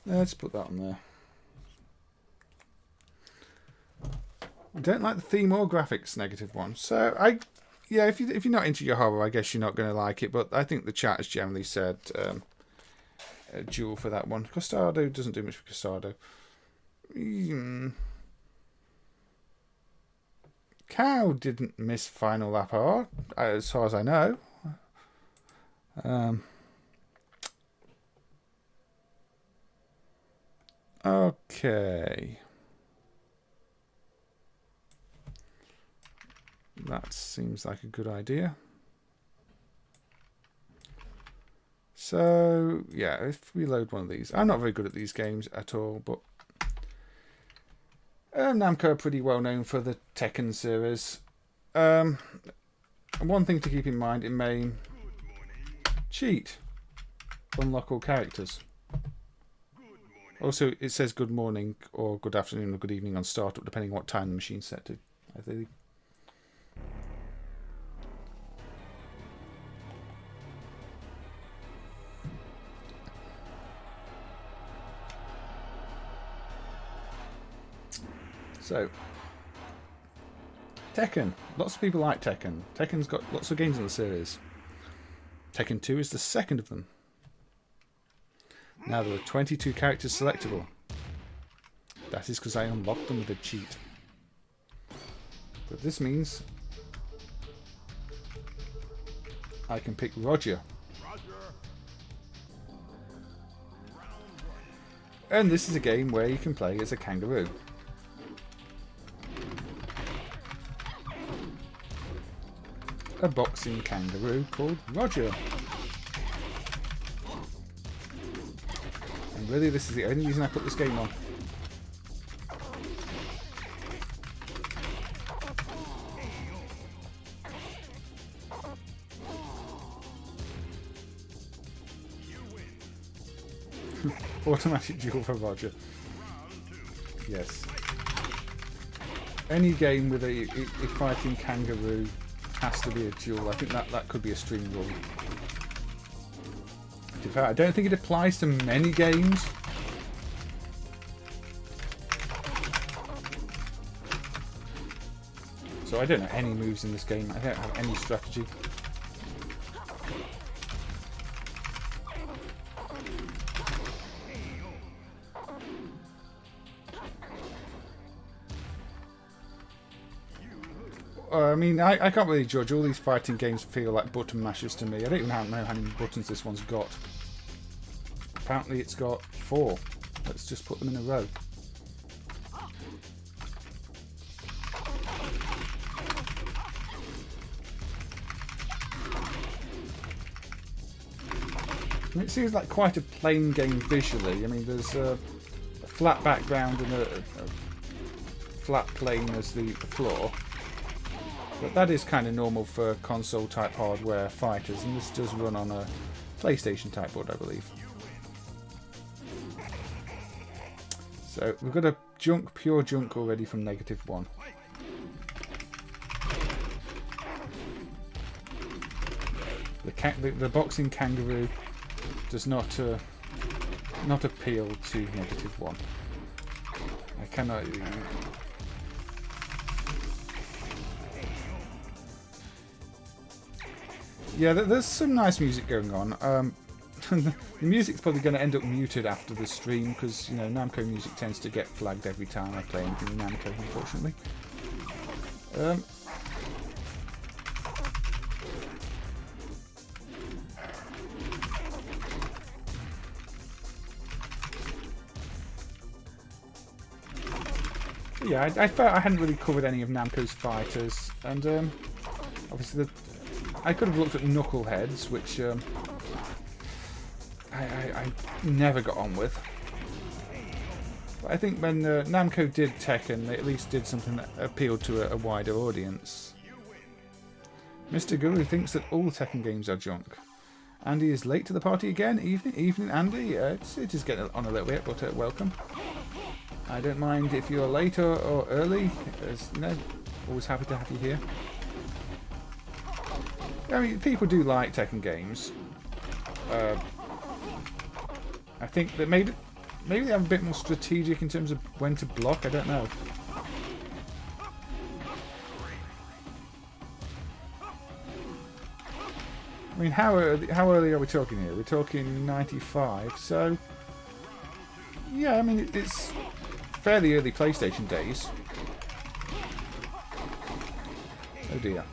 Let's put that on there. I don't like the theme or graphics, -1. So yeah, if you're not into your horror, I guess you're not going to like it. But I think the chat has generally said a Jewel for that one. Costado doesn't do much for Costado. Cow didn't miss final lap art, as far as I know. Okay. That seems like a good idea. So, yeah, if we load one of these. I'm not very good at these games at all, but Namco are pretty well known for the Tekken series. One thing to keep in mind in MAME, cheat. Unlock all characters. Also, it says good morning or good afternoon or good evening on startup, depending on what time the machine's set to, I think. So, Tekken. Lots of people like Tekken. Tekken's got lots of games in the series. Tekken 2 is the second of them. Now there are 22 characters selectable. That is because I unlocked them with a cheat. But this means I can pick Roger. And this is a game where you can play as a kangaroo. A boxing kangaroo called Roger. And really, this is the only reason I put this game on. Automatic duel for Roger. Yes. Any game with a fighting kangaroo has to be a duel. I think that could be a stream rule. In fact, I don't think it applies to many games. So I don't know any moves in this game. I don't have any strategy. I mean, I can't really judge. All these fighting games feel like button mashers to me. I don't even know how many buttons this one's got. Apparently it's got 4. Let's just put them in a row. And it seems like quite a plain game visually. I mean, there's a flat background and a flat plane as the floor. But that is kind of normal for console type hardware fighters, and this does run on a PlayStation type board, I believe. So we've got a pure junk already from -1. The boxing kangaroo does not appeal to -1. I cannot. Yeah, there's some nice music going on. The music's probably going to end up muted after the stream because, you know, Namco music tends to get flagged every time I play anything in Namco, unfortunately. Yeah, I felt I hadn't really covered any of Namco's fighters, and obviously I could have looked at Knuckleheads, which I never got on with. But I think when Namco did Tekken, they at least did something that appealed to a wider audience. Mr. Guru thinks that all Tekken games are junk. Andy is late to the party again. Evening, Andy. It is getting on a little bit, but welcome. I don't mind if you're late or early, as you know, always happy to have you here. I mean, people do like Tekken games. I think that maybe they have a bit more strategic in terms of when to block. I don't know. I mean, how early are we talking here? We're talking 95, so yeah. I mean, it's fairly early PlayStation days. Oh dear.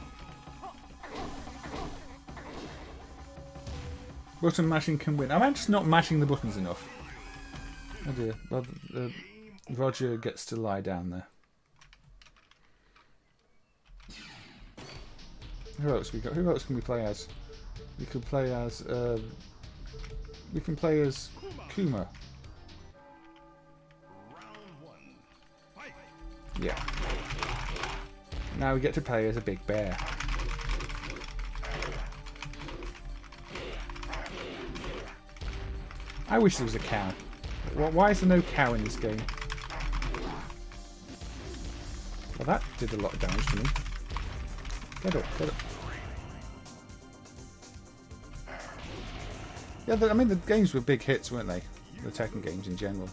Button mashing can win. I'm just not mashing the buttons enough. Oh dear. Well, Roger gets to lie down there. Who else we got? Who else can we play as? We could play as. We can play as Kuma. Yeah. Now we get to play as a big bear. I wish there was a cow. Why is there no cow in this game? Well, that did a lot of damage to me. Get up, get up. Yeah, I mean, the games were big hits, weren't they? The Tekken games in general.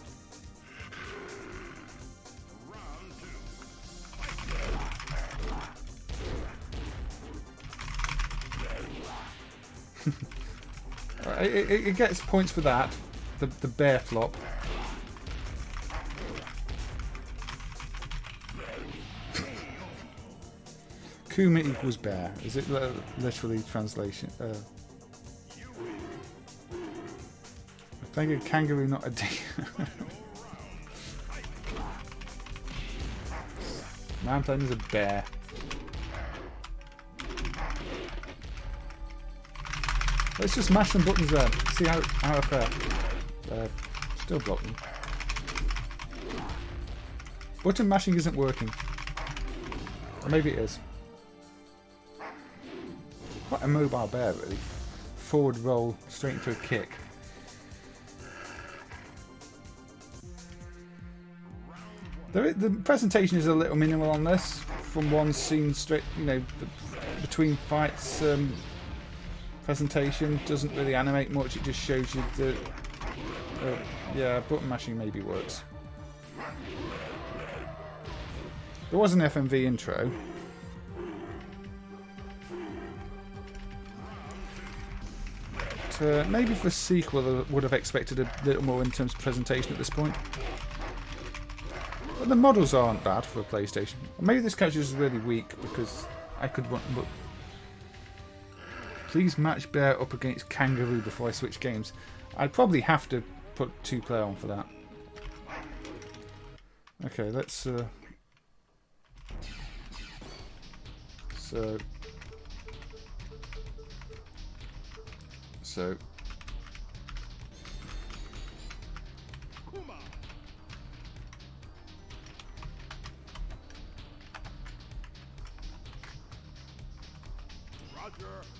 It gets points for that. The bear flop. Kuma equals bear. Is it literally translation? I think a kangaroo, not a deer. Man playing as a bear. Let's just mash some buttons there. See how I fare. Still blocking. Button mashing isn't working. Or maybe it is. Quite a mobile bear, really. Forward roll, straight into a kick. The presentation is a little minimal on this. From one scene straight, you know, between fights. Presentation doesn't really animate much. It just shows you the. Yeah, button mashing maybe works. There was an FMV intro. But, maybe for the sequel I would have expected a little more in terms of presentation at this point. But the models aren't bad for a PlayStation. Or maybe this character is really weak because I could want. But please match bear up against kangaroo before I switch games. I'd probably have to put 2-player on for that. Okay, let's. So.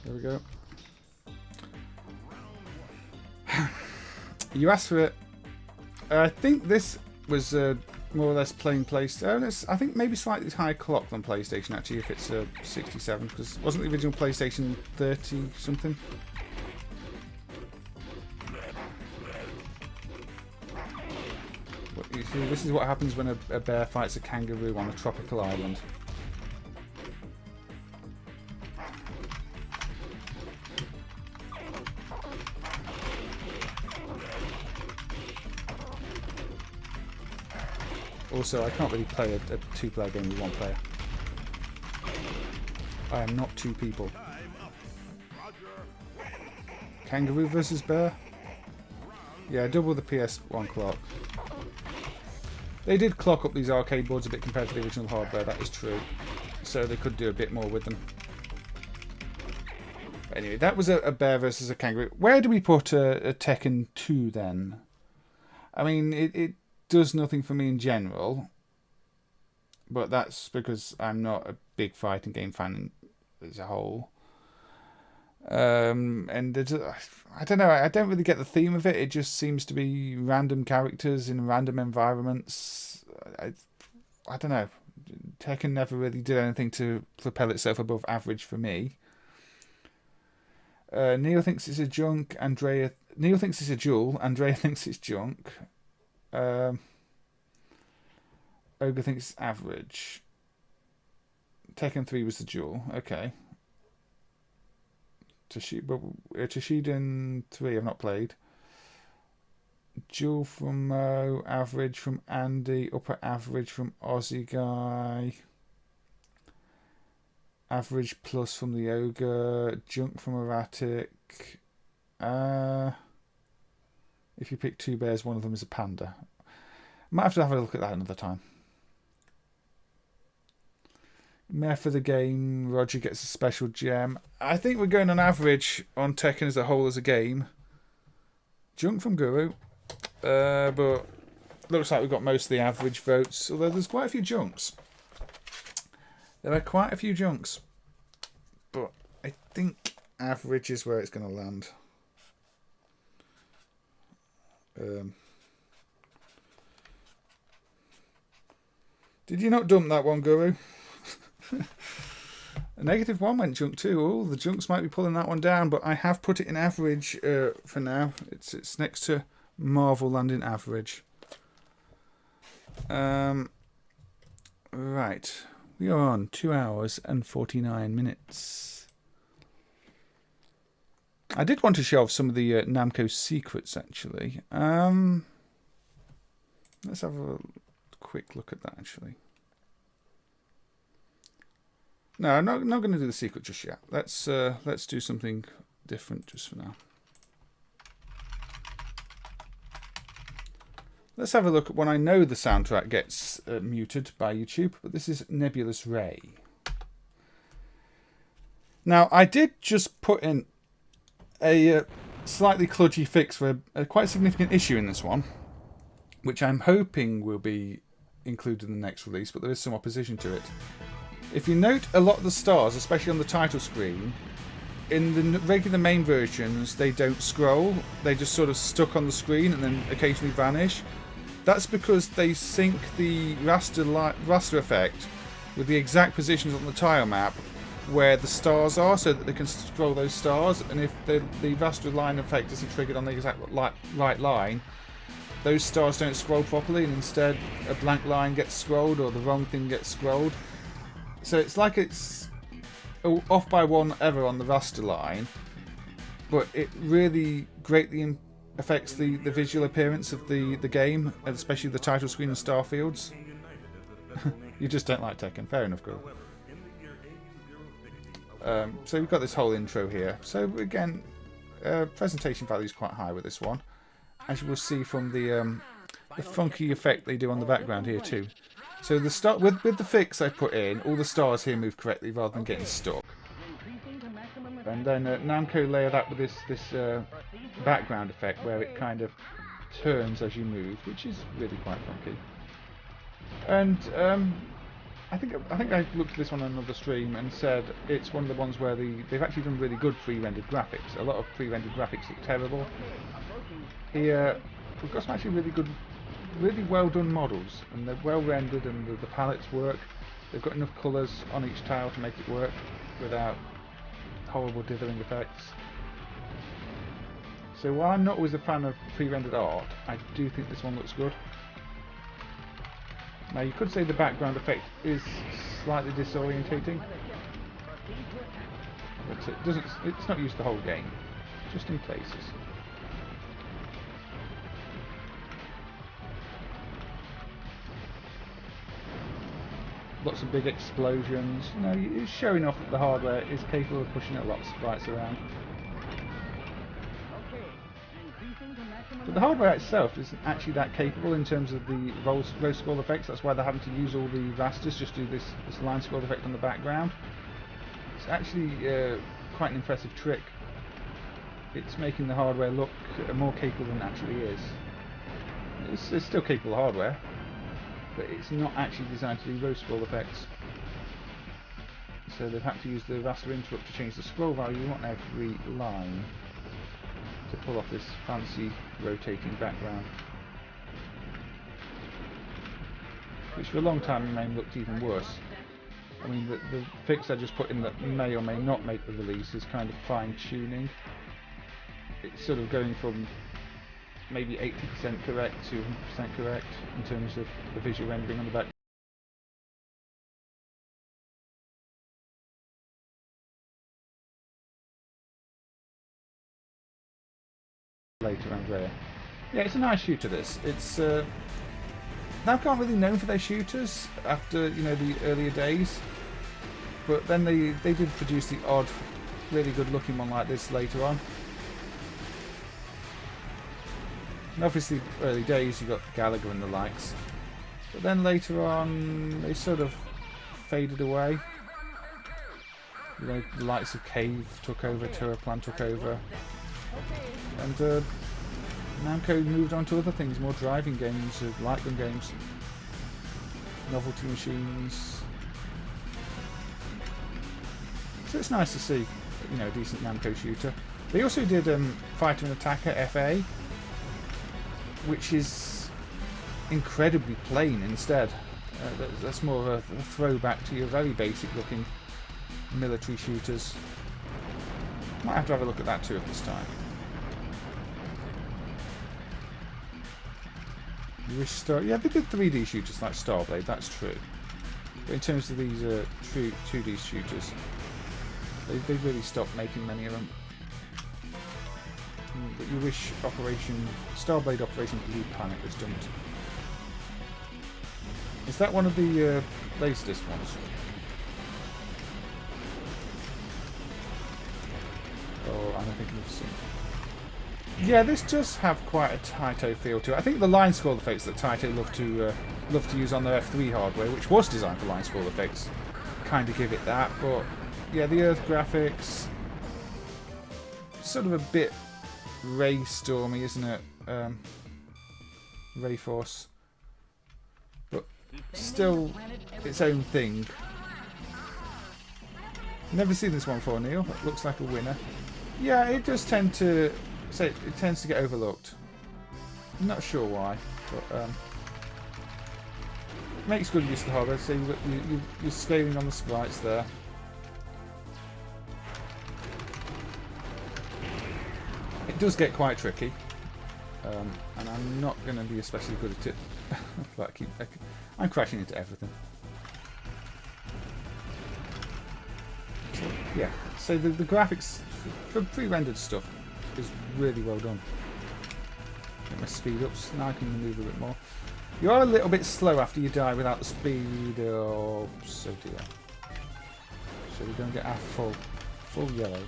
There we go. You asked for it. I think this was more or less plain PlayStation. I think maybe slightly higher clock than PlayStation actually, if it's 67, because wasn't the original PlayStation 30 something? You see, this is what happens when a bear fights a kangaroo on a tropical island. Also, I can't really play a 2-player game with 1 player. I am not 2 people. Kangaroo versus bear? Yeah, double the PS1 clock. They did clock up these arcade boards a bit compared to the original hardware, that is true. So they could do a bit more with them. Anyway, that was a bear versus a kangaroo. Where do we put a Tekken 2 then? I mean, it does nothing for me in general, but that's because I'm not a big fighting game fan as a whole. And I don't know, I don't really get the theme of it. It just seems to be random characters in random environments. I don't know. Tekken never really did anything to propel itself above average for me. Neil thinks it's a junk. Neil thinks it's a jewel. Andrea thinks it's junk. Ogre thinks it's average. Tekken 3 was the jewel. Okay. Toshiden 3 I've not played. Jewel from Mo. Average from Andy. Upper average from Aussie Guy. Average plus from the Ogre. Junk from Erratic. If you pick two bears, one of them is a panda. Might have to have a look at that another time. Meh for the game. Roger gets a special gem. I think we're going on average on Tekken as a whole as a game. Junk from Guru. But looks like we've got most of the average votes. Although there's quite a few junks. There are quite a few junks. But I think average is where it's going to land. Did you not dump that one, Guru? A -1 went junk too. Oh, the junks might be pulling that one down, but I have put it in average for now. It's next to Marvel landing average. Right. We are on 2 hours and 49 minutes. I did want to show off some of the Namco secrets, actually. Let's have a quick look at that, actually. No, I'm not going to do the secret just yet. Let's do something different just for now. Let's have a look at when I know the soundtrack gets muted by YouTube, but this is Nebulous Ray. Now, I did just put in a slightly kludgy fix for a quite significant issue in this one, which I'm hoping will be included in the next release, but there is some opposition to it. If you note, a lot of the stars, especially on the title screen, in the regular MAME versions, they don't scroll. They just sort of stuck on the screen and then occasionally vanish. That's because they sync the raster effect with the exact positions on the tile map where the stars are, so that they can scroll those stars. And if the raster line effect isn't triggered on the exact right line, those stars don't scroll properly, and instead a blank line gets scrolled or the wrong thing gets scrolled. So it's like it's off by one ever on the raster line, but it really greatly affects the visual appearance of the game, especially the title screen and star fields. You just don't like Tekken, fair enough, girl. So we've got this whole intro here. So again, presentation value is quite high with this one, as you will see from the funky effect they do on the background here too. So the start with the fix I put in, all the stars here move correctly rather than getting stuck. And then Namco layer that with this background effect where it kind of turns as you move, which is really quite funky. And I think I looked at this one on another stream and said it's one of the ones where they've actually done really good pre-rendered graphics. A lot of pre-rendered graphics look terrible. Here we've got some actually really well done models, and they're well rendered, and the palettes work. They've got enough colours on each tile to make it work without horrible dithering effects. So while I'm not always a fan of pre-rendered art, I do think this one looks good. Now you could say the background effect is slightly disorientating, but it's not used the whole game, just in places. Lots of big explosions. You know, it's showing off that the hardware is capable of pushing a lot of sprites around. But the hardware itself isn't actually that capable in terms of the roll scroll effects. That's why they're having to use all the rasters, just do this line scroll effect on the background. It's actually quite an impressive trick. It's making the hardware look more capable than it actually is. It's still capable hardware, but it's not actually designed to do roll effects. So they've had to use the raster interrupt to change the scroll value on every line to pull off this fancy rotating background. Which for a long time in MAME looked even worse. I mean, the fix I just put in that may or may not make the release is kind of fine tuning. It's sort of going from maybe 80% correct to 100% correct in terms of the visual rendering on the back. Later, Andrea. Yeah, it's a nice shooter. This. It's Namco aren't really known for their shooters after the earlier days, but then they did produce the odd, really good looking one like this later on. And obviously, early days you got Gallagher and the likes, but then later on they sort of faded away. The likes of Cave took over, Terraplan took over, and Namco moved on to other things, more driving games, light gun games, novelty machines. So it's nice to see, a decent Namco shooter. They also did Fighter and Attacker FA, which is incredibly plain instead. That's more of a throwback to your very basic looking military shooters. Might have to have a look at that too at this time. Yeah, they did 3D shooters like Starblade, that's true. But in terms of these true 2D shooters, they really stopped making many of them. But you wish Starblade Operation Blue Planet was done. Is that one of the Laserdisc ones? Oh, I'm thinking of some. Yeah, this does have quite a Taito feel to it. I think the line scroll effects that Taito love to use on their F3 hardware, which was designed for line scroll effects, kind of give it that. But yeah, the Earth graphics, sort of a bit Ray Stormy, isn't it? Ray Force, but still its own thing. Never seen this one before, Neil. It looks like a winner. Yeah, it does tend to. So it tends to get overlooked. I'm not sure why, but makes good use of the hardware. So you're scaling on the sprites there. It does get quite tricky, and I'm not going to be especially good at it. But I'm crashing into everything. So, yeah, so the graphics for pre-rendered stuff is really well done. Get my speed ups. Now I can manoeuvre a bit more. You are a little bit slow after you die without the speed ups. Oh dear. So we're going to get our full yellow.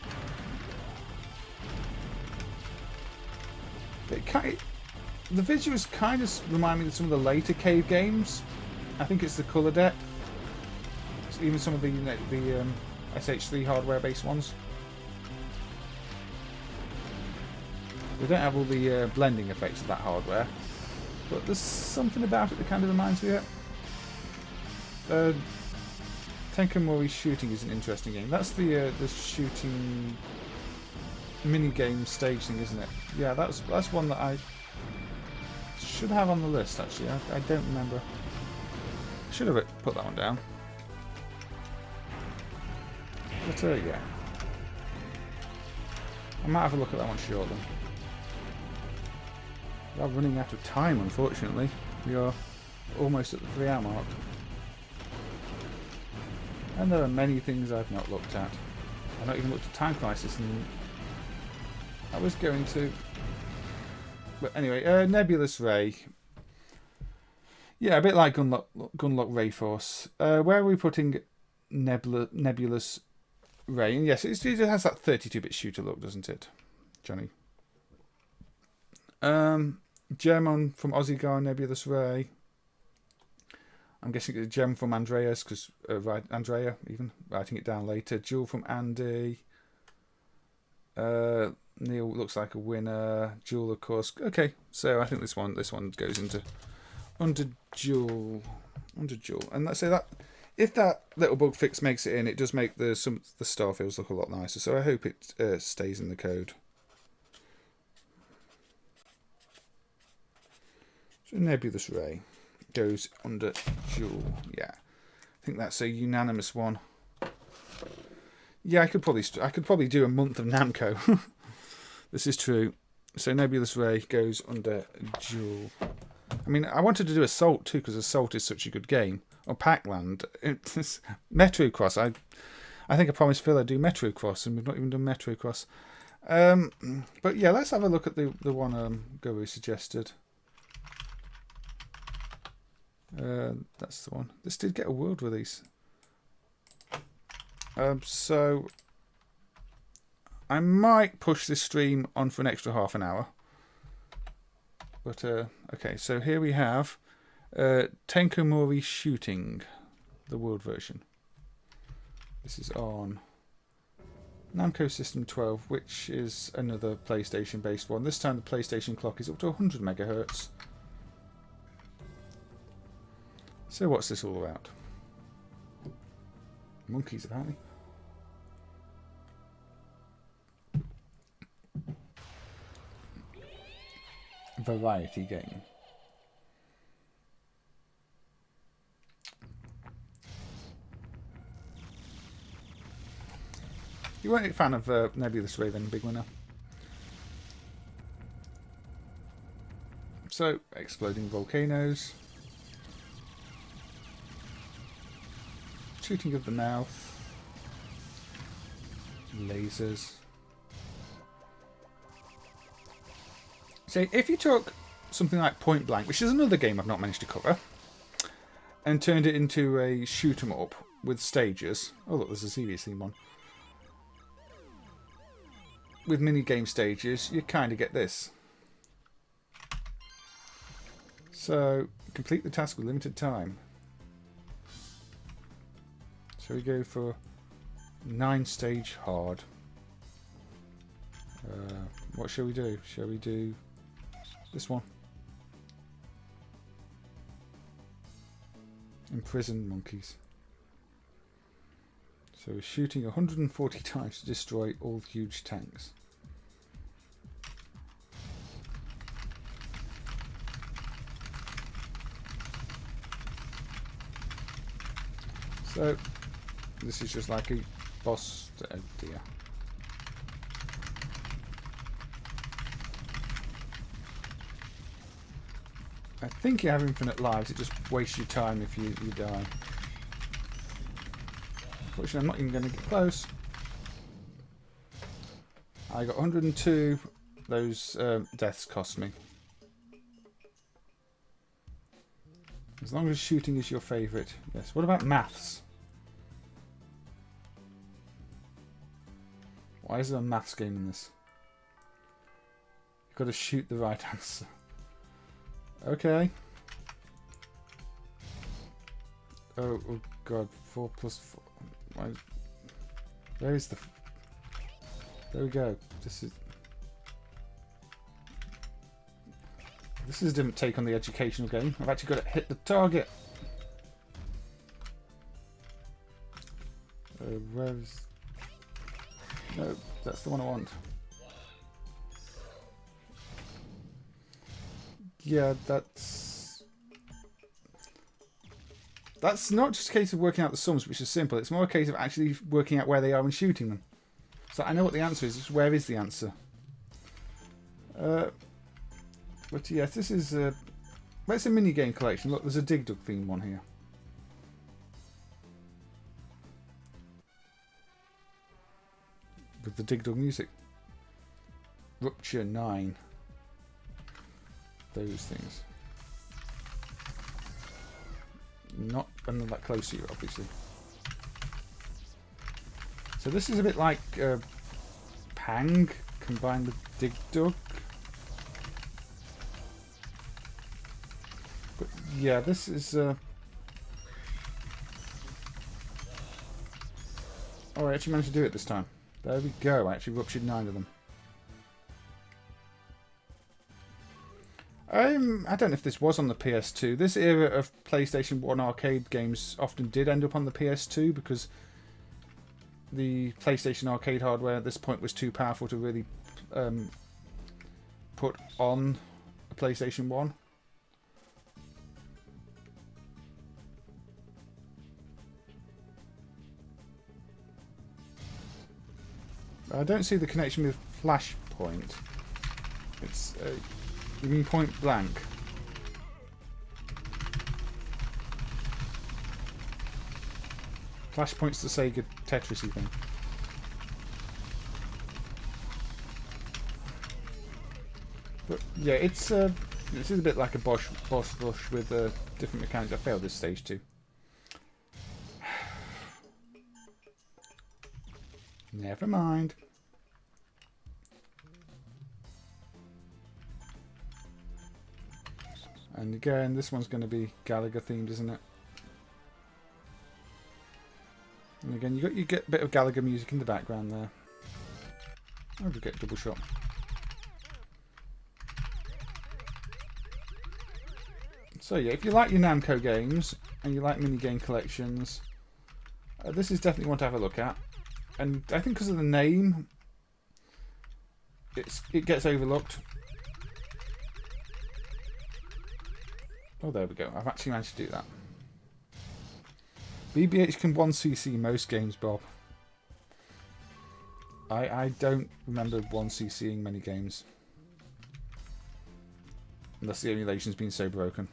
The visuals kind of remind me of some of the later Cave games. I think it's the colour depth. So even some of the SH3 hardware based ones. They don't have all the blending effects of that hardware, but there's something about it that kind of reminds me of it. Tenkomori Shooting is an interesting game. That's the shooting mini game stage thing, isn't it? Yeah, that's one that I should have on the list actually. I don't remember. Should have put that one down. But yeah, I might have a look at that one shortly. We are running out of time, unfortunately. We are almost at the 3-hour mark. And there are many things I've not looked at. I've not even looked at Time Crisis, and I was going to. But anyway, Nebulous Ray. Yeah, a bit like Gunlock Ray Force. Where are we putting Nebulous Ray? And yes, it has that 32-bit shooter look, doesn't it, Johnny? Gem from Ozzygar, Nebulous Ray. I'm guessing it's a gem from Andreas, because Andrea even writing it down later. Jewel from Andy. Neil looks like a winner. Jewel, of course. Okay, so I think this one goes into under Jewel, and let's say that if that little bug fix makes it in, it does make the starfields look a lot nicer. So I hope it stays in the code. So Nebulous Ray goes under Jewel. Yeah, I think that's a unanimous one. Yeah, I could probably do a month of Namco. This is true. So Nebulous Ray goes under Jewel. I mean, I wanted to do Assault too because Assault is such a good game. Or Pac-Man. It's Metro Cross. I think I promised Phil I'd do Metro Cross, and we've not even done Metro Cross. But yeah, let's have a look at the one Golly suggested. That's the one. This did get a world release. So I might push this stream on for an extra half an hour. But okay, so here we have Tenkomori Shooting, the world version. This is on Namco System 12, which is another PlayStation based one. This time the PlayStation clock is up to 100 megahertz. So what's this all about? Monkeys, apparently. Variety game. You weren't a fan of Nebulous Ray then, big winner. So, exploding volcanoes. Shooting of the mouth. Lasers. So if you took something like Point Blank, which is another game I've not managed to cover, and turned it into a shoot 'em up with stages. Oh look, there's a Xevious theme one. With mini game stages, you kind of get this. So complete the task with limited time. So we go for 9-stage hard. What shall we do? Shall we do this one? Imprison monkeys. So we're shooting 140 times to destroy all huge tanks. So this is just like a boss. Oh dear. I think you have infinite lives. It just wastes your time if you die. Unfortunately, I'm not even going to get close. I got 102. Those deaths cost me. As long as shooting is your favourite. Yes. What about maths? Why is there a maths game in this? You've got to shoot the right answer. Okay. Oh god. 4 plus 4. Where is the... There we go. This is a different take on the educational game. I've actually got to hit the target. Where's... No, that's the one I want. Yeah, that's not just a case of working out the sums, which is simple. It's more a case of actually working out where they are and shooting them. So I know what the answer is. Just where is the answer? But yes, this is it's a mini game collection. Look, there's a Dig Dug theme one here. With the Dig Dug music. Rupture 9. Those things. Not when they're that close to you, obviously. So this is a bit like Pang combined with Dig Dug. But yeah, this is... Oh, I actually managed to do it this time. There we go. I actually ruptured 9 of them. I don't know if this was on the PS2. This era of PlayStation 1 arcade games often did end up on the PS2 because the PlayStation arcade hardware at this point was too powerful to really put on a PlayStation 1. I don't see the connection with Flashpoint. It's you mean Point Blank? Flashpoint's the Sega Tetrisy thing. But yeah, it's this is a bit like a boss rush with different mechanics. I failed this stage too. Never mind. And again, this one's going to be Gallagher themed, isn't it? And again, you get a bit of Gallagher music in the background there. Oh, we get double shot. So yeah, if you like your Namco games and you like mini game collections, this is definitely one to have a look at. And I think because of the name, it gets overlooked. Oh, there we go. I've actually managed to do that. BBH can 1cc most games, Bob. I don't remember 1ccing many games. Unless the emulation's been so broken.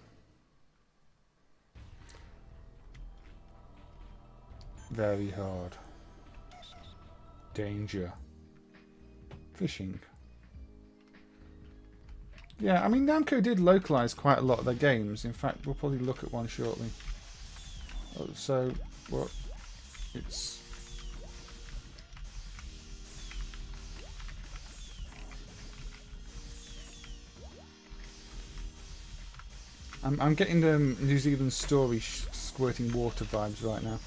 Very hard. Danger. Fishing. Yeah, I mean, Namco did localise quite a lot of their games. In fact, we'll probably look at one shortly. So, what? It's... I'm getting the New Zealand story squirting water vibes right now.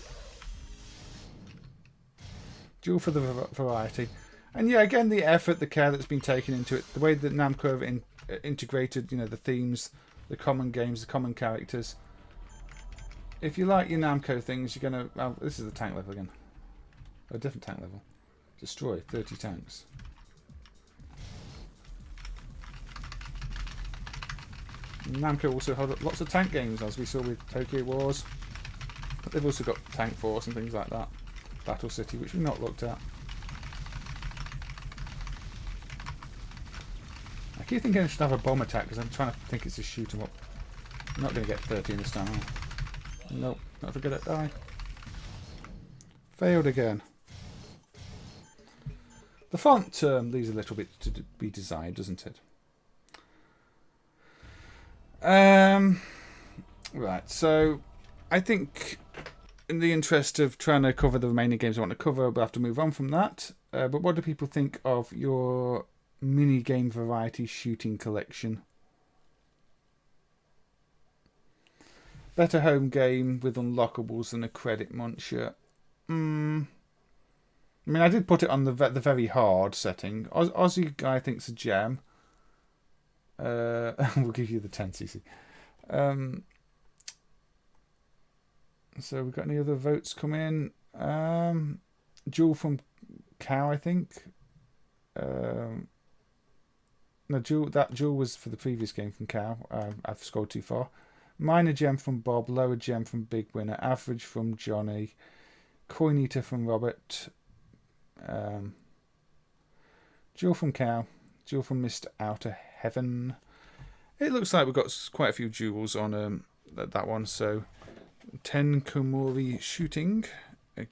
Duel for the variety. And yeah, again, the effort, the care that's been taken into it, the way that Namco have integrated, you know, the themes, the common games, the common characters. If you like your Namco things, you're going to... Oh, this is the tank level again. A different tank level. Destroy 30 tanks. Namco also have lots of tank games, as we saw with Tokyo Wars. But they've also got Tank Force and things like that. Battle City, which we've not looked at. I keep thinking I should have a bomb attack because I'm trying to think it's a shoot 'em up. I'm not going to get 30 this time. Nope, not if I get it die. Failed again. The font leaves a little bit to be desired, doesn't it? Right, so I think in the interest of trying to cover the remaining games I want to cover, we'll have to move on from that. But what do people think of your mini game variety shooting collection? Better home game with unlockables than a credit muncher. I mean, I did put it on the very hard setting. Aussie guy thinks a gem. We'll give you the 10cc. So we've got any other votes come in? Jewel from Cow, I think. No, Jewel was for the previous game from Cow. I've scrolled too far. Minor gem from Bob. Lower gem from Big Winner. Average from Johnny. Coin Eater from Robert. Jewel from Cow. Jewel from Mr. Outer Heaven. It looks like we've got quite a few jewels on that one. So Tenkomori shooting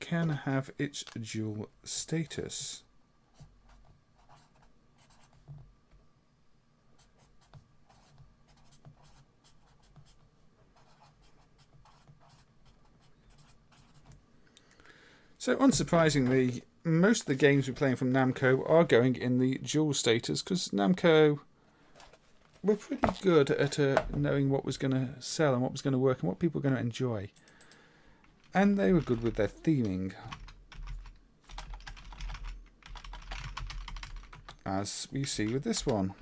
can have its jewel status. So unsurprisingly, most of the games we're playing from Namco are going in the jewel status because Namco were pretty good at knowing what was going to sell and what was going to work and what people were going to enjoy. And they were good with their theming. as we see with this one.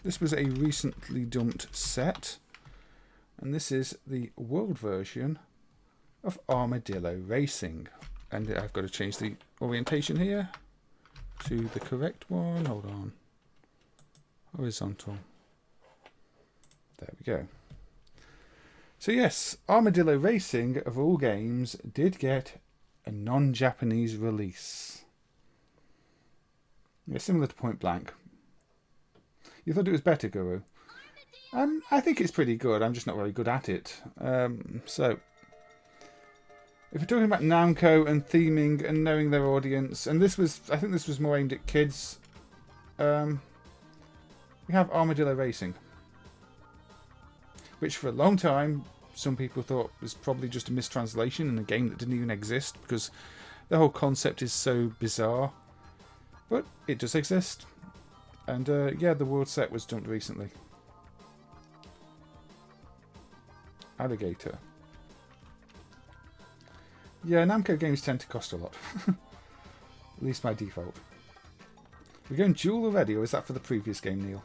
This was a recently dumped set, and this is the world version of Armadillo Racing. And I've got to change the orientation here to the correct one. Hold on. Horizontal. There we go. So yes, Armadillo Racing, of all games, did get a non-Japanese release. Yeah, similar to Point Blank. You thought it was better, Guru? I think it's pretty good. I'm just not very good at it. So, if we're talking about Namco and theming and knowing their audience, and this was, I think this was more aimed at kids. We have Armadillo Racing, which for a long time some people thought was probably just a mistranslation in a game that didn't even exist because the whole concept is so bizarre. But it does exist. And yeah, the world set was dumped recently. Alligator. Yeah, Namco games tend to cost a lot. At least by default. We're going dual already, or is that for the previous game, Neil?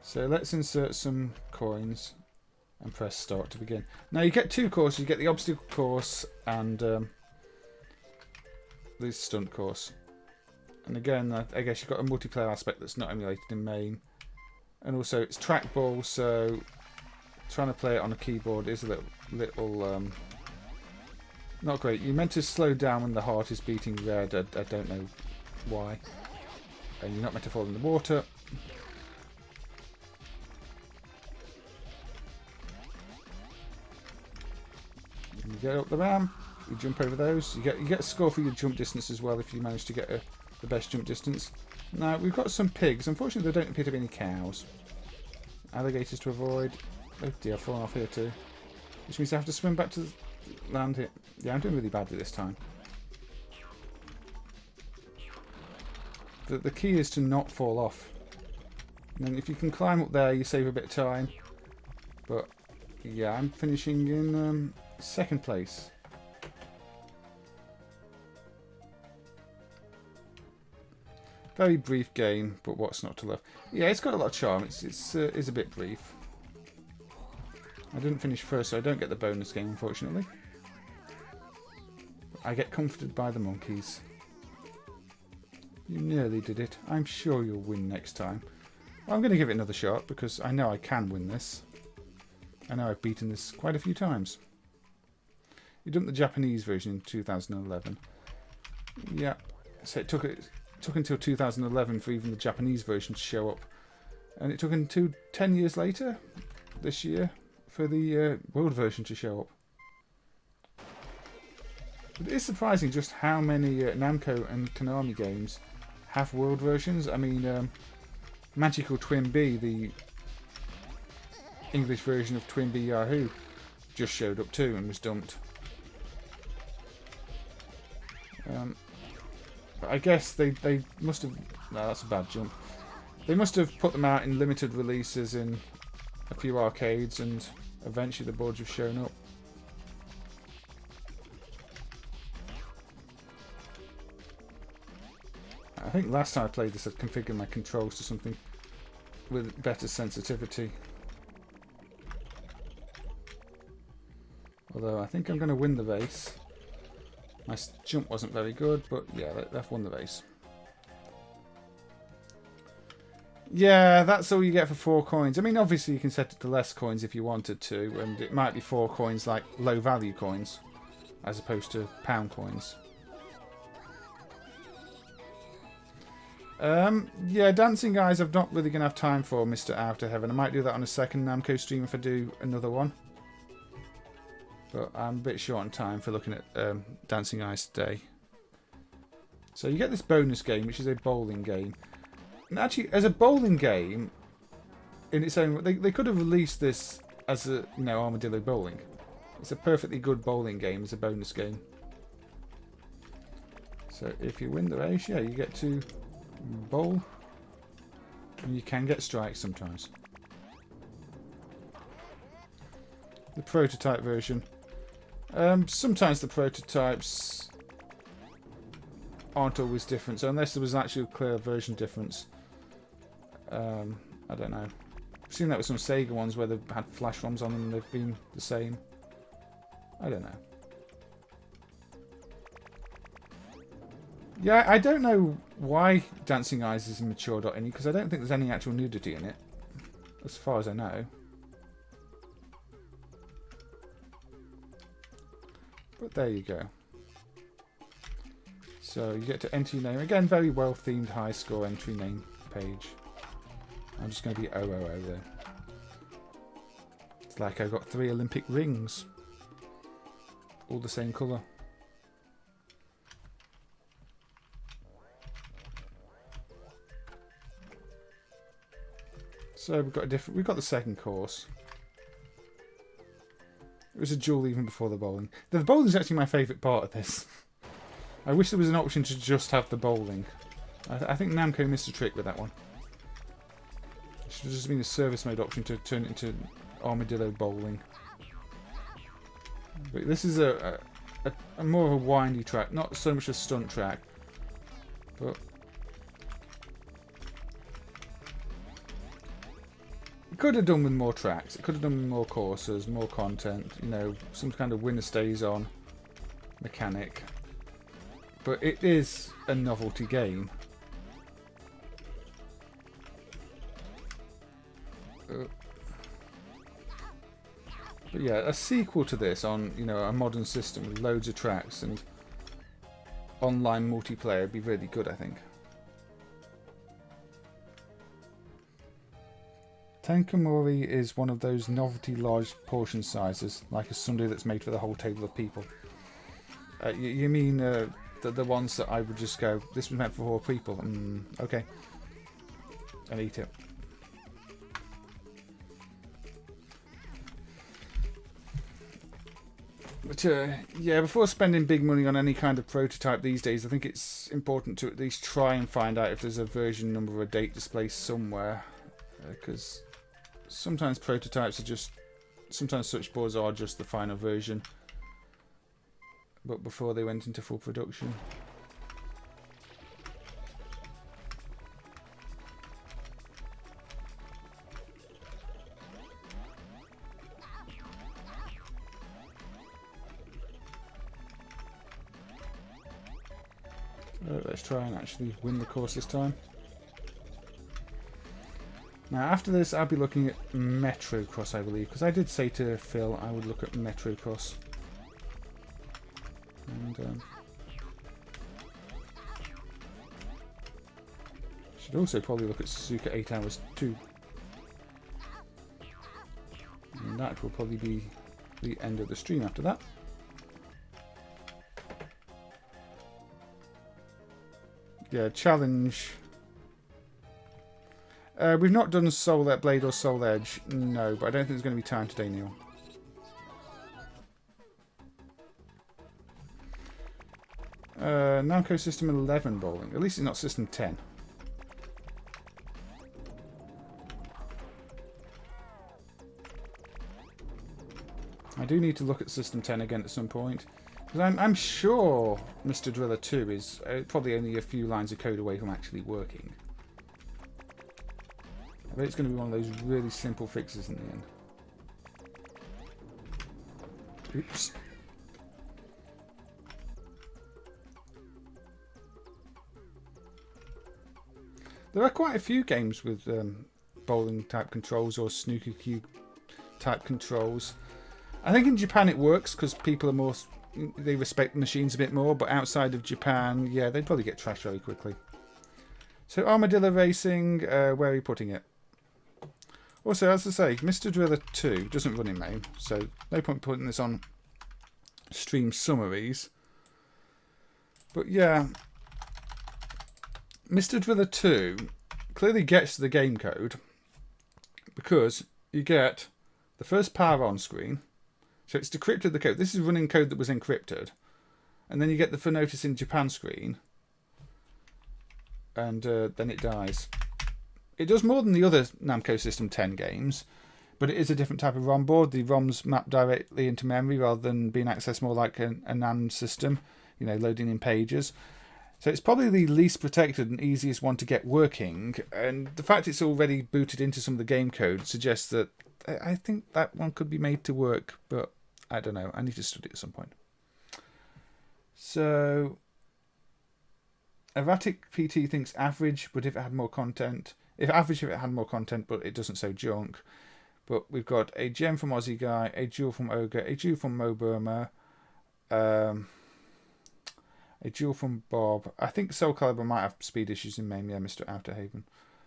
So let's insert some coins and press start to begin. Now you get two courses. You get the obstacle course and the stunt course. And again, I guess you've got a multiplayer aspect that's not emulated in MAME. And also it's trackball, so trying to play it on a keyboard is a little not great. You're meant to slow down when the heart is beating red. I don't know why. And you're not meant to fall in the water. And you get up the ramp, you jump over those. You get a score for your jump distance as well if you manage to get the best jump distance. Now we've got some pigs. Unfortunately, there don't appear to be any cows. Alligators to avoid. Oh dear, I've fallen off here too. Which means I have to swim back to the land here. Yeah, I'm doing really badly this time. The key is to not fall off. And then if you can climb up there, you save a bit of time. But yeah, I'm finishing in second place. Very brief game, but what's not to love? Yeah, it's got a lot of charm. It's a bit brief. I didn't finish first, so I don't get the bonus game, unfortunately. I get comforted by the monkeys. You nearly did it. I'm sure you'll win next time. Well, I'm going to give it another shot, because I know I can win this. I know I've beaten this quite a few times. You dumped the Japanese version in 2011. Yeah, so it took until 2011 for even the Japanese version to show up. And it took until 10 years later, this year, for the world version to show up. But it is surprising just how many Namco and Konami games have world versions. I mean, Magical Twin Bee, the English version of Twin Bee Yahoo, just showed up too and was dumped. But I guess they must have... No, that's a bad jump. They must have put them out in limited releases in a few arcades, and eventually the boards have shown up. I think last time I played this, I'd configured my controls to something with better sensitivity. Although I think I'm going to win the race. My jump wasn't very good, but yeah, they've won the race. Yeah, that's all you get for 4 coins. I mean, obviously you can set it to less coins if you wanted to, and it might be 4 coins like low value coins, as opposed to pound coins. Yeah, Dancing Guys I'm not really going to have time for, Mr. Outer Heaven. I might do that on a second Namco stream if I do another one. But I'm a bit short on time for looking at Dancing Eyes today. So you get this bonus game, which is a bowling game. And actually, as a bowling game, in its own, they could have released this as a, you know, Armadillo Bowling. It's a perfectly good bowling game as a bonus game. So if you win the race, yeah, you get to bowl, and you can get strikes sometimes. The prototype version. Sometimes the prototypes aren't always different. So unless there was actually a clear version difference, I don't know. I've seen that with some Sega ones where they've had flash ROMs on them and they've been the same. I don't know. Yeah, I don't know why Dancing Eyes is in mature.ini because I don't think there's any actual nudity in it, as far as I know. But there you go. So you get to enter your name. Again, very well themed high score entry name page. I'm just going to be 000 there. It's like I've got 3 Olympic rings. All the same colour. So we've got the second course. It was a duel even before the bowling. The bowling is actually my favourite part of this. I wish there was an option to just have the bowling. I think Namco missed a trick with that one. It should have just been a service mode option to turn it into Armadillo bowling. But this is a more of a windy track, not so much a stunt track, but it could have done with more tracks. It could have done with more courses, more content, you know, some kind of winner stays on mechanic. But it is a novelty game. But yeah, a sequel to this on, you know, a modern system with loads of tracks and online multiplayer would be really good, I think. Tenkomori is one of those novelty large portion sizes, like a sundae that's made for the whole table of people. You mean the ones that I would just go, this was meant for 4 people, okay, and eat it. But yeah, before spending big money on any kind of prototype these days, I think it's important to at least try and find out if there's a version number or a date display somewhere, because sometimes prototypes are just, sometimes such boards are just the final version, but before they went into full production. Let's try and actually win the course this time. Now after this I'll be looking at Metro Cross, I believe, because I did say to Phil I would look at Metro Cross. And should also probably look at Suzuka 8 Hours too. And that will probably be the end of the stream after that. Yeah, challenge. We've not done Soul Blade or Soul Edge, no, but I don't think there's going to be time today, Neil. Namco System 11 bowling. At least it's not System 10. I do need to look at System 10 again at some point. Because I'm sure Mr. Driller 2 is probably only a few lines of code away from actually working. I bet it's going to be one of those really simple fixes in the end. Oops. There are quite a few games with bowling type controls or snooker cue type controls. I think in Japan it works because people are more, they respect the machines a bit more, but outside of Japan, yeah, they'd probably get trashed very quickly. So Armadillo Racing, where are you putting it? Also, as I say, Mr. Driller 2 doesn't run in MAME, so no point putting this on stream summaries. But yeah, Mr. Driller 2 clearly gets the game code because you get the first power on screen. So it's decrypted the code. This is running code that was encrypted. And then you get the for notice in Japan screen. And then it dies. It does more than the other Namco System 10 games. But it is a different type of ROM board. The ROMs map directly into memory rather than being accessed more like a NAND system. You know, loading in pages. So it's probably the least protected and easiest one to get working, and the fact it's already booted into some of the game code suggests that I think that one could be made to work, but I don't know. I need to study it at some point. So, Erratic PT thinks average, but if it had more content. If it had more content, but it doesn't say junk. But we've got a gem from Aussie Guy, a jewel from Ogre, a jewel from Mo Burma, a jewel from Bob. I think Soul Calibur might have speed issues in MAME, yeah, Mr. Outer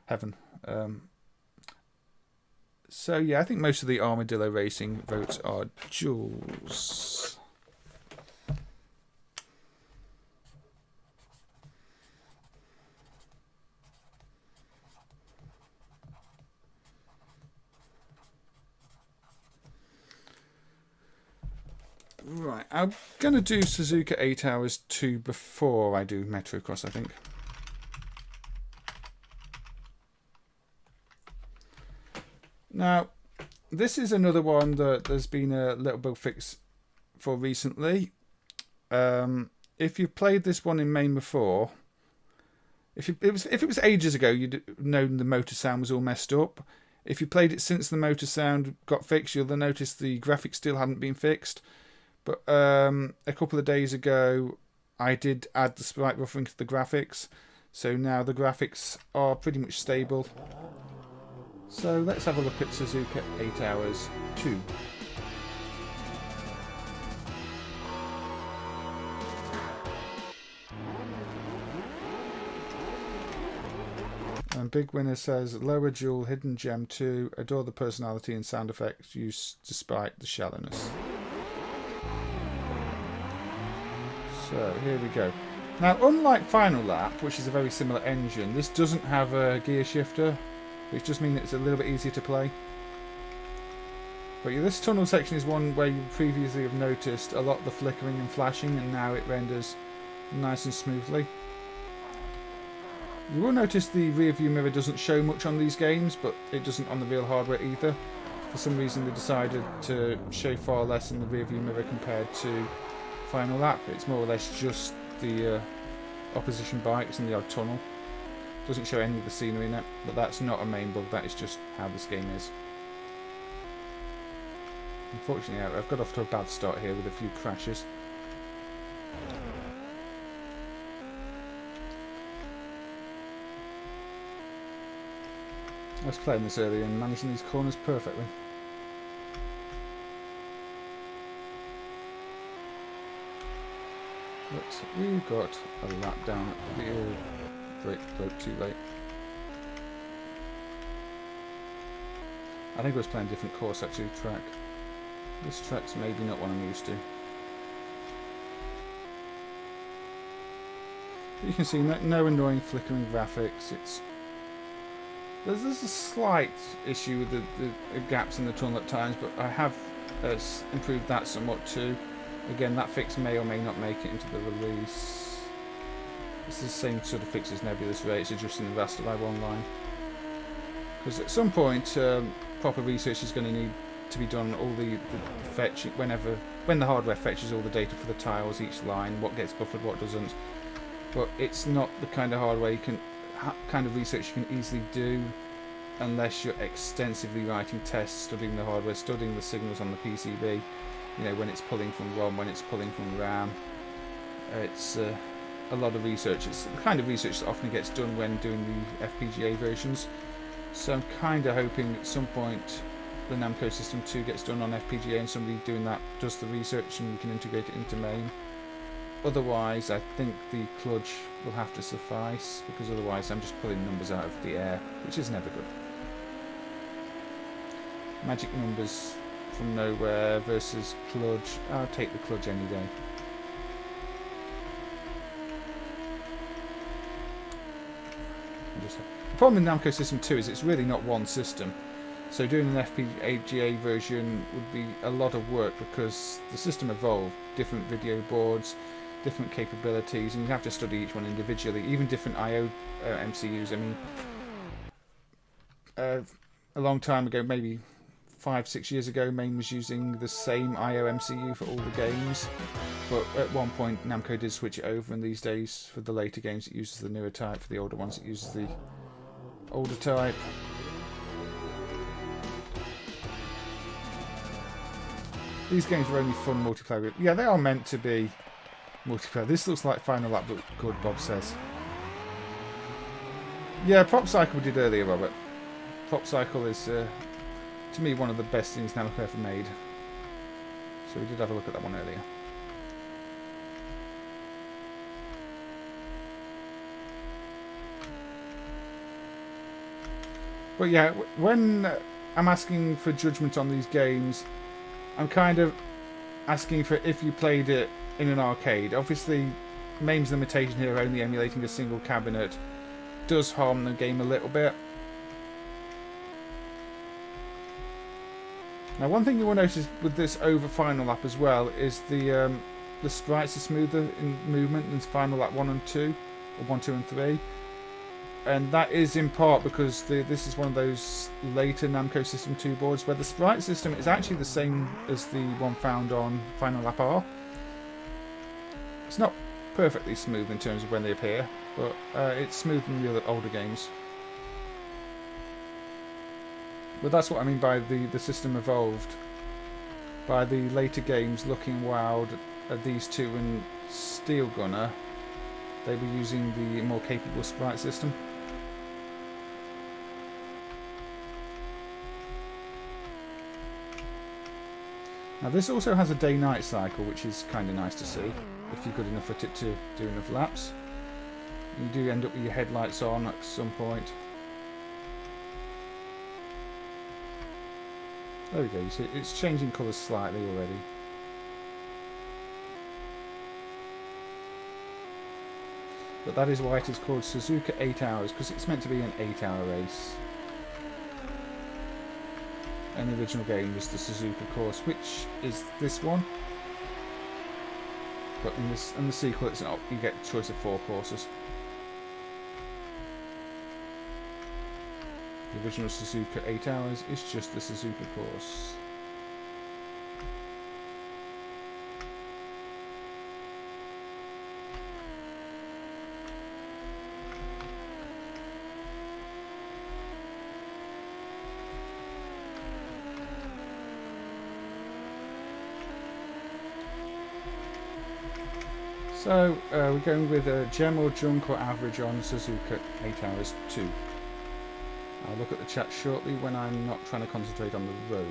Heaven. So yeah, I think most of the Armadillo Racing votes are jewels. Right, I'm going to do Suzuka 8 Hours 2 before I do Metro Cross, I think. Now, this is another one that there's been a little bug fix for recently. If you've played this one in MAME before, if it was ages ago, you'd known the motor sound was all messed up. If you played it since the motor sound got fixed, you'll notice the graphics still hadn't been fixed. But a couple of days ago, I did add the sprite buffering to the graphics. So now the graphics are pretty much stable. So let's have a look at Suzuka 8 Hours 2. And Big Winner says, Lower Jewel, Hidden Gem 2, adore the personality and sound effects used despite the shallowness. So here we go. Now, unlike Final Lap, which is a very similar engine, this doesn't have a gear shifter, which just means it's a little bit easier to play. But yeah, this tunnel section is one where you previously have noticed a lot of the flickering and flashing, and now it renders nice and smoothly. You will notice the rear view mirror doesn't show much on these games, but it doesn't on the real hardware either. For some reason they decided to show far less in the rear view mirror compared to Final Lap. It's more or less just the opposition bikes and the odd tunnel. Doesn't show any of the scenery in it, but that's not a main bug, that is just how this game is. Unfortunately, I've got off to a bad start here with a few crashes. I was playing this earlier and managing these corners perfectly. But we got a lap down at the brake too late. I think I was playing a different course actually, track. This track's maybe not one I'm used to. But you can see no annoying flickering graphics. There's a slight issue with the gaps in the tunnel at times, but I have improved that somewhat too. Again, that fix may or may not make it into the release. It's the same sort of fix as Nebulous Ray, it's adjusting the raster by one line. Because at some point, proper research is going to need to be done on all the fetch when the hardware fetches all the data for the tiles, each line, what gets buffered, what doesn't. But it's not the kind of hardware kind of research you can easily do unless you're extensively writing tests, studying the hardware, studying the signals on the PCB. You know, when it's pulling from ROM, when it's pulling from RAM. It's a lot of research. It's the kind of research that often gets done when doing the FPGA versions. So I'm kind of hoping at some point the Namco System 2 gets done on FPGA and somebody doing that does the research and we can integrate it into MAME. Otherwise, I think the kludge will have to suffice, because otherwise I'm just pulling numbers out of the air, which is never good. Magic numbers from nowhere versus kludge. I'll take the kludge any day. The problem with Namco System 2 is it's really not one system. So doing an FPGA version would be a lot of work because the system evolved. Different video boards, different capabilities, and you have to study each one individually. Even different I/O MCUs. I mean, a long time ago, maybe 5-6 years ago, MAME was using the same IO MCU for all the games, but at one point Namco did switch it over, and these days for the later games it uses the newer type, for the older ones it uses the older type. These games are only fun multiplayer. Yeah, they are meant to be multiplayer. This looks like Final Lap, but good, Bob says. Yeah, Prop Cycle did earlier, Robert. Prop Cycle is, to me, one of the best things Namco ever made. So we did have a look at that one earlier. But yeah, when I'm asking for judgment on these games, I'm kind of asking for if you played it in an arcade. Obviously, MAME's limitation here, only emulating a single cabinet, does harm the game a little bit. Now, one thing you will notice with this over Final Lap as well is the sprites are smoother in movement than Final Lap 1 and 2, or 1, 2 and 3. And that is in part because this is one of those later Namco System 2 boards where the sprite system is actually the same as the one found on Final Lap R. It's not perfectly smooth in terms of when they appear, but it's smoother than the other older games. But that's what I mean by the system evolved. By the later games looking wild at these two and Steel Gunner, they were using the more capable sprite system. Now this also has a day-night cycle, which is kind of nice to see, if you're good enough at it to do enough laps. You do end up with your headlights on at some point. There we go, you see it's changing colours slightly already. But that is why it is called Suzuka 8 Hours, because it's meant to be an 8-hour race. And the original game was the Suzuka course, which is this one. But in the sequel, it's not. You get a choice of 4 courses. The original Suzuka 8 Hours is just the Suzuka course. So we're going with a gem or junk or average on Suzuka 8 Hours 2. I'll look at the chat shortly when I'm not trying to concentrate on the road.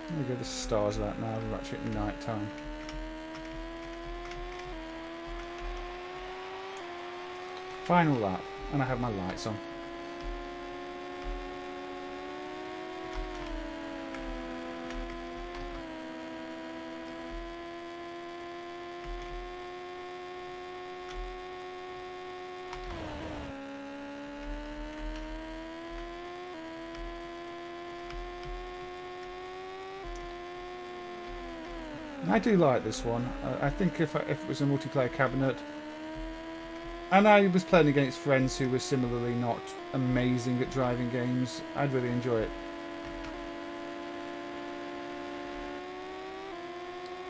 There we go, the stars are out now, we're actually at night time. Final lap, and I have my lights on. I do like this one. I think if it was a multiplayer cabinet, and I was playing against friends who were similarly not amazing at driving games, I'd really enjoy it.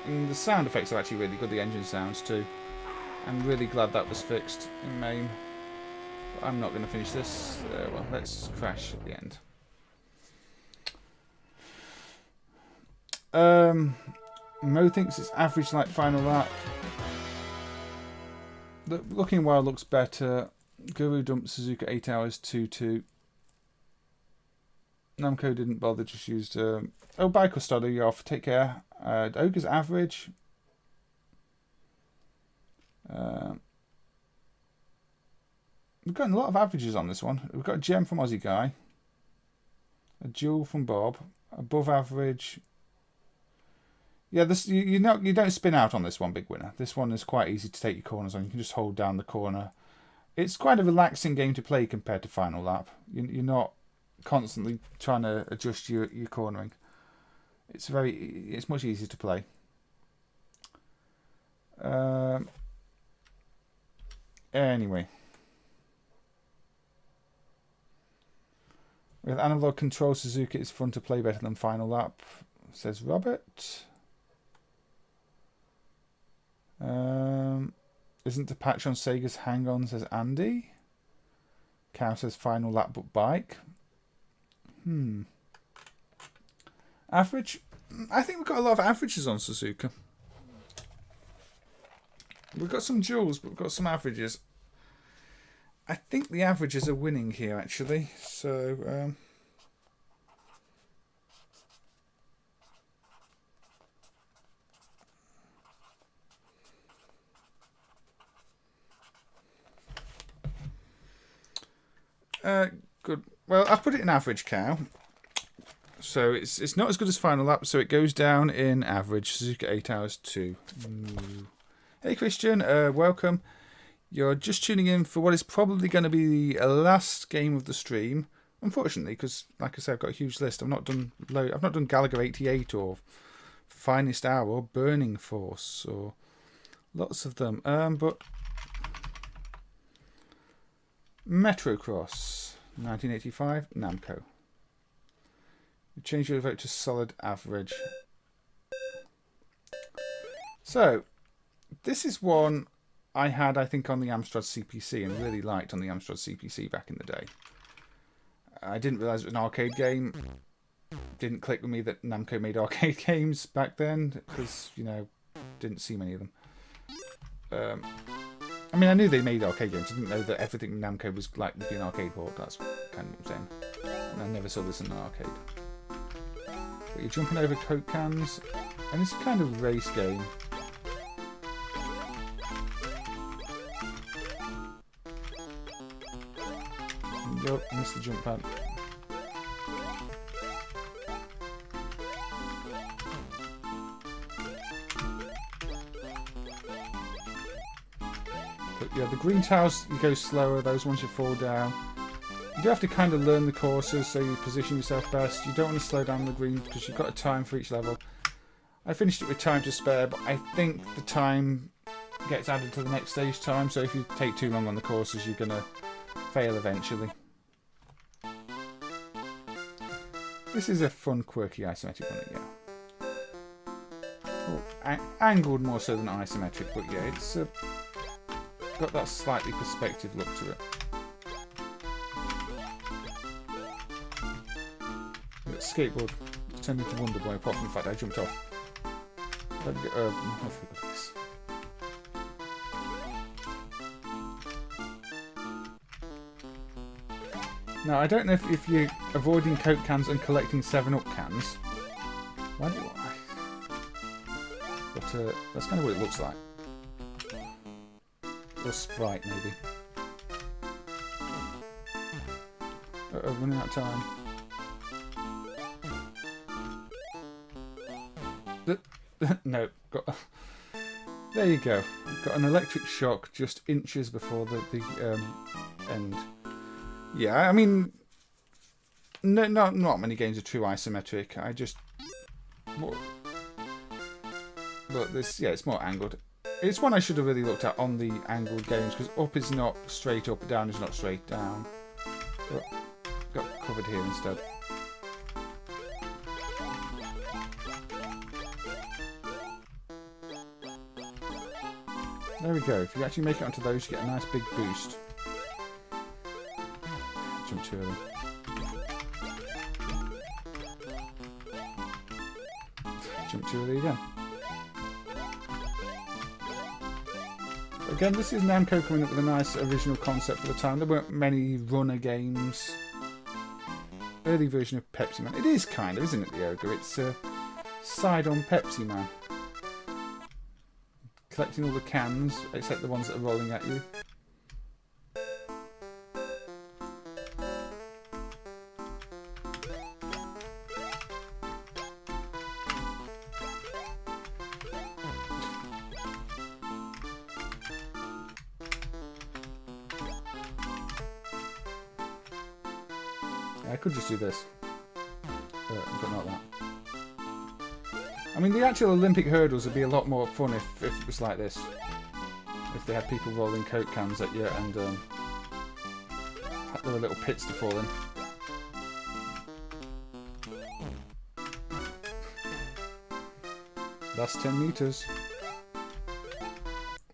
And the sound effects are actually really good, the engine sounds too. I'm really glad that was fixed in MAME. But I'm not going to finish this. Well, let's crash at the end. Mo thinks it's average like Final Lap. Looking Wild looks better. Guru dumped Suzuka 8 Hours 2-2. Namco didn't bother, just used... oh, bye Custado, you're off. Take care. Ogre's average. We've got a lot of averages on this one. We've got a gem from Aussie Guy. A jewel from Bob. Above average... Yeah, this you don't spin out on this one, Big Winner. This one is quite easy to take your corners on. You can just hold down the corner. It's quite a relaxing game to play compared to Final Lap. You're not constantly trying to adjust your cornering. It's much easier to play. Anyway, With analog control, Suzuka is fun to play better than Final Lap, says Robert. Isn't the patch on Sega's Hang On, says Andy. Cow says Final Lap but bike. Average? I think we've got a lot of averages on Suzuka. We've got some duels, but we've got some averages. I think the averages are winning here, actually. So, good. Well, I've put it in average, Cow. So it's not as good as Final Lap, so it goes down in average. Suzuka 8 hours 2. Hey Christian, welcome. You're just tuning in for what is probably going to be the last game of the stream, unfortunately, because like I said, I've got a huge list. I've not done Gallagher 88 or Finest Hour or Burning Force or lots of them. But Metrocross 1985 Namco. You change your vote to solid average. So this is one I had, I think, on the Amstrad CPC and really liked on the Amstrad CPC back in the day. I didn't realise it was an arcade game. Didn't click with me that Namco made arcade games back then because, you know, didn't see many of them. I mean, I knew they made arcade games. I didn't know that everything Namco was like to be an arcade port. That's kind of what I'm saying. And I never saw this in an arcade. But you're jumping over Coke cans, and it's a kind of race game. Yup, missed the jump pad. But yeah, the green tiles, you go slower, those ones you fall down. You do have to kind of learn the courses so you position yourself best. You don't want to slow down the green because you've got a time for each level. I finished it with time to spare, but I think the time gets added to the next stage time, so if you take too long on the courses, you're going to fail eventually. This is a fun, quirky isometric one, yeah. Oh, angled more so than isometric, but yeah, it's got that slightly perspective look to it. Skateboard turned into Wonder Boy, apart from the fact I jumped off. Let me get, I forgot this. Now, I don't know if you're avoiding Coke cans and collecting 7-Up cans. Why do I? But that's kind of what it looks like. Or Sprite, maybe. Running out of time. No, got. There you go. Got an electric shock just inches before the end. Yeah, I mean, no, not many games are true isometric. I just look this. Yeah, it's more angled. It's one I should have really looked at on the angled games because up is not straight up, down is not straight down. But got covered here instead. There we go. If you actually make it onto those, you get a nice big boost. Jump too early. Jump too early again. Again, this is Namco coming up with a nice original concept for the time. There weren't many runner games. Early version of Pepsi Man. It is kind of, isn't it, the ogre? It's a side-on Pepsi Man. Collecting all the cans, except the ones that are rolling at you. I could just do this, but not that. I mean, the actual Olympic hurdles would be a lot more fun if it was like this. If they had people rolling Coke cans at you and there were little pits to fall in. Last 10 meters.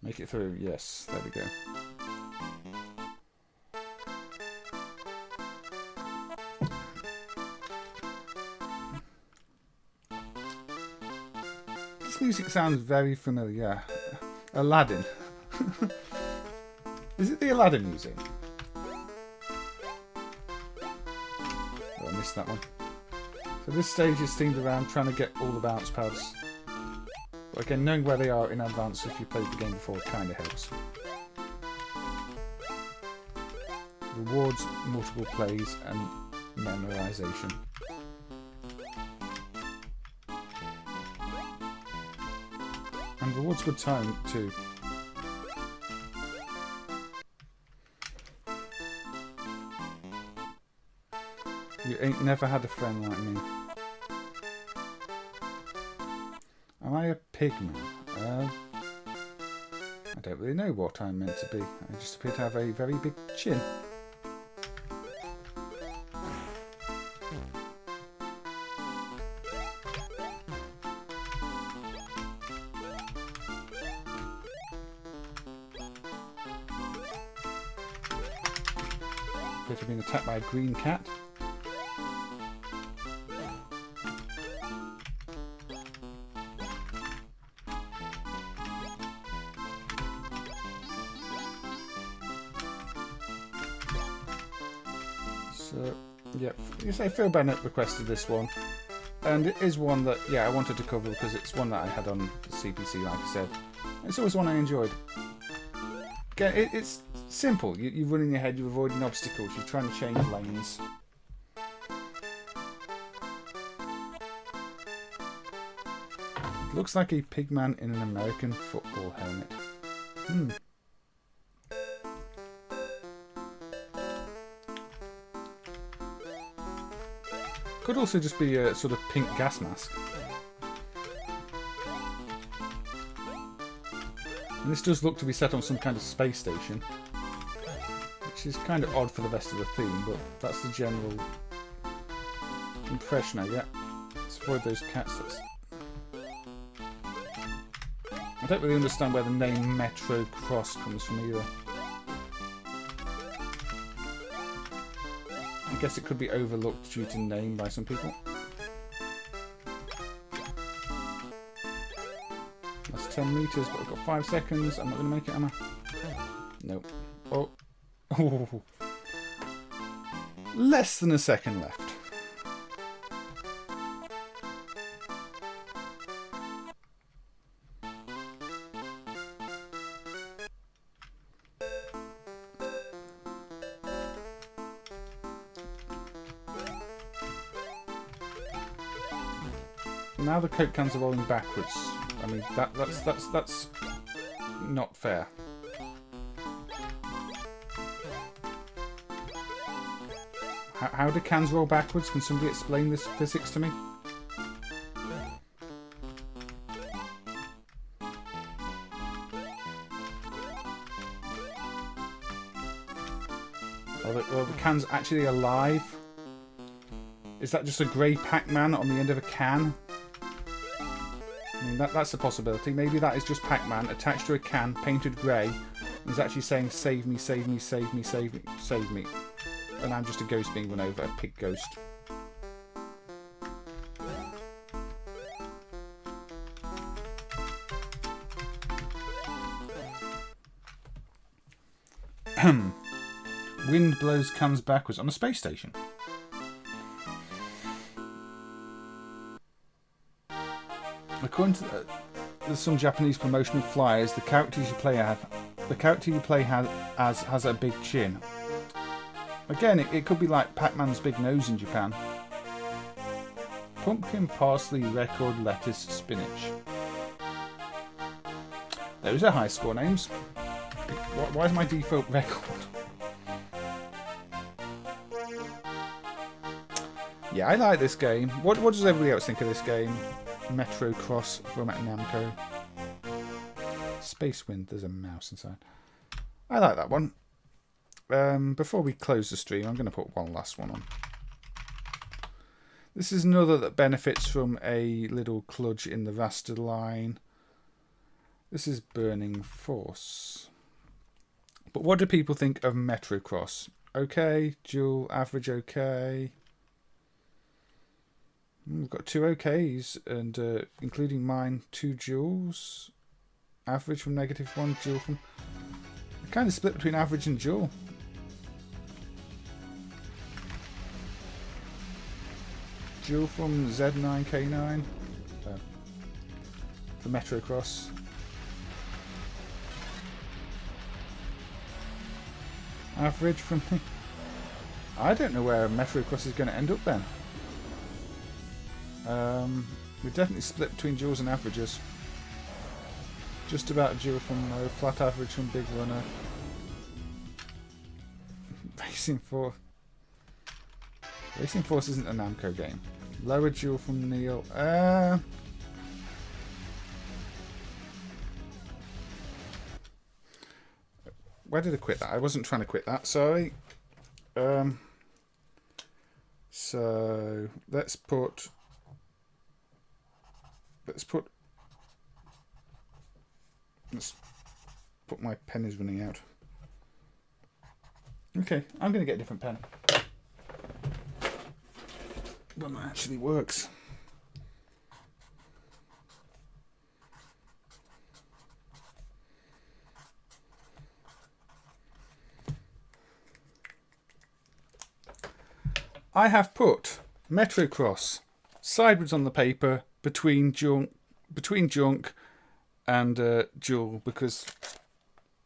Make it through. Yes, there we go. This music sounds very familiar. Aladdin. Is it the Aladdin music? Oh, I missed that one. So this stage is themed around trying to get all the bounce pads. But again, knowing where they are in advance if you played the game before kind of helps. Rewards multiple plays and memorization. And rewards good time too. You ain't never had a friend like me. Am I a pigman? I don't really know what I'm meant to be. I just appear to have a very big chin. Appear to have been attacked by a green cat. Yep, you say Phil Bennett requested this one, and it is one that, yeah, I wanted to cover because it's one that I had on the CPC, like I said. It's always one I enjoyed. Again, it's simple. You're running your head, you're avoiding obstacles, you're trying to change lanes. It looks like a pigman in an American football helmet. Could also just be a sort of pink gas mask. And this does look to be set on some kind of space station, which is kind of odd for the rest of the theme, but that's the general impression I get. Let's avoid those cats. I don't really understand where the name Metro Cross comes from either. I guess it could be overlooked due to name by some people. That's 10 meters, but I've got 5 seconds. I'm not going to make it, am I? Nope. Oh. Oh. Less than a second left. Now the Coke cans are rolling backwards. I mean, that's not fair. How do cans roll backwards? Can somebody explain this physics to me? Are the cans actually alive? Is that just a grey Pac-Man on the end of a can? I mean, that's a possibility. Maybe that is just Pac-Man attached to a can, painted grey, and he's actually saying, save me, save me, save me, save me, save me. And I'm just a ghost being run over, a pig ghost. Wind blows cans backwards on a space station. According to there's some Japanese promotional flyers, the character you play as has a big chin. Again, it could be like Pac-Man's big nose in Japan. Pumpkin, parsley, record, lettuce, spinach. Those are high score names. Why is my default record? Yeah, I like this game. What does everybody else think of this game? Metro Cross from Namco. Space Wind, there's a mouse inside. I like that one. Before we close the stream, I'm going to put one last one on. This is another that benefits from a little kludge in the raster line. This is Burning Force. But what do people think of Metrocross? Okay, dual, average okay. We've got 2 okays, and including mine, 2 duals. Average from -1, dual from... I kind of split between average and dual. Dual from Z9K9 for Metrocross. Average from... I don't know where Metrocross is going to end up then. We definitely split between duals and averages. Just about a dual from flat average from Big Runner. Racing Force isn't a Namco game. Lower dual from Neil. Where did I quit that? I wasn't trying to quit that, sorry. So let's put my pen is running out. Okay, I'm going to get a different pen. One that actually works. I have put Metrocross sideways on the paper between junk and dual, because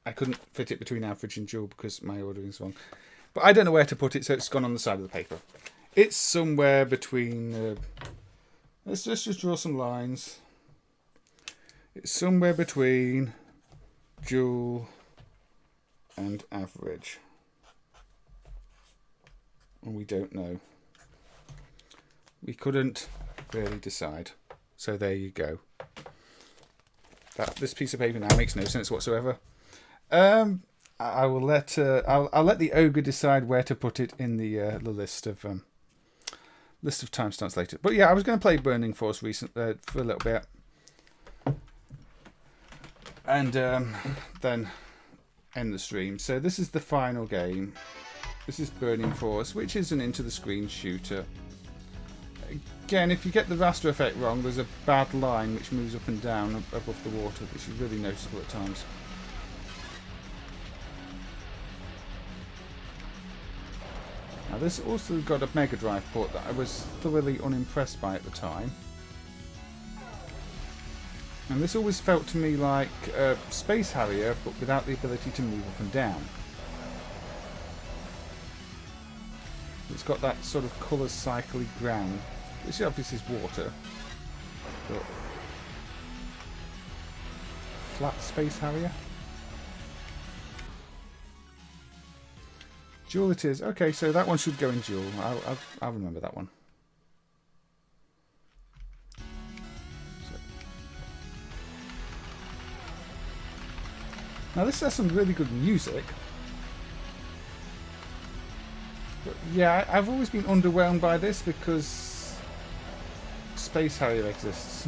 I couldn't fit it between average and dual because my ordering's wrong. But I don't know where to put it, so it's gone on the side of the paper. It's somewhere between... let's just draw some lines. It's somewhere between dual and average. And we don't know. We couldn't really decide. So there you go. This piece of paper now makes no sense whatsoever. I will let I'll let the ogre decide where to put it in the list of timestamps later. But yeah, I was going to play Burning Force for a little bit, and then end the stream. So this is the final game. This is Burning Force, which is an into the screen shooter. Again, if you get the raster effect wrong, there's a bad line which moves up and down above the water, which is really noticeable at times. Now this also got a Mega Drive port that I was thoroughly unimpressed by at the time. And this always felt to me like Space Harrier, but without the ability to move up and down. It's got that sort of colour cycly ground. This obviously is water. But flat Space Harrier. Dual it is. Okay, so that one should go in dual. I'll remember that one. Now this has some really good music. But yeah, I've always been underwhelmed by this because Space Harrier exists.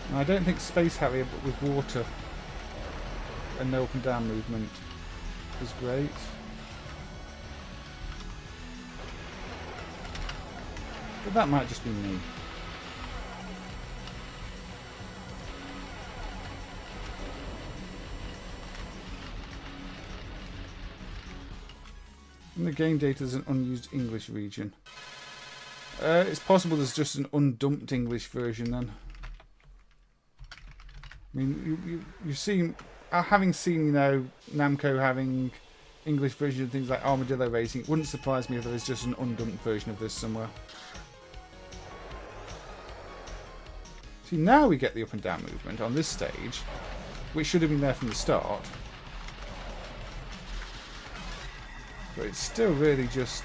And I don't think Space Harrier, but with water and no up and down movement, is great. But that might just be me. In the game data, there's an unused English region. It's possible there's just an undumped English version then. I mean, you've seen, having seen, you know, Namco having English version of things like Armadillo Racing, it wouldn't surprise me if there was just an undumped version of this somewhere. See, now we get the up and down movement on this stage, which should have been there from the start. But it's still really just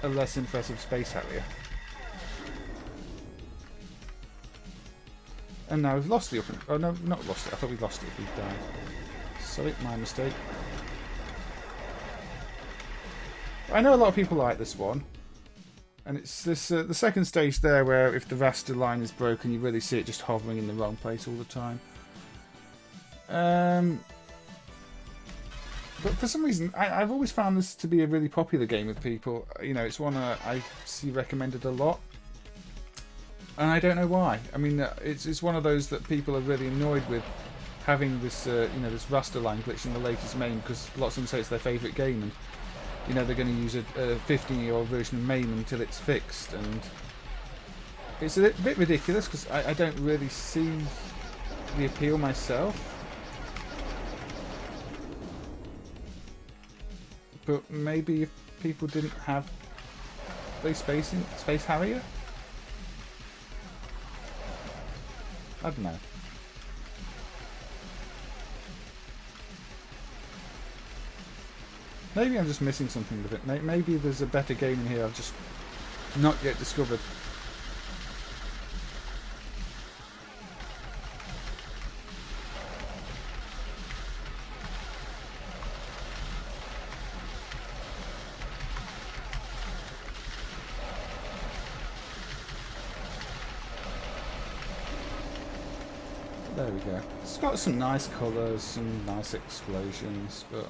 a less impressive Space Harrier. And now we've lost the up and... Oh no, not lost it. I thought we lost it. We've died. Sorry, my mistake. I know a lot of people like this one. And it's this the second stage there where if the raster line is broken, you really see it just hovering in the wrong place all the time. But for some reason, I've always found this to be a really popular game with people. You know, it's one I see recommended a lot. And I don't know why. I mean, it's one of those that people are really annoyed with having this, you know, this raster line glitch in the latest MAME, because lots of them say it's their favourite game, and you know they're going to use a 15-year-old version of MAME until it's fixed, and it's a bit ridiculous because I don't really see the appeal myself. But maybe if people didn't have Space Harrier? I don't know. Maybe I'm just missing something with it. Maybe there's a better game in here I've just not yet discovered. There we go. It's got some nice colours, some nice explosions, but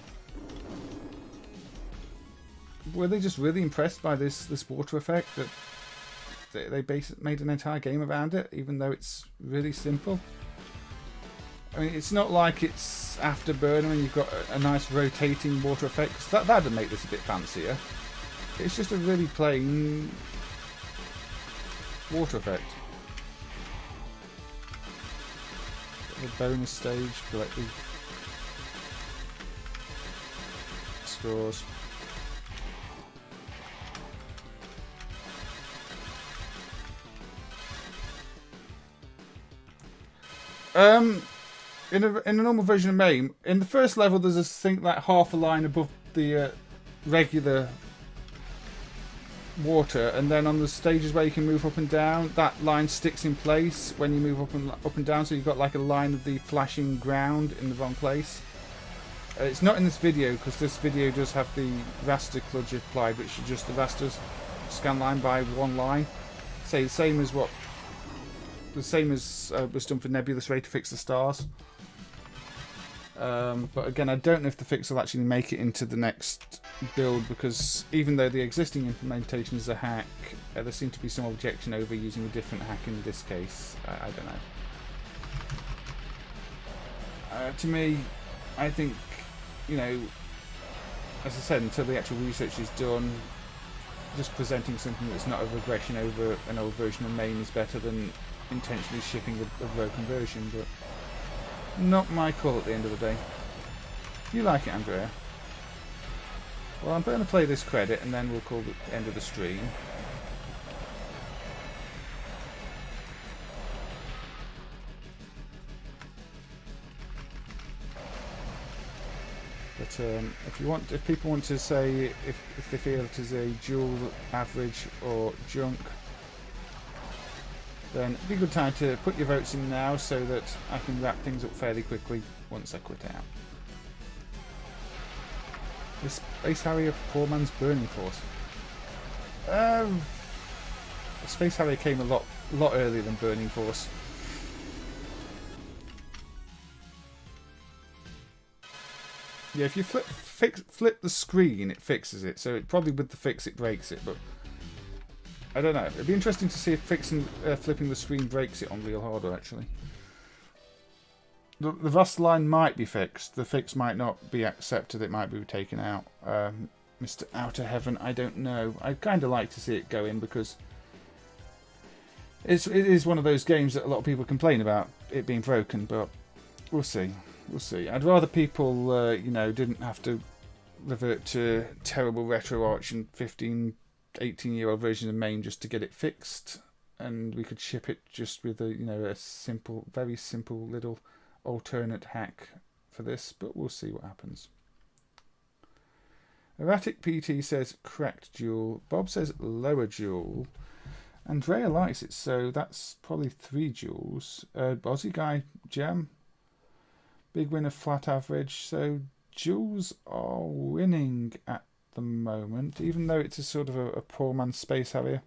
were they just really impressed by this water effect that they made an entire game around it, even though it's really simple? I mean, it's not like it's Afterburner and you've got a nice rotating water effect, 'cause that'd make this a bit fancier. It's just a really plain water effect. The bonus stage, collect the scores. In a normal version of MAME, in the first level there's a thing like half a line above the regular water, and then on the stages where you can move up and down, that line sticks in place when you move up and down, so you've got like a line of the flashing ground in the wrong place. It's not in this video because this video does have the raster kludge applied, which is just the raster scan line by one line. Say the same as was done for Nebulous Ray to fix the stars. But again, I don't know if the fix will actually make it into the next build, because even though the existing implementation is a hack, there seems to be some objection over using a different hack in this case. I don't know. To me, I think, you know, as I said, until the actual research is done, just presenting something that's not a regression over an old version of MAME is better than intentionally shipping a broken version, but not my call at the end of the day. You like it, Andrea? Well, I'm going to play this credit and then we'll call the end of the stream. But if people want to say if they feel it is a dual, average or junk, then it'd be a good time to put your votes in now so that I can wrap things up fairly quickly once I quit out. Is Space Harrier poor man's burning force? Space Harrier came a lot earlier than Burning Force. Yeah, if you flip the screen, it fixes it. So probably with the fix, it breaks it, but I don't know. It'd be interesting to see if flipping the screen breaks it on real hardware, actually. The raster line might be fixed. The fix might not be accepted. It might be taken out. Mr. Outer Heaven, I don't know. I'd kind of like to see it go in because it is one of those games that a lot of people complain about it being broken, but we'll see. We'll see. I'd rather people, you know, didn't have to revert to terrible RetroArch and 18-year-old version of MAME just to get it fixed, and we could ship it just with a, you know, a simple, very simple little alternate hack for this, but we'll see what happens. Erratic PT says correct dual. Bob says lower dual. Andrea likes it, so that's probably 3 joules. Aussie guy Gem, big win of flat average, so joules are winning at the moment, even though it's a sort of a poor man's Space Harrier.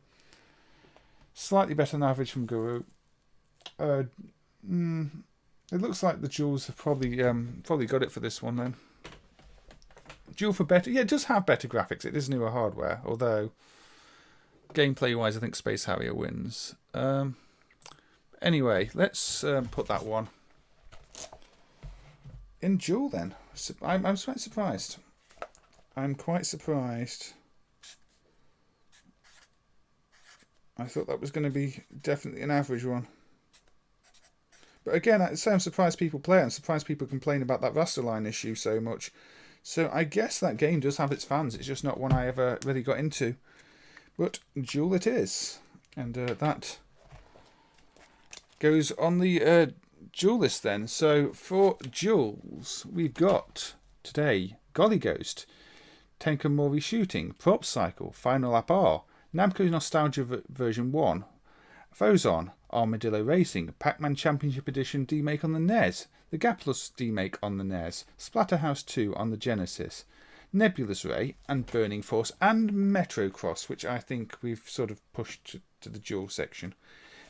Slightly better than average from Guru. It looks like the Jewels have probably got it for this one then. Jewel for better, yeah, it does have better graphics. It is newer hardware, although gameplay-wise, I think Space Harrier wins. Anyway, let's put that one in Jewel then. I'm quite surprised. I'm quite surprised. I thought that was going to be definitely an average one. But again, I'm surprised people play it. I'm surprised people complain about that raster line issue so much. So I guess that game does have its fans. It's just not one I ever really got into. But Jewel it is. And that goes on the Jewel list then. So for Jewels, we've got today Golly Ghost, Tenkomori Shooting, Prop Cycle, Final Lap R, Namco Nostalgia version 1, Phozon, Armadillo Racing, Pac-Man Championship Edition demake on the NES, the Gaplus demake on the NES, Splatterhouse 2 on the Genesis, Nebulous Ray and Burning Force, and Metro Cross, which I think we've sort of pushed to the Jewel section.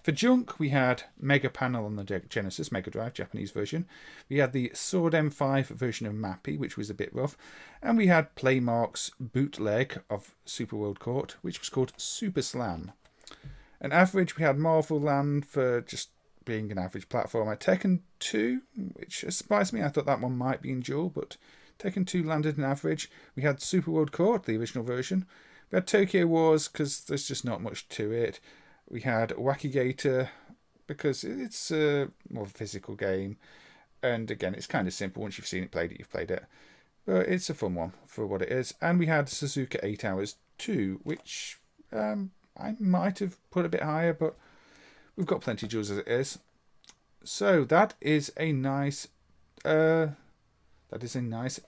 For Junk, we had Megapanel on the Genesis, Mega Drive, Japanese version. We had the Sword M5 version of Mappy, which was a bit rough. And we had Playmark's bootleg of Super World Court, which was called Super Slam. An average, we had Marvel Land for just being an average platformer. Tekken 2, which surprised me. I thought that one might be in Jewel, but Tekken 2 landed an average. We had Super World Court, the original version. We had Tokyo Wars, because there's just not much to it. We had Wacky Gator, because it's a more physical game. And again, it's kind of simple. Once you've seen it, played it, you've played it. But it's a fun one for what it is. And we had Suzuka 8 Hours 2, which I might have put a bit higher, but we've got plenty of jewels as it is. So that is a nice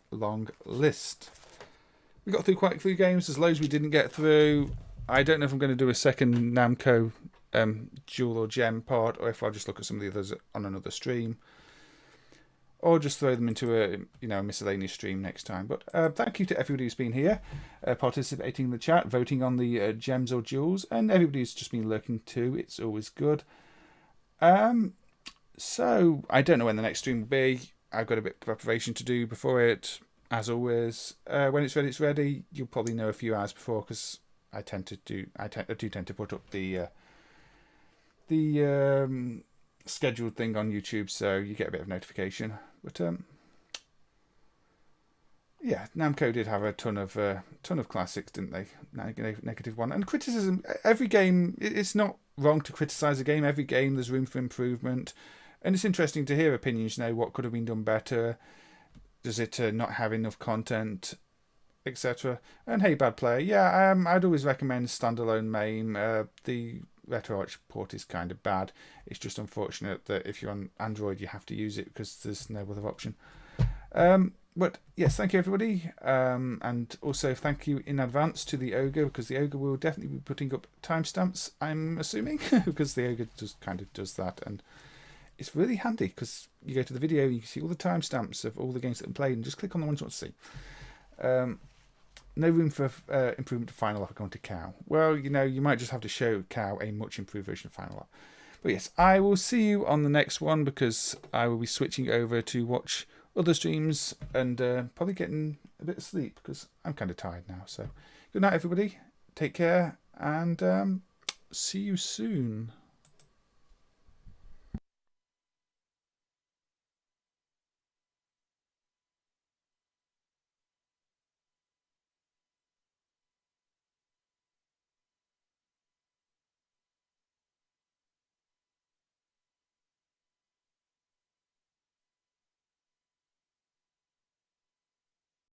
long list. We got through quite a few games. There's loads we didn't get through. I don't know if I'm going to do a second Namco Jewel or Gem part, or if I'll just look at some of the others on another stream, or just throw them into a miscellaneous stream next time. But thank you to everybody who's been here, participating in the chat, voting on the gems or jewels, and everybody who's just been lurking too. It's always good. So I don't know when the next stream will be. I've got a bit of preparation to do before it, as always. When it's ready, it's ready. You'll probably know a few hours before, because I tend to put up the scheduled thing on YouTube, so you get a bit of notification. But yeah, Namco did have a ton of classics, didn't they? Negative one and criticism. Every game, it's not wrong to criticize a game. Every game, there's room for improvement, and it's interesting to hear opinions. What could have been done better? Does it not have enough content, etc.? And hey, bad player, yeah, I'd always recommend standalone MAME. The RetroArch port is kind of bad. It's just unfortunate that if you're on Android, you have to use it because there's no other option. But yes, thank you everybody, and also thank you in advance to the Ogre, because the Ogre will definitely be putting up timestamps, I'm assuming, because the Ogre just kind of does that, and it's really handy because you go to the video, you can see all the timestamps of all the games that have been played, and just click on the ones you want to see. No room for improvement to Final Lap according to Cow. Well, you might just have to show Cow a much improved version of Final Lap. But yes, I will see you on the next one, because I will be switching over to watch other streams and probably getting a bit of sleep, because I'm kind of tired now. So good night, everybody. Take care, and see you soon.